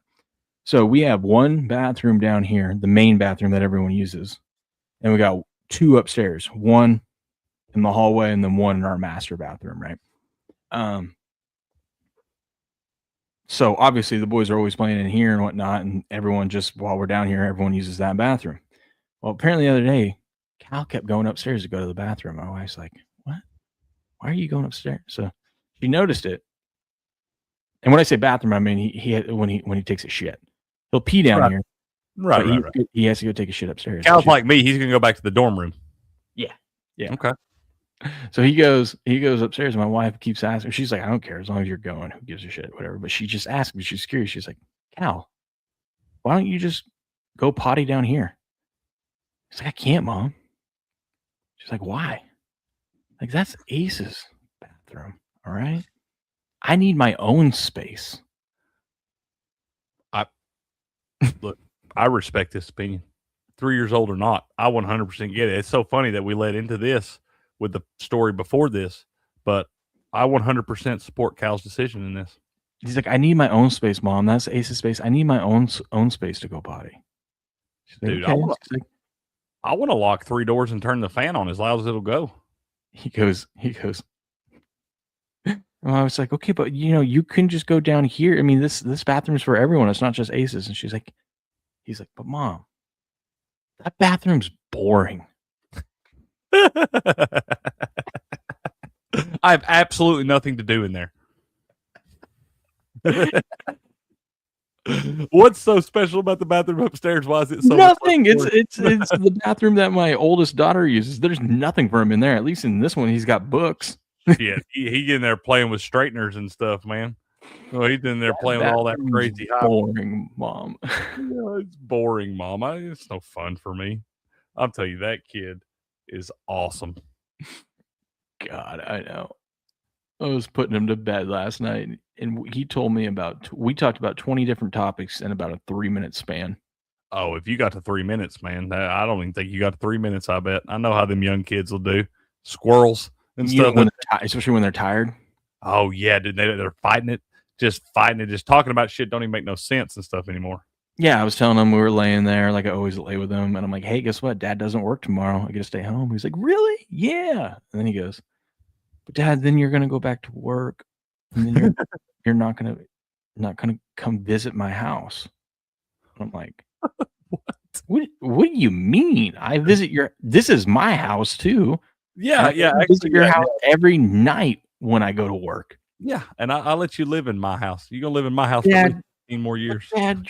So we have one bathroom down here, the main bathroom that everyone uses. And we got 2 upstairs, one in the hallway and then one in our master bathroom, right? So obviously the boys are always playing in here and whatnot, and everyone just while we're down here, everyone uses that bathroom. Well, apparently the other day, Cal kept going upstairs to go to the bathroom. My wife's like, "What? Why are you going upstairs?" So she noticed it. And when I say bathroom, I mean he had, when he takes a shit, he'll pee down here. Right. He has to go take a shit upstairs. Cal's like me. He's gonna go back to the dorm room. Yeah. Okay. So he goes upstairs, and my wife keeps asking. She's like, "I don't care as long as you're going. Who gives a shit, whatever." But she just asked me. She's curious. She's like, "Cal, why don't you just go potty down here?" He's like, "I can't, Mom." She's like, "Why?" Like, that's Ace's bathroom. All right. I need my own space. Look, I respect this opinion. 3 years old or not, I 100% get it. It's so funny that we led into this with the story before this, but I 100% support Cal's decision in this. He's like, "I need my own space, Mom. That's Ace's space. I need my own space to go potty." She's like, Dude, "Okay." I want to lock 3 doors and turn the fan on as loud as it'll go. He goes. And I was like, "Okay, but you can just go down here. I mean, this bathroom's for everyone. It's not just Ace's." And he's like, "But Mom, that bathroom's boring." I have absolutely nothing to do in there. What's so special about the bathroom upstairs? Why is it so nothing? It's the bathroom that my oldest daughter uses. There's nothing for him in there. At least in this one, he's got books. Yeah, he in there playing with straighteners and stuff, man. Well, he's in there playing with all that crazy boring, Mom. Yeah, it's boring, Mom. It's no fun for me. I'll tell you, that kid is awesome. God, I know. I was putting him to bed last night, and he told me we talked about 20 different topics in about a 3-minute span. Oh, if you got to 3 minutes, man, I don't even think you got to 3 minutes. I bet. I know how them young kids will do. Squirrels and stuff, especially when they're tired. Oh yeah, dude, they're fighting it, just talking about shit don't even make no sense and stuff anymore. Yeah, I was telling him we were laying there like I always lay with him, and I'm like, "Hey, guess what? Dad doesn't work tomorrow. I get to stay home." He's like, "Really?" "Yeah." And then he goes, "But Dad, then you're gonna go back to work, and then you're not gonna come visit my house." And I'm like, What do you mean? I visit this is my house too. Yeah, I visit your house every night when I go to work. Yeah, and I'll let you live in my house. You're gonna live in my house for 15 more years. Dad,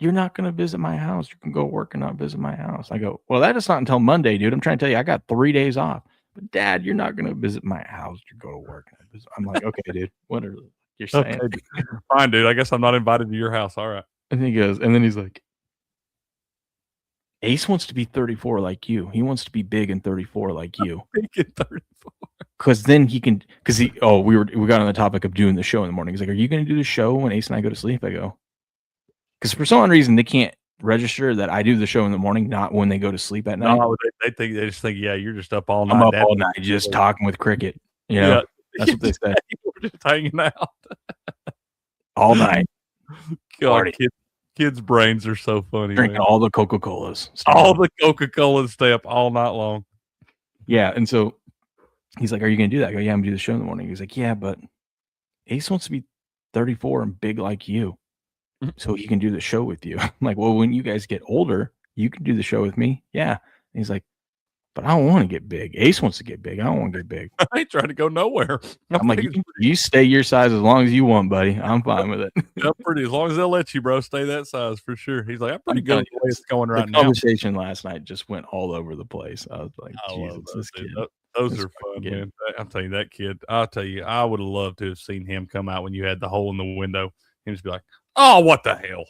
you're not gonna visit my house. You can go work and not visit my house. I go, "Well, that is not until Monday, dude. I'm trying to tell you, I got 3 days off. But Dad, you're not gonna visit my house. You go to work." I'm like, "Okay, dude, whatever you're saying." Okay, fine, dude. I guess I'm not invited to your house. All right. And then he's like, "Ace wants to be 34 like you. He wants to be big and 34 like you." Big and 34. Because then we got on the topic of doing the show in the morning. He's like, "Are you going to do the show when Ace and I go to sleep?" I go, because for some reason they can't register that I do the show in the morning, not when they go to sleep at night. No, they just think, yeah, you're just up all night. I'm up all night just talking with Cricket. Yeah, that's what they say. We're just hanging out all night. God, kids' brains are so funny. Drinking all the Coca-Colas. All the Coca-Colas stay up all night long. Yeah, and so he's like, "Are you going to do that?" I go, "Yeah, I'm going to do the show in the morning." He's like, "Yeah, but Ace wants to be 34 and big like you, so he can do the show with you." I'm like, "Well, when you guys get older, you can do the show with me." Yeah. And he's like, "But I don't want to get big. Ace wants to get big. I don't want to get big." I ain't trying to go nowhere. I'm like, you stay your size as long as you want, buddy. I'm fine with it. As long as they'll let you, bro, stay that size for sure. He's like, "I'm pretty good at the way it's going right now." The conversation last night just went all over the place. I was like, Jesus, this kid. Those are fun, man. I'll tell you, that kid, I would have loved to have seen him come out when you had the hole in the window and just be like, "Oh, what the hell?"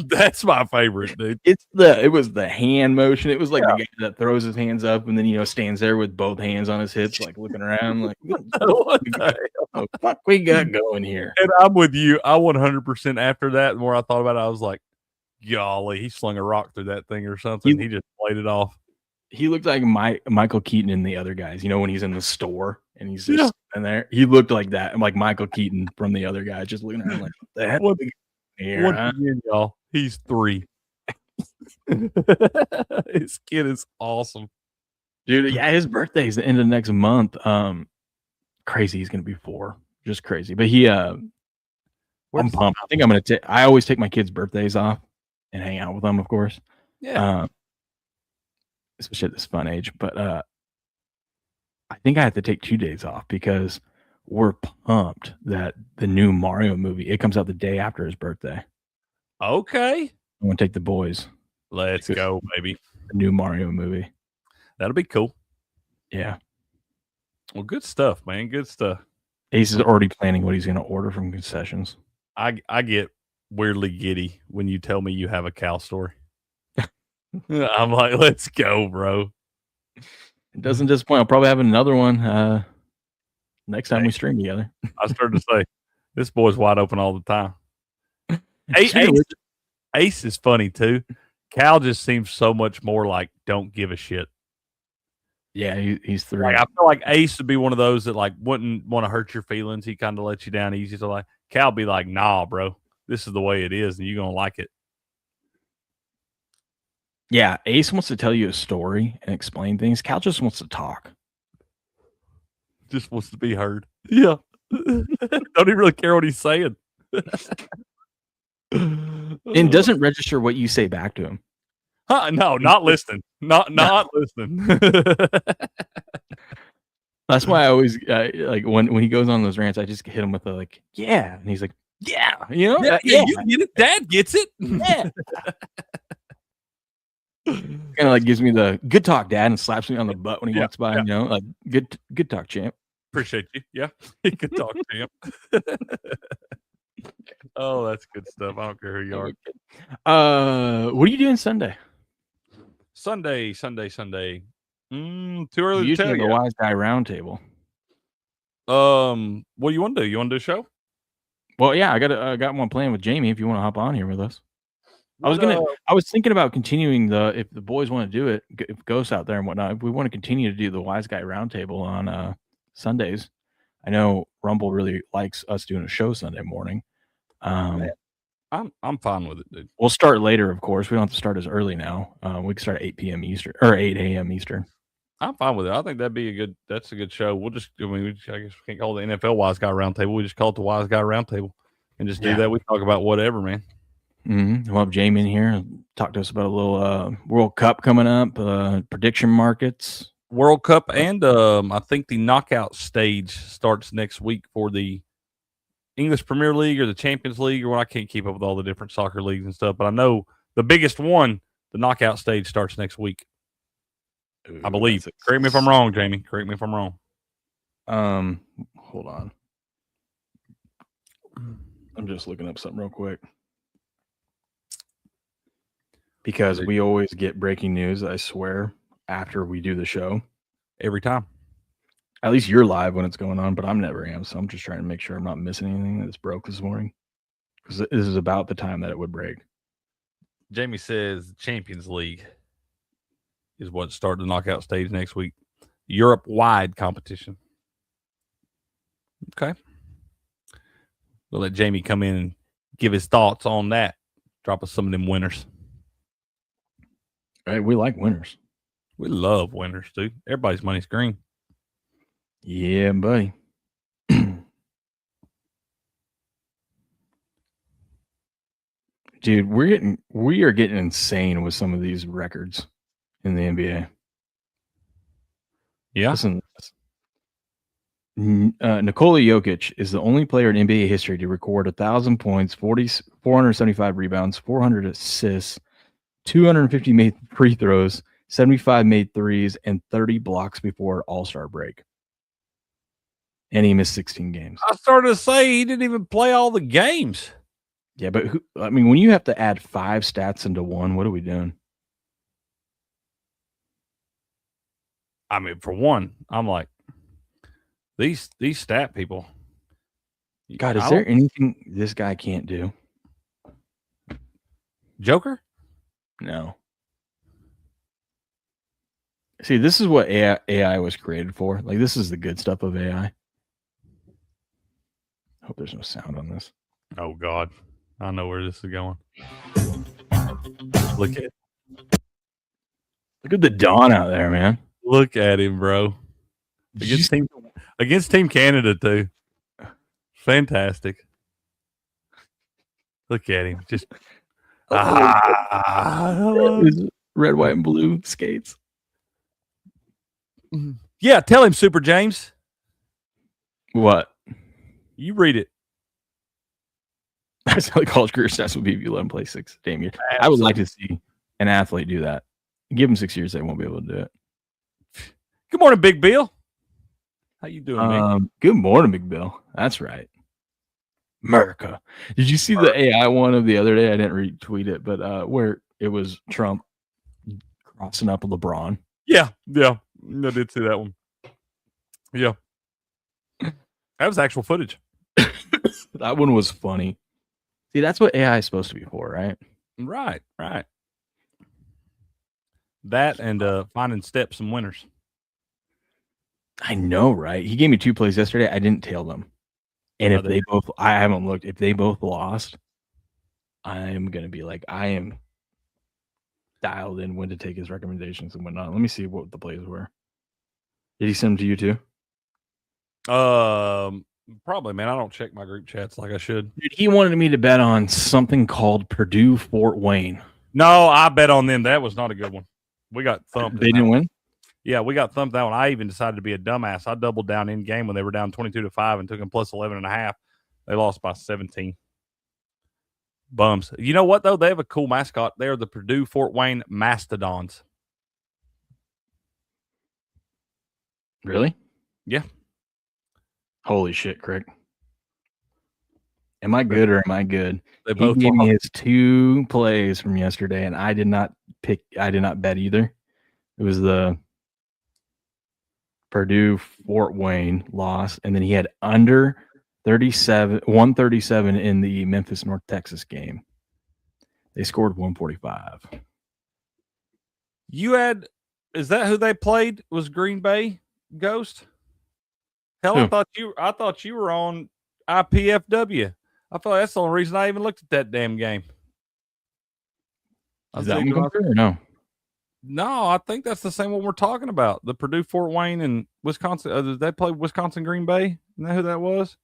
That's my favorite, dude. It was the hand motion. It was like the guy that throws his hands up and then stands there with both hands on his hips, like looking around, like what the fuck we got going here. And I'm with you. I 100% after that. The more I thought about it, I was like, golly, he slung a rock through that thing or something. He just played it off. He looked like Michael Keaton and the other guys. When he's in the store and he's just in there. He looked like that. I'm like Michael Keaton from the other guys, just looking around like, what the heck? Once again, y'all, he's 3. His kid is awesome, dude. Yeah, his birthday is the end of next month. Crazy. He's gonna be 4. Just crazy. But I'm pumped. I think I'm gonna I always take my kids' birthdays off and hang out with them, of course. Yeah. Especially at this fun age. But I think I have to take 2 days off because we're pumped that the new Mario movie, it comes out the day after his birthday. Okay. I want to take the boys. Let's go, baby. The new Mario movie. That'll be cool. Yeah. Well, good stuff, man. Good stuff. Ace is already planning what he's going to order from concessions. I get weirdly giddy when you tell me you have a cow story. I'm like, let's go, bro. It doesn't disappoint. I'll probably have another one next time we stream together. I started to say, this boy's wide open all the time. Ace is funny too. Cal just seems so much more like don't give a shit. Yeah, he's 3. Like, I feel like Ace would be one of those that like wouldn't want to hurt your feelings. He kind of lets you down easy. So like Cal be like, nah, bro, this is the way it is, and you're gonna like it. Yeah, Ace wants to tell you a story and explain things. Cal just wants to talk. Just wants to be heard. Yeah. Don't even really care what he's saying. And doesn't register what you say back to him. No, not listening. Not listening. That's why I always like when he goes on those rants, I just hit him with a yeah, and he's like, yeah, you get it. Dad gets it. Yeah. Kind of like gives me the good talk, Dad, and slaps me on the butt when he walks by. Like good talk, champ. Appreciate you. Yeah, good talk, champ. Oh, that's good stuff. I don't care who you are. What are you doing Sunday? Sunday. Too early to tell you. The Wise Guy Roundtable. What do you want to do? You want to do a show? Well, yeah, I got one playing with Jamie. If you want to hop on here with us. I was thinking about continuing if the boys want to do it, if Ghosts out there and whatnot, if we want to continue to do the Wise Guy Roundtable on Sundays. I know Rumble really likes us doing a show Sunday morning. I'm fine with it, dude. We'll start later, of course. We don't have to start as early now. We can start at 8 p.m. Eastern or 8 a.m. Eastern. I'm fine with it. I think that's a good show. We'll just, I guess we can't call it the NFL Wise Guy Roundtable. We just call it the Wise Guy Roundtable and just do that. We talk about whatever, man. Mm-hmm. We'll have Jamie in here and talk to us about a little World Cup coming up, prediction markets. World Cup and I think the knockout stage starts next week for the English Premier League or the Champions League or what. I can't keep up with all the different soccer leagues and stuff, but I know the biggest one, the knockout stage, starts next week. Ooh, I believe. Correct me if I'm wrong, Jamie. Correct me if I'm wrong. Hold on. I'm just looking up something real quick. Because we always get breaking news, I swear, after we do the show. Every time. At least you're live when it's going on, but I'm never am. So I'm just trying to make sure I'm not missing anything that's broke this morning. Because this is about the time that it would break. Jamie says Champions League is what started the knockout stage next week. Europe-wide competition. Okay. We'll let Jamie come in and give his thoughts on that. Drop us some of them winners. Right, we like winners. We love winners, dude. Everybody's money's green. Yeah, buddy. Dude, we are getting insane with some of these records in the NBA. Yeah. Listen, Nikola Jokic is the only player in NBA history to record 1,000 points, 475 rebounds, 400 assists, 250 made free throws, 75 made threes, and 30 blocks before All-Star break. And he missed 16 games. I started to say he didn't even play all the games. Yeah, but when you have to add 5 stats into one, what are we doing? I mean, for one, I'm like these stat people. God, is there anything this guy can't do? Joker? No. See, this is what AI was created for. Like, this is the good stuff of AI. Hope there's no sound on this. Oh God, I know where this is going. Look at the Don out there, man. Look at him, bro. Against Team Canada too. Fantastic. Look at him. Just red, white, and blue skates. Yeah, tell him, Super James. What? You read it. That's how the college career stats would be if you let him play 6 damn years. I would like to see an athlete do that. Give him 6 years, they won't be able to do it. Good morning, Big Bill. How you doing, man? Good morning, Big Bill. That's right. America. Did you see the AI one of the other day? I didn't retweet it, but where it was Trump crossing up LeBron. Yeah. I did see that one. Yeah. That was actual footage. That one was funny. See, that's what AI is supposed to be for, right? Right. That and finding steps and winners. I know, right? He gave me 2 plays yesterday. I didn't tail them. And if they both, I haven't looked, if they both lost, I'm going to be like, I am dialed in when to take his recommendations and whatnot. Let me see what the plays were. Did he send them to you too? Probably, man. I don't check my group chats like I should. Dude, he wanted me to bet on something called Purdue Fort Wayne. No, I bet on them. That was not a good one. We got thumped. They didn't win? Yeah, we got thumped that one. I even decided to be a dumbass. I doubled down in game when they were down 22-5 and took them plus 11.5. They lost by 17. Bums. You know what, though? They have a cool mascot. They're the Purdue Fort Wayne Mastodons. Really? Yeah. Holy shit, Craig. Am I good or am I good? They He both gave me his 2 plays from yesterday, and I did not bet either. It was the Purdue Fort Wayne loss, and then he had under 137 in the Memphis North Texas game. They scored 145. Is that who they played? Was Green Bay Ghost? Hell, I thought you were on IPFW. I thought that's the only reason I even looked at that damn game. Is that one or no? No, I think that's the same one we're talking about. The Purdue Fort Wayne and Wisconsin. Did they play Wisconsin Green Bay? Isn't that who that was?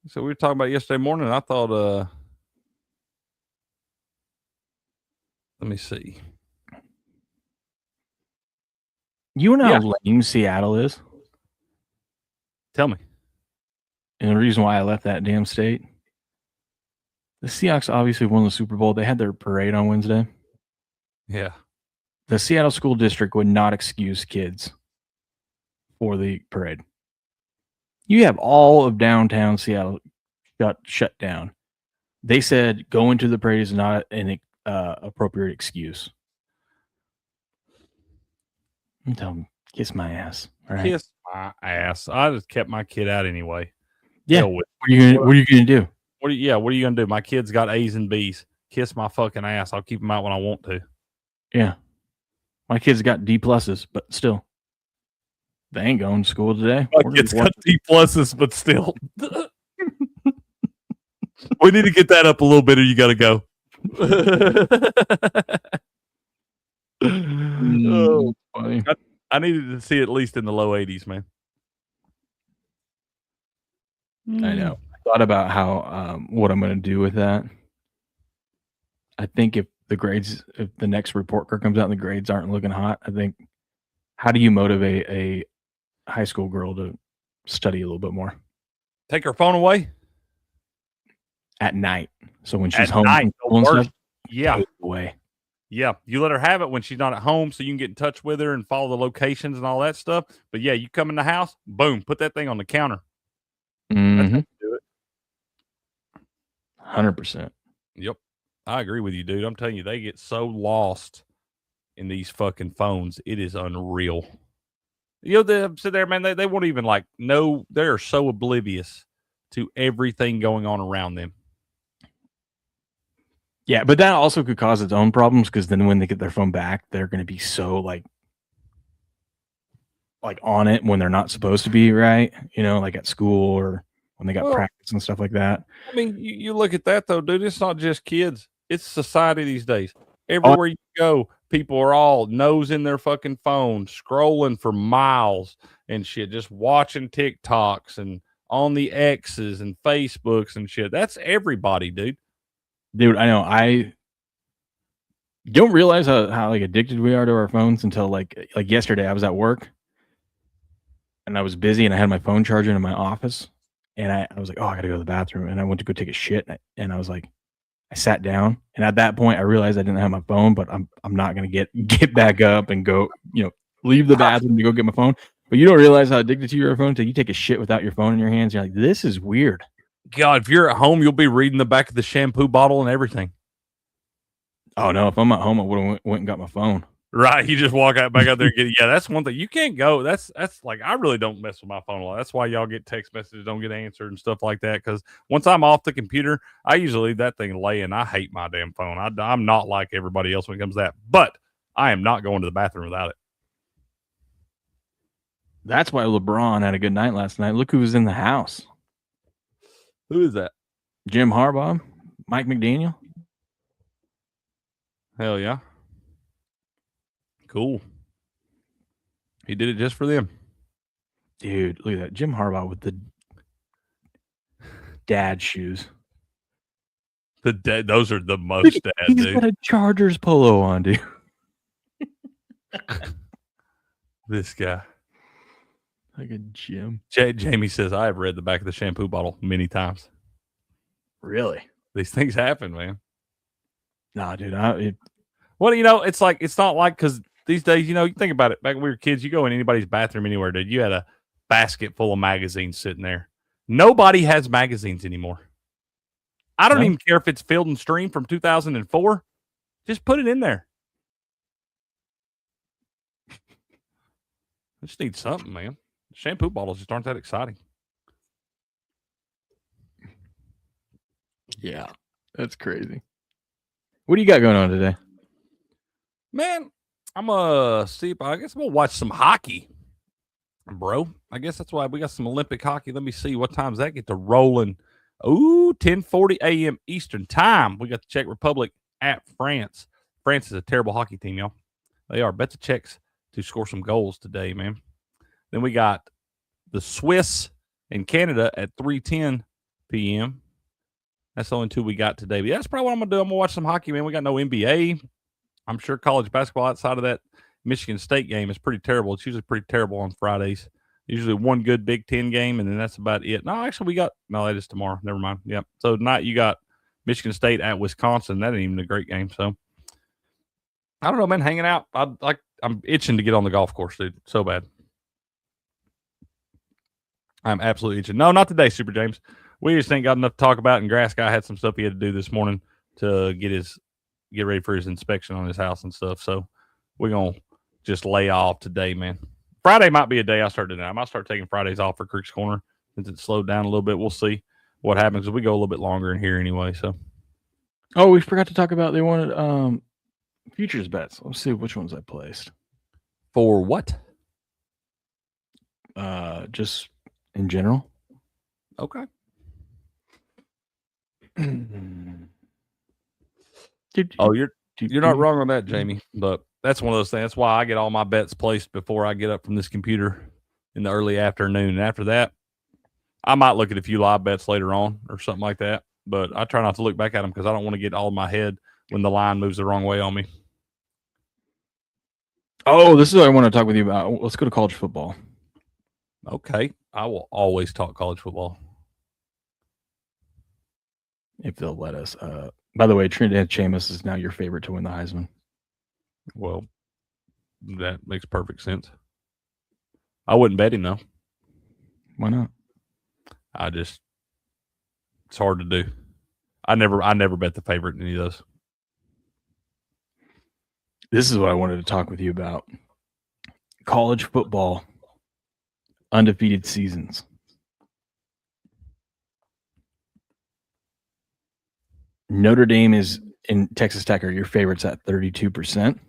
So we were talking about yesterday morning. I thought, let me see. You know how lame Seattle is? Tell me. And the reason why I left that damn state? The Seahawks obviously won the Super Bowl. They had their parade on Wednesday. Yeah. The Seattle School District would not excuse kids for the parade. You have all of downtown Seattle shut down. They said going to the parade is not an appropriate excuse. I'm telling them, kiss my ass. All right? Kiss my ass. I just kept my kid out anyway. Yeah. What are you gonna do? What are you gonna do? My kid's got A's and B's. Kiss my fucking ass. I'll keep them out when I want to. Yeah. My kids got D pluses, but still. They ain't going to school today. My kids got D pluses, but still. We need to get that up a little bit or you gotta go. Oh, funny. I needed to see at least in the low 80s, man. I know. I thought about how what I'm going to do with that. I think if the next report card comes out and the grades aren't looking hot, I think, how do you motivate a high school girl to study a little bit more? Take her phone away at night. So when she's home, away. Yeah, you let her have it when she's not at home, so you can get in touch with her and follow the locations and all that stuff. But yeah, you come in the house, boom, put that thing on the counter. Mm-hmm. That's how you do it. 100%. Yep. I agree with you, dude. I'm telling you, they get so lost in these fucking phones. It is unreal. They sit there, man. They won't even know. They're so oblivious to everything going on around them. Yeah, but that also could cause its own problems because then when they get their phone back, they're going to be so like on it when they're not supposed to be, right? Like at school or when they got practice and stuff like that. I mean, you look at that though, dude. It's not just kids; it's society these days. Everywhere you go, people are all nose in their fucking phone, scrolling for miles and shit, just watching TikToks and on the X's and Facebooks and shit. That's everybody, dude. Dude, I know. I don't realize how addicted we are to our phones until like yesterday. I was at work and I was busy and I had my phone charging in my office and I was like, oh, I gotta go to the bathroom, and I went to go take a shit and I was like, I sat down, and at that point I realized I didn't have my phone, but I'm not gonna get back up and go, leave the bathroom to go get my phone. But you don't realize how addicted to your phone until you take a shit without your phone in your hands. You're like, this is weird. God, if you're at home, you'll be reading the back of the shampoo bottle and everything. Oh no, if I'm at home, I would have went and got my phone. Right, you just walk back out there and get it. Yeah, that's one thing. You can't go. That's like, I really don't mess with my phone a lot. That's why y'all get text messages don't get answered and stuff like that. Because once I'm off the computer, I usually leave that thing laying. I hate my damn phone. I'm not like everybody else when it comes to that. But I am not going to the bathroom without it. That's why LeBron had a good night last night. Look who was in the house. Who is that? Jim Harbaugh, Mike McDaniel. Hell yeah. Cool. He did it just for them. Dude, look at that. Jim Harbaugh with the dad shoes. Those are the most dad, He's dude. got a Chargers polo on, dude. This guy. Like a Jim. Jamie says, I have read the back of the shampoo bottle many times. Really? These things happen, man. Nah, dude. Well, it's not like, because these days, you think about it. Back when we were kids, you go in anybody's bathroom anywhere, dude. You had a basket full of magazines sitting there. Nobody has magazines anymore. I don't even care if it's Field and Stream from 2004. Just put it in there. I just need something, man. Shampoo bottles just aren't that exciting. Yeah, that's crazy. What do you got going on today? Man, I'm I guess I'm gonna watch some hockey, bro. I guess that's why we got some Olympic hockey. Let me see what times that get to rolling. Ooh, 10:40 a.m. Eastern time. We got the Czech Republic at France. France is a terrible hockey team, y'all. They are. Bet the Czechs to score some goals today, man. Then we got the Swiss and Canada at 3:10 p.m. That's the only two we got today. But yeah, that's probably what I'm going to do. I'm going to watch some hockey, man. We got no NBA. I'm sure college basketball outside of that Michigan State game is pretty terrible. It's usually pretty terrible on Fridays. Usually one good Big Ten game, and then that's about it. No, actually, that is tomorrow. Never mind. Yep. So tonight you got Michigan State at Wisconsin. That ain't even a great game. So I don't know, man. Hanging out. I'm itching to get on the golf course, dude. So bad. I'm absolutely itching. No, not today, Super James. We just ain't got enough to talk about. And Grass Guy had some stuff he had to do this morning to get ready for his inspection on his house and stuff. So we're gonna just lay off today, man. Friday might be a day I start doing that. I might start taking Fridays off for Creek's Corner since it's slowed down a little bit. We'll see what happens. We go a little bit longer in here anyway. So, oh, we forgot to talk about they wanted futures bets. Let's see which ones I placed. For what? Just in general. Okay. You're not wrong on that, Jamie. But that's one of those things. That's why I get all my bets placed before I get up from this computer in the early afternoon. And after that, I might look at a few live bets later on or something like that. But I try not to look back at them because I don't want to get all in my head when the line moves the wrong way on me. Oh, this is what I want to talk with you about. Let's go to college football. Okay. I will always talk college football. If they'll let us. By the way, Trinidad Chamus is now your favorite to win the Heisman. Well, that makes perfect sense. I wouldn't bet him, though. Why not? It's hard to do. I never bet the favorite in any of those. This is what I wanted to talk with you about. College football, undefeated seasons. Notre Dame is in Texas Tech are your favorites at 32%.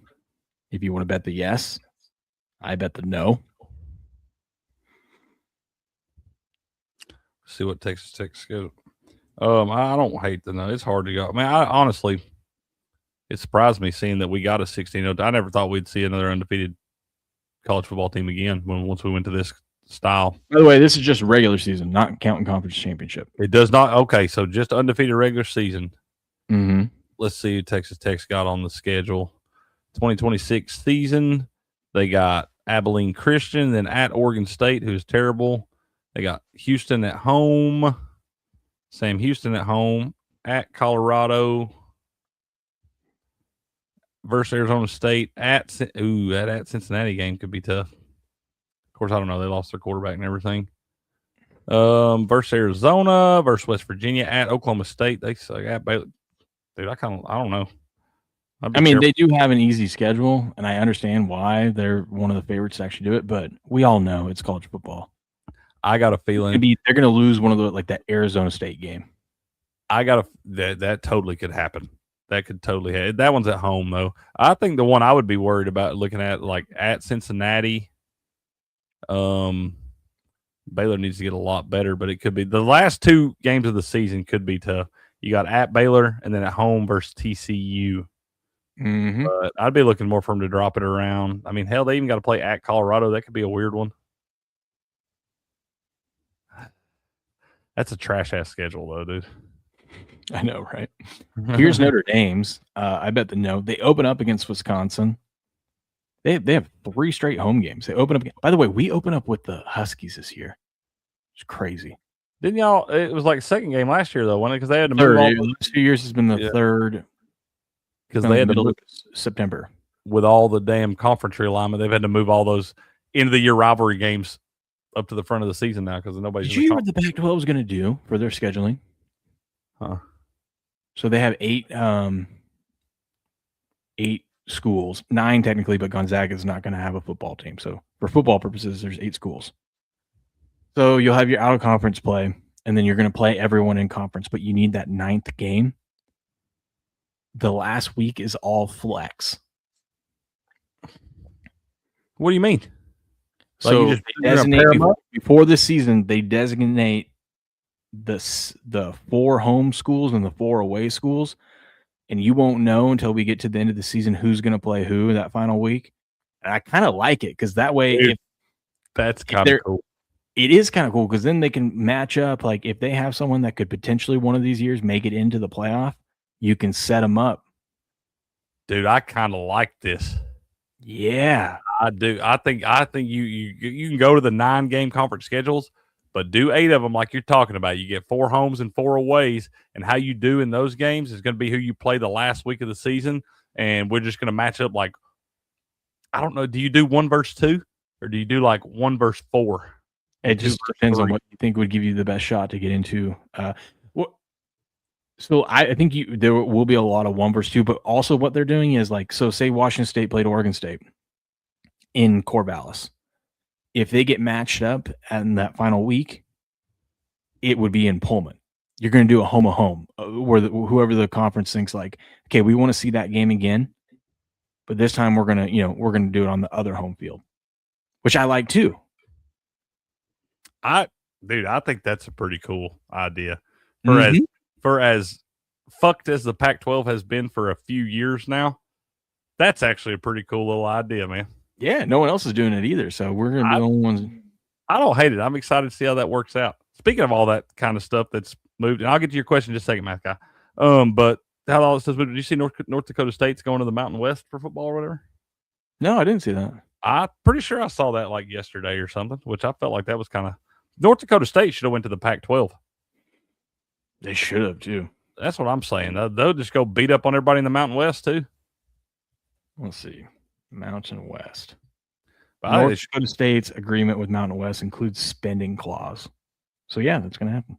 If you want to bet the yes, I bet the no. See what Texas Tech schedule. I don't hate the no. It's hard to go. I mean, honestly, it surprised me seeing that we got a 16-0. I never thought we'd see another undefeated college football team again once we went to this style. By the way, this is just regular season, not counting conference championship. It does not. Okay, so just undefeated regular season. Mm-hmm. Let's see who Texas Tech's got on the schedule. 2026 season, they got Abilene Christian, then at Oregon State, who's terrible. They got Houston at home. Sam Houston at home. At Colorado. Versus Arizona State. That Cincinnati game could be tough. Of course, I don't know. They lost their quarterback and everything. Versus Arizona. Versus West Virginia. At Oklahoma State. They suck. At Baylor. Dude, I don't know. I mean, they do have an easy schedule, and I understand why they're one of the favorites to actually do it, but we all know it's college football. I got a feeling they're going to lose one of the like that Arizona State game. I got that totally could happen. That could totally happen. That one's at home though. I think the one I would be worried about looking at like at Cincinnati. Baylor needs to get a lot better, but it could be the last two games of the season could be tough. You got at Baylor and then at home versus TCU. Mm-hmm. But I'd be looking more for them to drop it around. I mean, hell, they even got to play at Colorado. That could be a weird one. That's a trash-ass schedule, though, dude. I know, right? Here's Notre Dame's. I bet the no. They open up against Wisconsin. They have 3 straight home games. They open up. By the way, we open up with the Huskies this year. It's crazy. Didn't y'all? It was like second game last year, though, wasn't it? Because they had to move. The last 2 years has been the third. Because they had to move September with all the damn conference realignment. They've had to move all those end of the year rivalry games up to the front of the season now because nobody's. Did you hear what the Pac-12 was going to do for their scheduling? Huh. So they have 8 schools, 9 technically, but Gonzaga is not going to have a football team. So for football purposes, there's 8 schools. So you'll have your out of conference play, and then you're going to play everyone in conference, but you need that 9th game. The last week is all flex. What do you mean? So like before the season, they designate the 4 home schools and the 4 away schools, and you won't know until we get to the end of the season who's going to play who that final week. And I kind of like it because that way, that's kind of cool. It is kind of cool because then they can match up. Like if they have someone that could potentially one of these years make it into the playoff, you can set them up. Dude, I kind of like this. Yeah, I do. I think you can go to the 9-game conference schedules, but do 8 of them like you're talking about. You get 4 homes and 4 aways, and how you do in those games is going to be who you play the last week of the season, and we're just going to match up like, I don't know, do you do 1 versus 2, or do you do like 1 versus 4? It just depends on what you think would give you the best shot to get into. So I think there will be a lot of 1 versus 2, but also what they're doing is like, so say Washington State played Oregon State in Corvallis. If they get matched up in that final week, it would be in Pullman. You're going to do a home where whoever the conference thinks like, okay, we want to see that game again, but this time we're going to do it on the other home field, which I like too. I think that's a pretty cool idea. For as fucked as the Pac-12 has been for a few years now, that's actually a pretty cool little idea, man. Yeah, no one else is doing it either, so we're going to be the only ones. I don't hate it. I'm excited to see how that works out. Speaking of all that kind of stuff that's moved, and I'll get to your question in just a second, Matt Guy. But how all it says, did you see North Dakota State's going to the Mountain West for football or whatever? No, I didn't see that. I'm pretty sure I saw that like yesterday or something, which I felt like that was kind of North Dakota State should have went to the Pac-12. They should have too. That's what I'm saying. They'll just go beat up on everybody in the Mountain West too. Let's see. Mountain West. North Dakota State's agreement with Mountain West includes spending clause. So yeah, that's going to happen.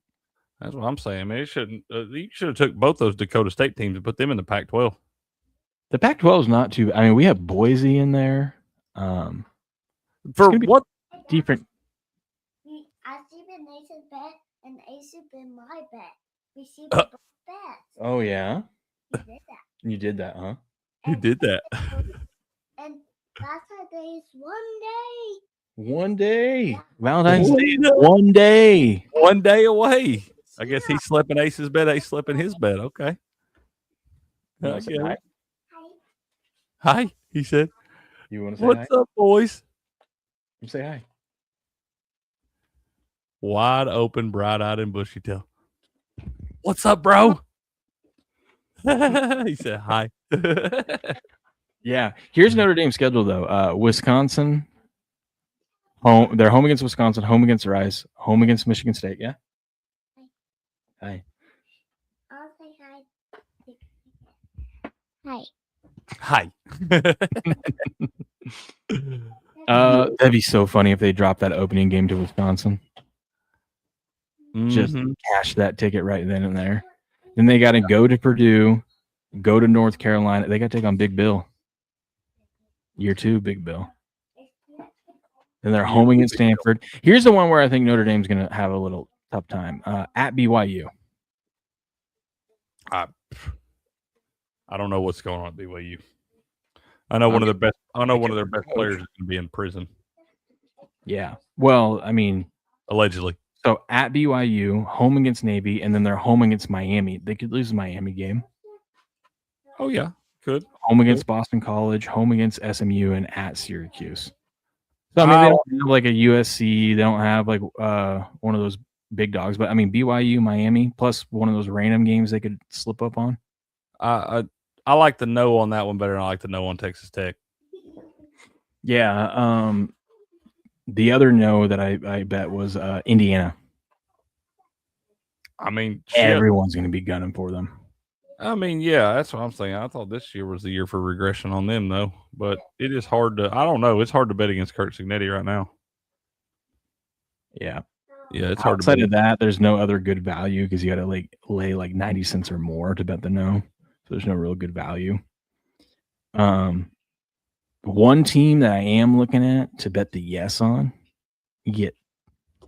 That's what I'm saying, man. You should have took both those Dakota State teams and put them in the Pac-12. The Pac-12 is not too. I mean, we have Boise in there. For what? Different. I see the Nathan's bet and Ace been my bet. We see the bet. Oh yeah, You did that. you did that, huh? You did that. And last day is 1 day. 1 day, Valentine's Day. Day. 1 day. 1 day away. I guess he's slipping Ace's bet. Ace slipping his bet. Okay. You wanna say hi? Hi, he said. You want to say What's hi? up, boys? You say hi. Wide open, bright-eyed, and bushy-tailed. What's up, bro? He said hi. Yeah. Here's Notre Dame's schedule though. Wisconsin. They're home against Wisconsin, home against Rice, home against Michigan State. Yeah. Hi. I'll say hi. Hi. That'd be so funny if they dropped that opening game to Wisconsin. Just cash that ticket right then and there. Then they got to go to Purdue, go to North Carolina. They got to take on Big Bill. Year 2, Big Bill. Then they're home against Stanford. Here's the one where I think Notre Dame's going to have a little tough time. At BYU. I don't know what's going on at BYU. I know one of their best. I know one of their best players is going to be in prison. Yeah. Well, I mean, allegedly. So at BYU, home against Navy, and then they're home against Miami. They could lose the Miami game. Oh yeah, could. Home against Boston College, home against SMU, and at Syracuse. So I mean, they don't have like a USC. They don't have like one of those big dogs. But I mean, BYU, Miami, plus one of those random games they could slip up on. I like the no on that one better than I like the no on Texas Tech. Yeah. The other no that I bet was Indiana. I mean, everyone's going to be gunning for them. I mean, yeah, that's what I'm saying. I thought this year was the year for regression on them, though. But it is hard to. I don't know. It's hard to bet against Kurt Signetti right now. Yeah. Yeah, it's hard. Outside of that, there's no other good value because you got to lay like 90 cents or more to bet the no. So there's no real good value. One team that I am looking at to bet the yes on, you get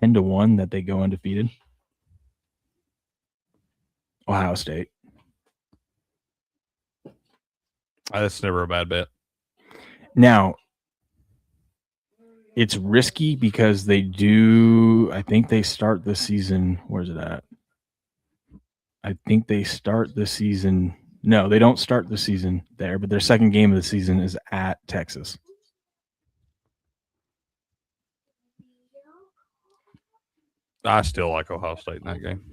10-1 that they go undefeated. Ohio State. That's never a bad bet. Now, it's risky because they do. I think they start the season. Where's it at? I think they start the season. No, they don't start the season there, but their second game of the season is at Texas. I still like Ohio State in that game.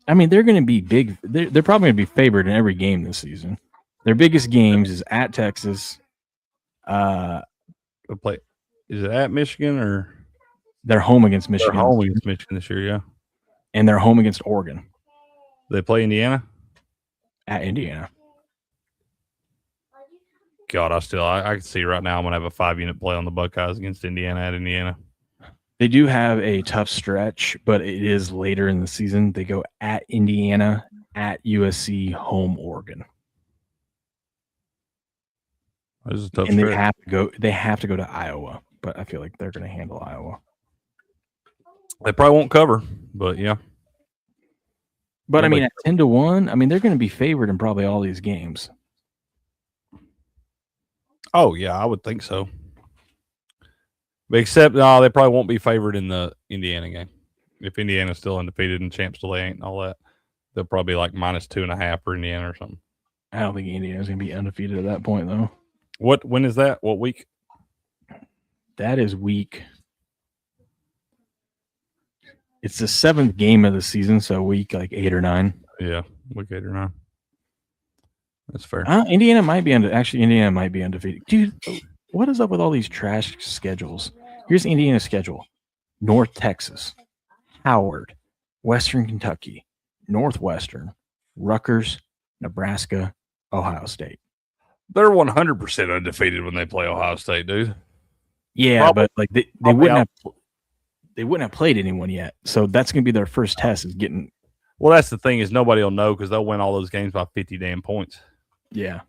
I mean, they're going to be big. They're probably going to be favored in every game this season. Their biggest games is at Texas. Play. Is it at Michigan or they're home against Michigan? They're home against Michigan this year, yeah. And they're home against Oregon. They play Indiana? At Indiana. God, I can see right now I'm going to have a 5-unit play on the Buckeyes against Indiana at Indiana. They do have a tough stretch, but it is later in the season. They go at Indiana, at USC, home Oregon. This is a tough and stretch. they have to go to Iowa, but I feel like they're going to handle Iowa. They probably won't cover, but yeah. But I mean, at 10-1, I mean, they're going to be favored in probably all these games. Oh yeah, I would think so. But except they probably won't be favored in the Indiana game. If Indiana's still undefeated and champs still ain't and all that, they'll probably be like -2.5 for Indiana or something. I don't think Indiana's going to be undefeated at that point, though. When is that? What week? That is week. It's the 7th game of the season, so week like 8 or 9. Yeah, week 8 or 9. That's fair. Indiana might be Indiana might be undefeated. Dude, what is up with all these trash schedules? Here's Indiana's schedule. North Texas, Howard, Western Kentucky, Northwestern, Rutgers, Nebraska, Ohio State. They're 100% undefeated when they play Ohio State, dude. Yeah, Probably, but like they wouldn't have played anyone yet. So that's going to be their first test is getting Well, that's the thing is nobody will know because they'll win all those games by 50 damn points. Yeah.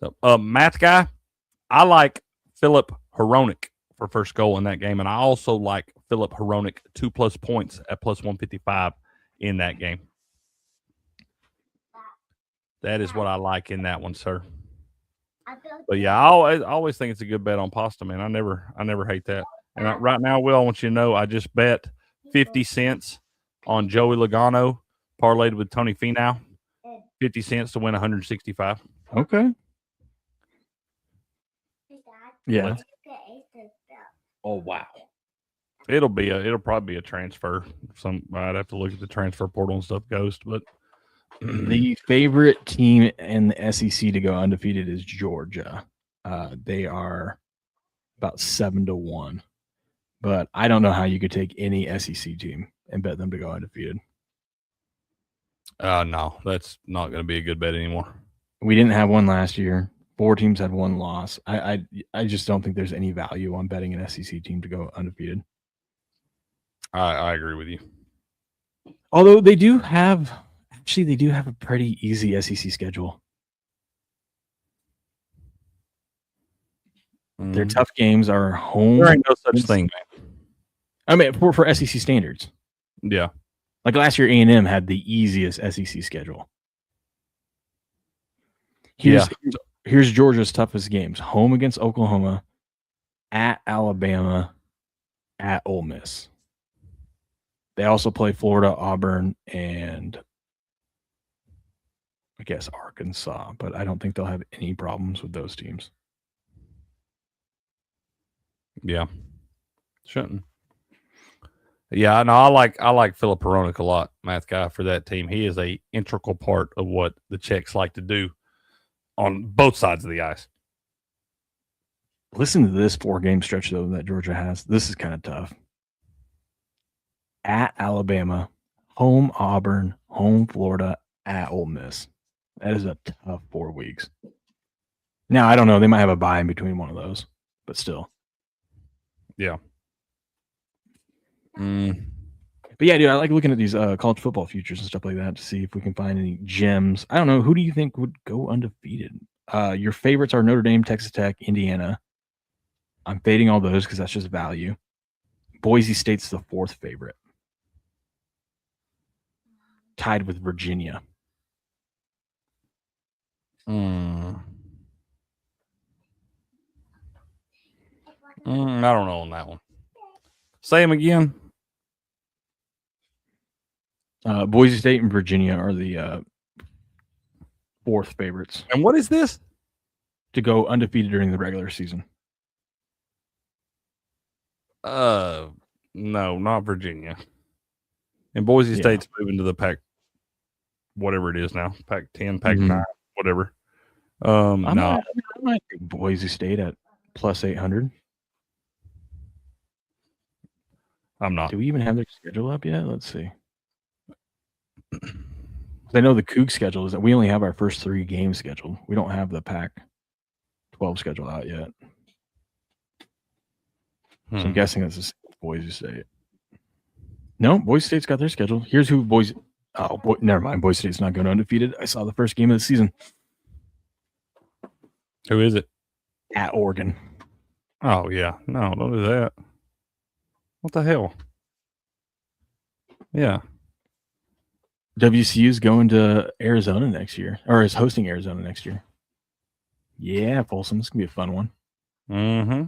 So, math guy, I like Philip Hronik for first goal in that game, and I also like Philip Hronik 2+ points at +155 in that game. That is what I like in that one, sir. But yeah, I always think it's a good bet on pasta, man. I never hate that. And right now, Will, I want you to know I just bet 50 cents on Joey Logano parlayed with Tony Finau. 50 cents to win 165. Okay. Yeah. Oh wow. It'll probably be a transfer. I'd have to look at the transfer portal and stuff, Ghost, but the favorite team in the SEC to go undefeated is Georgia. They are about 7-1, but I don't know how you could take any SEC team and bet them to go undefeated. No, that's not going to be a good bet anymore. We didn't have one last year. 4 teams had 1 loss. I just don't think there's any value on betting an SEC team to go undefeated. I agree with you. Although they do have a pretty easy SEC schedule. Their tough games are home. There ain't no such thing, man. I mean, for SEC standards. Yeah. Like last year, A&M had the easiest SEC schedule. Here's Georgia's toughest games: home against Oklahoma, at Alabama, at Ole Miss. They also play Florida, Auburn, and I guess Arkansas, but I don't think they'll have any problems with those teams. Yeah. Shouldn't. Yeah, no, I like Philip Hronik a lot, math guy, for that team. He is a integral part of what the Czechs like to do on both sides of the ice. Listen to this 4-game stretch, though, that Georgia has. This is kind of tough. At Alabama, home Auburn, home Florida, at Ole Miss. That is a tough 4 weeks. Now, I don't know. They might have a bye in between one of those, but still. Yeah. But yeah, dude, I like looking at these college football futures and stuff like that to see if we can find any gems. I don't know. Who do you think would go undefeated? Your favorites are Notre Dame, Texas Tech, Indiana. I'm fading all those because that's just value. Boise State's the 4th favorite, tied with Virginia. I don't know on that one. Say them again. Boise State and Virginia are the 4th favorites. And what is this? To go undefeated during the regular season. No, not Virginia. And Boise State's moving to the Pac, whatever it is now, Pac-10, Pac-9, whatever. I might take Boise State at +800. I'm not. Do we even have their schedule up yet? Let's see. I know the Coug schedule is that we only have our first 3 games scheduled. We don't have the Pac-12 schedule out yet. So I'm guessing that's Boise State. No, Boise State's got their schedule. Here's who Boise. Never mind. Boise State's not going undefeated. I saw the first game of the season. Who is it? At Oregon. Oh, yeah. No, don't do that. What the hell? Yeah. WCU is going to Arizona next year, or is hosting Arizona next year. Yeah, Folsom. This is going to be a fun one. Mm-hmm.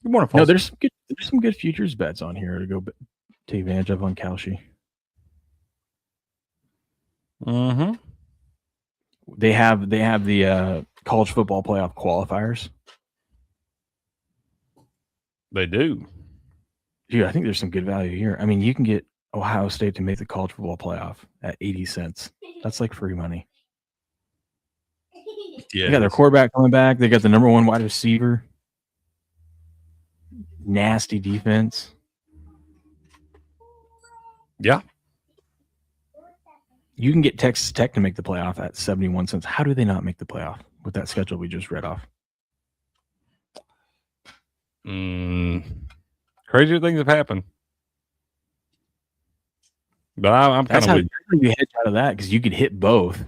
Good morning, Folsom. No, there's some good futures bets on here to go take advantage of on Kalshi. Mm-hmm. They have the college football playoff qualifiers. They do. Dude, I think there's some good value here. I mean, you can get Ohio State to make the college football playoff at 80 cents. That's like free money. Yeah. They got their quarterback coming back. They got the number 1 wide receiver. Nasty defense. Yeah. You can get Texas Tech to make the playoff at 71 cents. How do they not make the playoff with that schedule we just read off? Crazier things have happened. But I'm kind That's of how with you hedge out of that, because you could hit both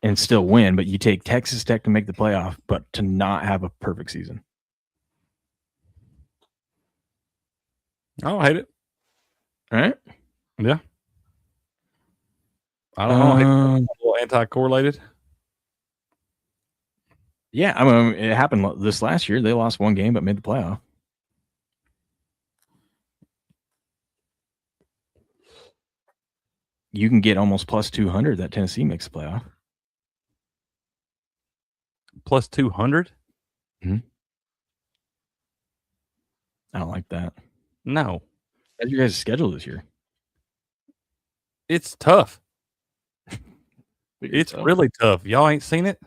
and still win, but you take Texas Tech to make the playoff, but to not have a perfect season. I don't hate it. All right. Yeah. I don't hate it. A little anti-correlated. Yeah, I mean, it happened this last year. They lost one game but made the playoff. You can get almost plus 200 that Tennessee makes the playoff. Plus 200? I don't like that. No. How's your guys' schedule this year? It's tough. It's really tough. Y'all ain't seen it?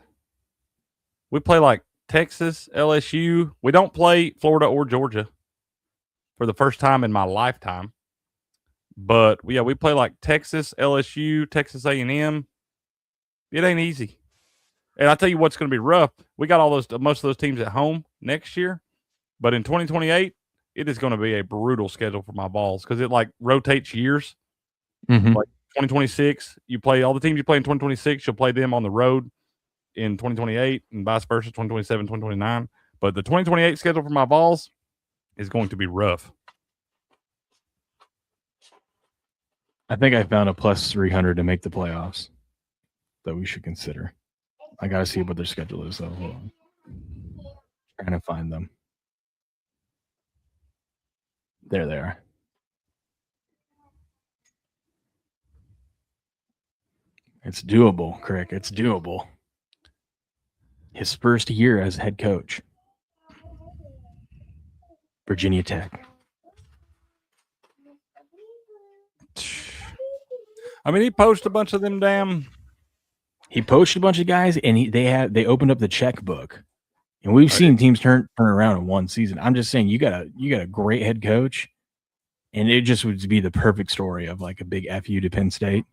We play like Texas, LSU. We don't play Florida or Georgia for the first time in my lifetime. But we play like Texas, LSU, Texas A&M. It ain't easy. And I tell you what's going to be rough. We got most of those teams at home next year. But in 2028, it is going to be a brutal schedule for my balls because it like rotates years. Mm-hmm. Like 2026, you play all the teams you play in 2026, you'll play them on the road in 2028 and vice versa, 2027, 2029. But the 2028 schedule for my balls is going to be rough. I think I found a plus 300 to make the playoffs that we should consider. I got to see what their schedule is, though. Hold on. Trying to find them. There they are. It's doable, Crick. It's doable. His first year as head coach. Virginia Tech. I mean, he poached a bunch of them damn. He poached a bunch of guys, and they opened up the checkbook, and we've seen teams turn around in one season. I'm just saying, you got a great head coach, and it just would be the perfect story of like a big FU to Penn State,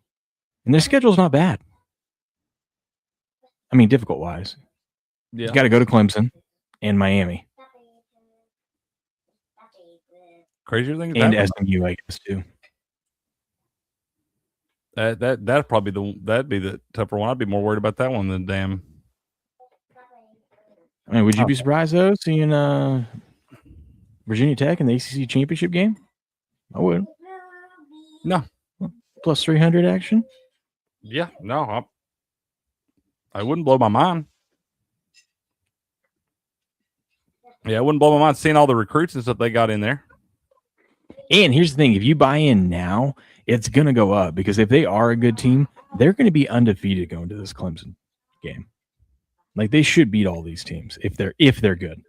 and their schedule's not bad. I mean, difficult wise, you got to go to Clemson and Miami, Crazier thing, and SMU, I guess too. That'd probably that'd be the tougher one. I'd be more worried about that one than damn. I mean, would you be surprised though seeing Virginia Tech in the ACC championship game? I would. No. Plus 300 action. Yeah, no, I wouldn't blow my mind. Yeah, it wouldn't blow my mind seeing all the recruits and stuff they got in there. And here's the thing: if you buy in now, it's going to go up, because if they are a good team, they're going to be undefeated going to this Clemson game. Like, they should beat all these teams if they're good.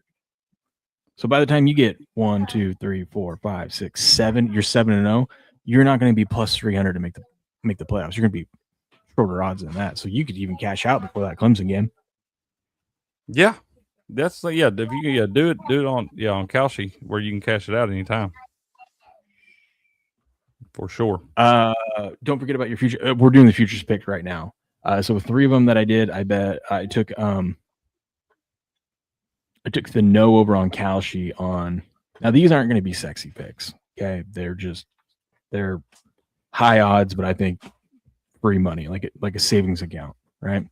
So by the time you get 1, 2, 3, 4, 5, 6, 7, you're 7-0. You're not going to be plus 300 to make the playoffs. You're going to be shorter odds than that. So you could even cash out before that Clemson game. Yeah, that's if you do it on Kalshi where you can cash it out anytime. For sure. Don't forget about your future. We're doing the futures pick right now. So with 3 of them that I did, I bet I took the no over on Kalshi on. Now these aren't going to be sexy picks. Okay, they're high odds, but I think free money, like a savings account, right?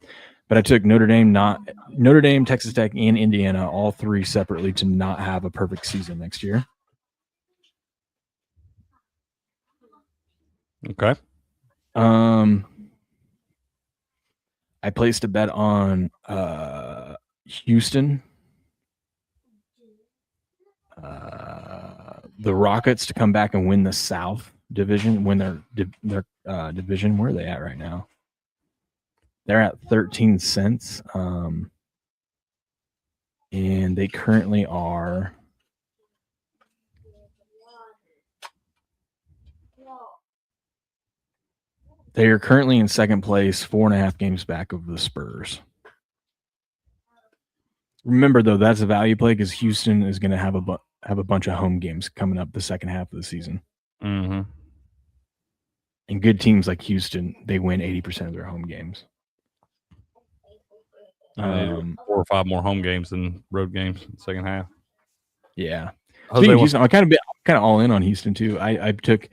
But I took Notre Dame, Texas Tech, and Indiana, all 3 separately, to not have a perfect season next year. Okay. I placed a bet on Houston, the Rockets to come back and win the South Division, win their division. Where are they at right now? They're at 13 cents, and they currently are. They are currently in second place, 4.5 games back of the Spurs. Remember, though, that's a value play because Houston is going to have a bunch of home games coming up the second half of the season. Mm-hmm. And good teams like Houston, they win 80% of their home games. 4 or 5 more home games than road games in the second half. Yeah. Speaking of Houston, I'm kind of all in on Houston too. I took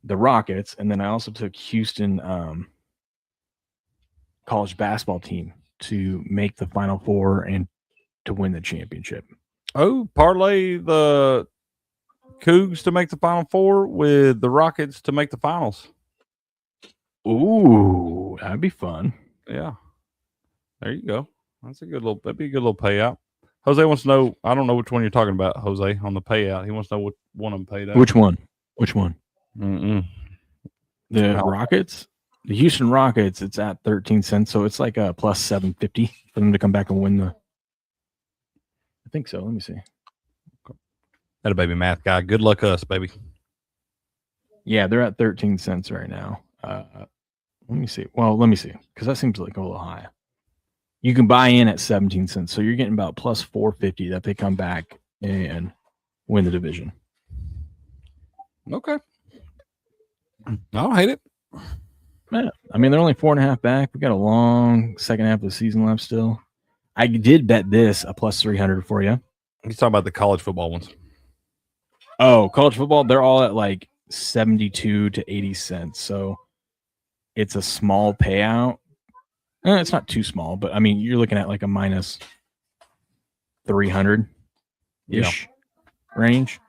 the Rockets, and then I also took Houston college basketball team to make the Final Four and to win the championship. Oh, parlay the Cougs to make the Final Four with the Rockets to make the finals. Ooh, that'd be fun. Yeah. There you go. That'd be a good little payout. Jose wants to know, I don't know which one you're talking about, Jose, on the payout. He wants to know what one of them paid out. Which one? Mm-mm. The Rockets? The Houston Rockets, it's at 13 cents, so it's like a plus 750 for them to come back and win the. I think so. Let me see. That a baby math guy. Good luck us, baby. Yeah, they're at 13 cents right now. Let me see. Well, let me see, because that seems like a little high. You can buy in at 17 cents, so you're getting about plus 450 that they come back and win the division. Okay. I don't hate it. Yeah, I mean, they're only 4.5 back. We got a long second half of the season left still. I did bet this a plus 300 for you. He's talking about the college football ones. Oh, college football, they're all at like 72 to 80 cents. So it's a small payout. It's not too small, but I mean, you're looking at like a minus 300-ish range.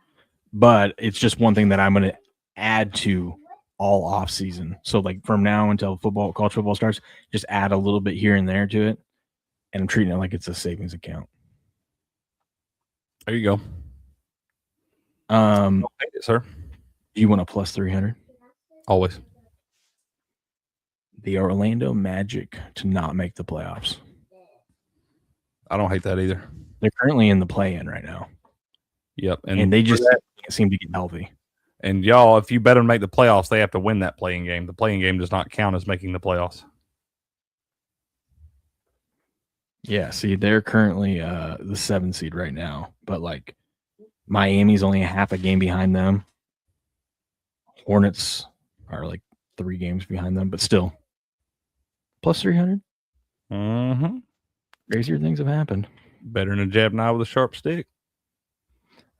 But it's just one thing that I'm going to add to all off season. So like from now until college football starts, just add a little bit here and there to it. And I'm treating it like it's a savings account. There you go. Don't hate it, sir. Do you want a plus 300? Always. The Orlando Magic to not make the playoffs. I don't hate that either. They're currently in the play-in right now. Yep. And they just can't seem to get healthy. And y'all, if you bet them to make the playoffs, they have to win that playing game. The playing game does not count as making the playoffs. Yeah, see, they're currently the 7 seed right now. But, like, Miami's only a half a game behind them. Hornets are, like, 3 games behind them. But still, plus 300? Mm-hmm. Crazier things have happened. Better than a jab knife with a sharp stick.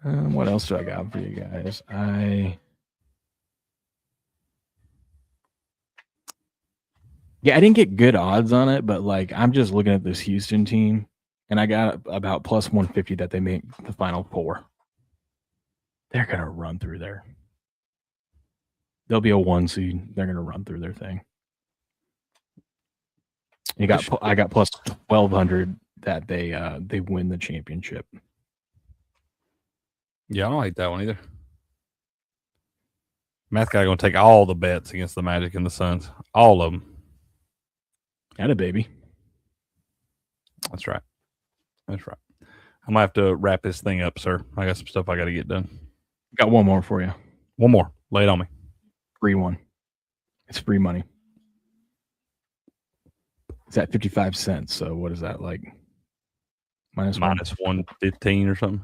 What else do I got for you guys? I didn't get good odds on it, but like I'm just looking at this Houston team, and I got about plus 150 that they make the Final Four. They're gonna run through there. They'll be a 1 seed. They're gonna run through their thing. I got plus 1,200 that they win the championship. Yeah, I don't hate that one either. Math guy gonna take all the bets against the Magic and the Suns, all of them. Atta baby. That's right. That's right. I'm gonna have to wrap this thing up, sir. I got some stuff I got to get done. Got one more for you. One more. Lay it on me. Free one. It's free money. It's at 55 cents. So what is that like? Minus 115 or something.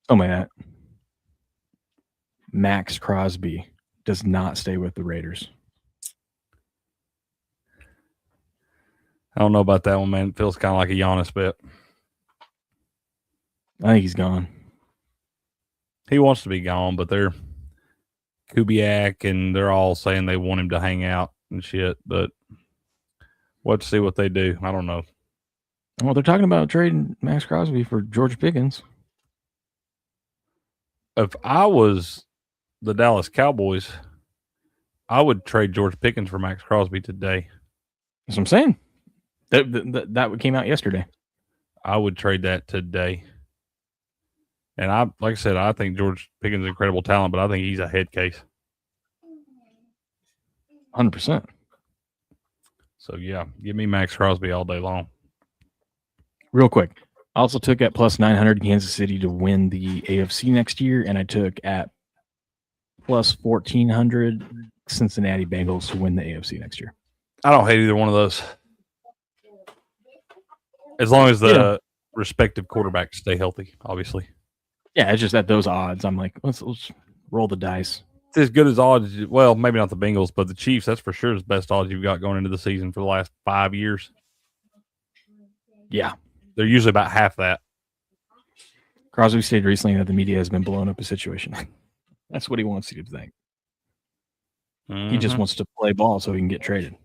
Something like that. Max Crosby does not stay with the Raiders. I don't know about that one, man. It feels kind of like a Giannis bet. I think he's gone. He wants to be gone, but they're Kubiak and they're all saying they want him to hang out and shit. But we'll have to see what they do. I don't know. Well, they're talking about trading Max Crosby for George Pickens. If I was the Dallas Cowboys, I would trade George Pickens for Max Crosby today. That's what I'm saying. That came out yesterday. I would trade that today. And like I said, I think George Pickens is an incredible talent, but I think he's a head case. 100%. So, yeah, give me Max Crosby all day long. Real quick. I also took at plus 900 Kansas City to win the AFC next year, and I took at plus 1,400 Cincinnati Bengals to win the AFC next year. I don't hate either one of those. As long as the respective quarterbacks stay healthy, obviously. Yeah, it's just at those odds. I'm like, let's roll the dice. It's as good as odds. Well, maybe not the Bengals, but the Chiefs, that's for sure is the best odds you've got going into the season for the last 5 years. Yeah. They're usually about half that. Crosby stated recently that the media has been blowing up his situation. That's what he wants you to think. He just wants to play ball so he can get traded.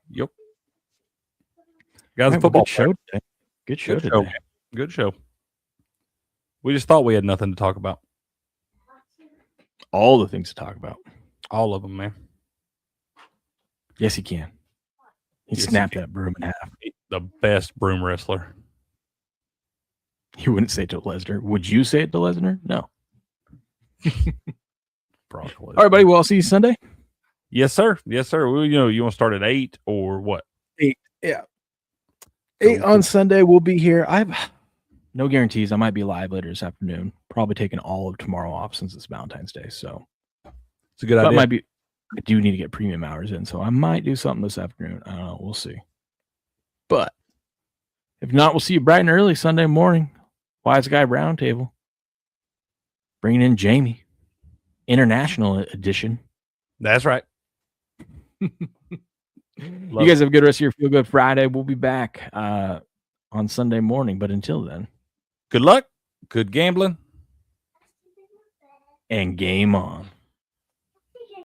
Yep. Guys, Right, well, football good show today. Good show today. Good show. We just thought we had nothing to talk about. All the things to talk about. All of them, man. Yes, he can. He snapped that broom in half. The best broom wrestler. You wouldn't say it to Lesnar. Would you say it to Lesnar? No. All right, buddy. Well, I'll see you Sunday. Yes, sir. Yes, sir. Well, you want to start at 8 or what? 8. Yeah. 8 on Sunday. We'll be here. I've no guarantees. I might be live later this afternoon. Probably taking all of tomorrow off since it's Valentine's Day. So it's a good idea. Might be. I do need to get premium hours in, so I might do something this afternoon. I don't know. We'll see. But if not, we'll see you bright and early Sunday morning. Wise Guy Roundtable. Bringing in Jamie. International edition. That's right. You guys have a good rest of your Feel Good Friday. We'll be back on Sunday morning. But until then, good luck, good gambling, and game on.